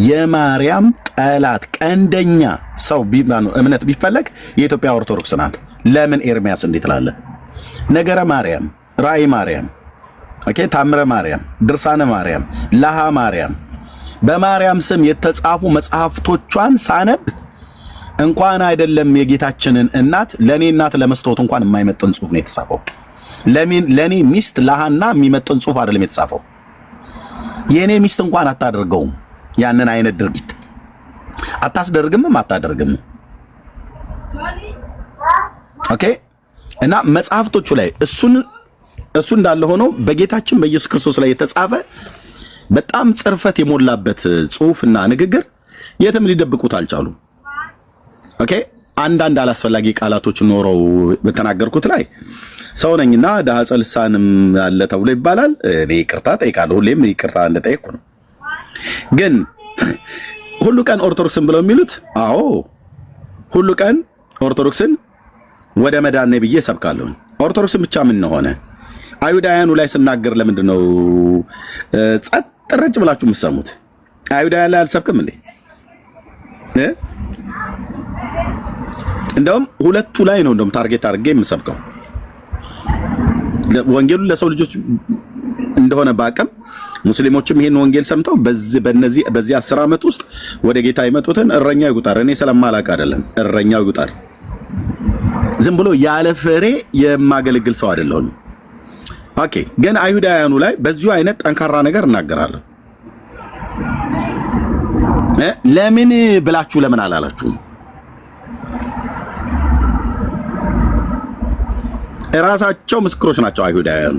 የማርያም ጠላት ቀንደኛ ሰው እምነት ቢፈለግ የኢትዮጵያ ኦርቶዶክስ ናት። ለምን ኤርሚያስ እንዴት ላለ ነገረ ማርያም፣ ራእይ ማርያም፣ ኦኬ፣ ታምረ ማርያም፣ ድርሳነ ማርያም፣ ለሃ ማርያም በማርያም ስም የተጻፉ መጽሐፍቶቿን ሳነብ እንኳን አይደለም የጌታችንን እናት ለኔ እናት ለመስጠት እንኳን የማይመጥን ጽሁፍ ነው የተጻፈው። ለኔ ሚስት ለሃና የሚመጥን ጽሁፍ አይደለም የተጻፈው። የኔ ሚስት እንኳን አታደርገውም። ያንን አይነት ድርጊት አታስደርግም አታደርግም። ኦኬ። እና መጽሐፍቶቹ ላይ እሱ እንዳለ ሆኖ በጌታችን በኢየሱስ ክርስቶስ ላይ የተጻፈ በጣም ጽርፈት የሞላበት ጽሁፍና ንግግር የትም ሊደብቁት አልቻሉም። ኦኬ። አንዳንድ አላስፈላጊ ቃላቶች ኖረው በተናገርኩት ላይ ሰው ነኝና ዳጸ ልሳንም አለ ተብሎ ይባላል። እኔ ይቅርታ ጠይቃለሁ። ሁሌም ይቅርታ እንደጠየቅኩ ነው። ግን ሁሉ ቀን ኦርቶዶክስን ብለው የሚሉት አዎ ሁሉ ቀን ኦርቶዶክስን ወደ መዳን ነው ብዬ ሰብካለሁ። ኦርቶዶክስን ብቻ ምን ሆነ? አይሁዳውያኑ ላይ ስናገር ለምንድነው ጸጥ ረጭ ብላችሁ የምትሰሙት? አይሁዳውያን ላይ አልሰብክም እንዴ? እንደውም ሁለቱ ላይ ነው እንደውም ታርጌት አድርጌ የምሰብከው። ወንጌሉ ለሰው ልጆች እንደሆነ ባቀም ሙስሊሞችም ይሄን ወንጌል ሰምተው በዚህ 10 ዓመት ውስጥ ወደ ጌታ ይመጡትን እረኛው ይቁጠር። እኔ ስለማላቅ አይደለም፣ እረኛው ይቁጠር። ዝም ብሎ ያለ ፍሬ የማገለግል ሰው አይደለሁም። ኦኬ። ግን አይሁዳውያኑ ላይ በዚሁ አይነት ጠንካራ ነገር እናገራለሁ። ለምን ብላችሁ ለምን አላላችሁም? ራሳቸው ምስክሮች ናቸው አይሁዳውያኑ።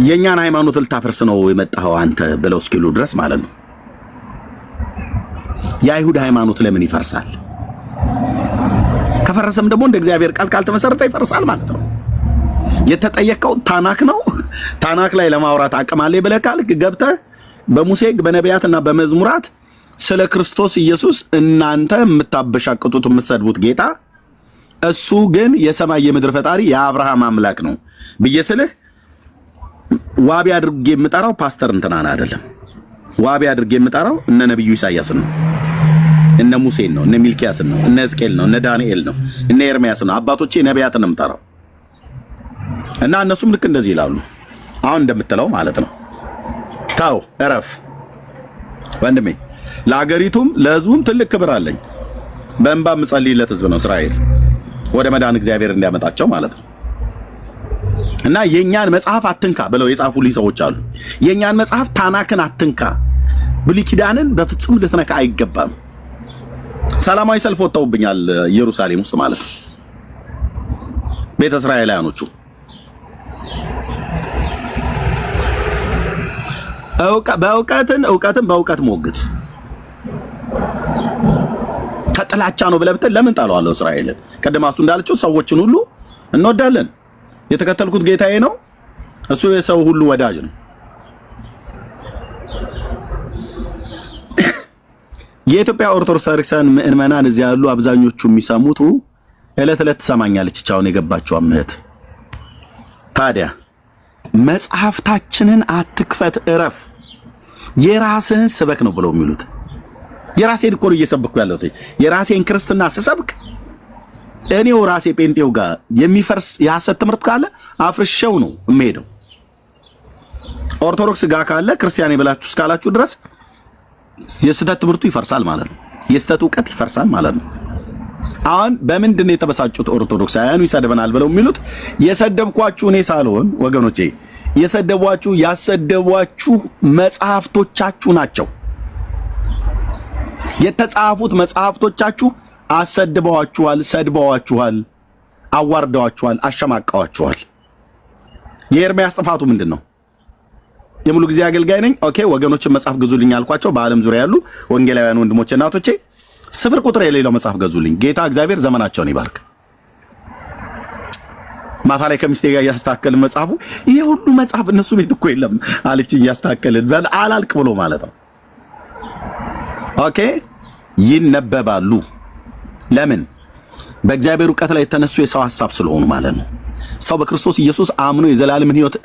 የኛን ሃይማኖት ልታፈርስ ነው የመጣኸው አንተ ብለው እስኪሉ ድረስ ማለት ነው። የአይሁድ ሃይማኖት ለምን ይፈርሳል? ከፈረሰም ደግሞ እንደ እግዚአብሔር ቃል ካልተመሰረተ ይፈርሳል ማለት ነው። የተጠየቀው ታናክ ነው። ታናክ ላይ ለማውራት አቅም አለ ብለህ ካልክ ገብተህ በሙሴ በነቢያትና በመዝሙራት ስለ ክርስቶስ ኢየሱስ እናንተ የምታበሻቅጡት የምትሰድቡት ጌታ እሱ ግን የሰማይ የምድር ፈጣሪ የአብርሃም አምላክ ነው ብዬ ስልህ ዋቢ አድርጌ የምጠራው ፓስተር እንትናን አይደለም። ዋቢ አድርጌ የምጠራው እነ ነብዩ ኢሳያስን ነው፣ እነ ሙሴን ነው፣ እነ ሚልኪያስን ነው፣ እነ ሕዝቅኤል ነው፣ እነ ዳንኤል ነው፣ እነ ኤርሚያስ ነው። አባቶቼ ነቢያትን ነው የምጠራው። እና እነሱም ልክ እንደዚህ ይላሉ። አሁን እንደምትለው ማለት ነው። ታው እረፍ ወንድሜ። ለሀገሪቱም ለህዝቡም ትልቅ ክብር አለኝ። በእንባ የምጸልይለት ህዝብ ነው እስራኤል፣ ወደ መዳን እግዚአብሔር እንዲያመጣቸው ማለት ነው። እና የኛን መጽሐፍ አትንካ ብለው የጻፉልኝ ሰዎች አሉ። የኛን መጽሐፍ ታናክን አትንካ፣ ብሉይ ኪዳንን በፍጹም ልትነካ አይገባም። ሰላማዊ ሰልፍ ወጥተውብኛል ኢየሩሳሌም ውስጥ ማለት ነው ቤተ እስራኤላውያኖቹ። እውቀትን በእውቀት ሞግት። ከጥላቻ ነው ብለህ ብትል ለምን ጣለዋለሁ እስራኤልን? ቀደም አስቱ እንዳለችው ሰዎችን ሁሉ እንወዳለን። የተከተልኩት ጌታዬ ነው፣ እሱ የሰው ሁሉ ወዳጅ ነው። የኢትዮጵያ ኦርቶዶክስ ተዋሕዶ ምዕመናን እዚያ ያሉ አብዛኞቹ የሚሰሙት ዕለት ዕለት ትሰማኛለች ቻውን የገባቸው እህት። ታዲያ መጽሐፍታችንን አትክፈት እረፍ፣ የራስህን ስበክ ነው ብለው የሚሉት። የራሴን እኮ ነው እየሰበኩ ያለሁት። የራሴን ክርስትና ስሰብክ እኔው ራሴ ጴንጤው ጋር የሚፈርስ የሐሰት ትምህርት ካለ አፍርሼው ነው የምሄደው። ኦርቶዶክስ ጋር ካለ ክርስቲያኔ ብላችሁ እስካላችሁ ድረስ የስተት ትምህርቱ ይፈርሳል ማለት ነው። የስተት ዕውቀት ይፈርሳል ማለት ነው። አሁን በምንድን ነው የተበሳጩት ኦርቶዶክሳውያኑ ይሰድበናል ብለው የሚሉት? የሰደብኳችሁ እኔ ሳልሆን ወገኖቼ፣ ያሰደቧችሁ መጽሐፍቶቻችሁ ናቸው። የተጻፉት መጽሐፍቶቻችሁ አሰድበዋችኋል፣ ሰድበዋችኋል፣ አዋርደዋችኋል፣ አሸማቀዋችኋል። የኤርምያስ ጥፋቱ ምንድን ነው? የሙሉ ጊዜ አገልጋይ ነኝ፣ ኦኬ ወገኖችን መጽሐፍ ግዙልኝ አልኳቸው። በዓለም ዙሪያ ያሉ ወንጌላውያን ወንድሞቼ እናቶቼ ስፍር ቁጥር የሌለው መጽሐፍ ገዙልኝ። ጌታ እግዚአብሔር ዘመናቸውን ይባርክ። ማታ ላይ ከሚስቴ ጋር እያስተካከልን መጽሐፉ ይሄ ሁሉ መጽሐፍ እነሱ ቤት እኮ የለም አለች። እያስተካከልን አላልቅ ብሎ ማለት ነው። ኦኬ ይነበባሉ። ለምን? በእግዚአብሔር ዕውቀት ላይ የተነሱ የሰው ሐሳብ ስለሆኑ ማለት ነው። ሰው በክርስቶስ ኢየሱስ አምኖ የዘላለምን ሕይወት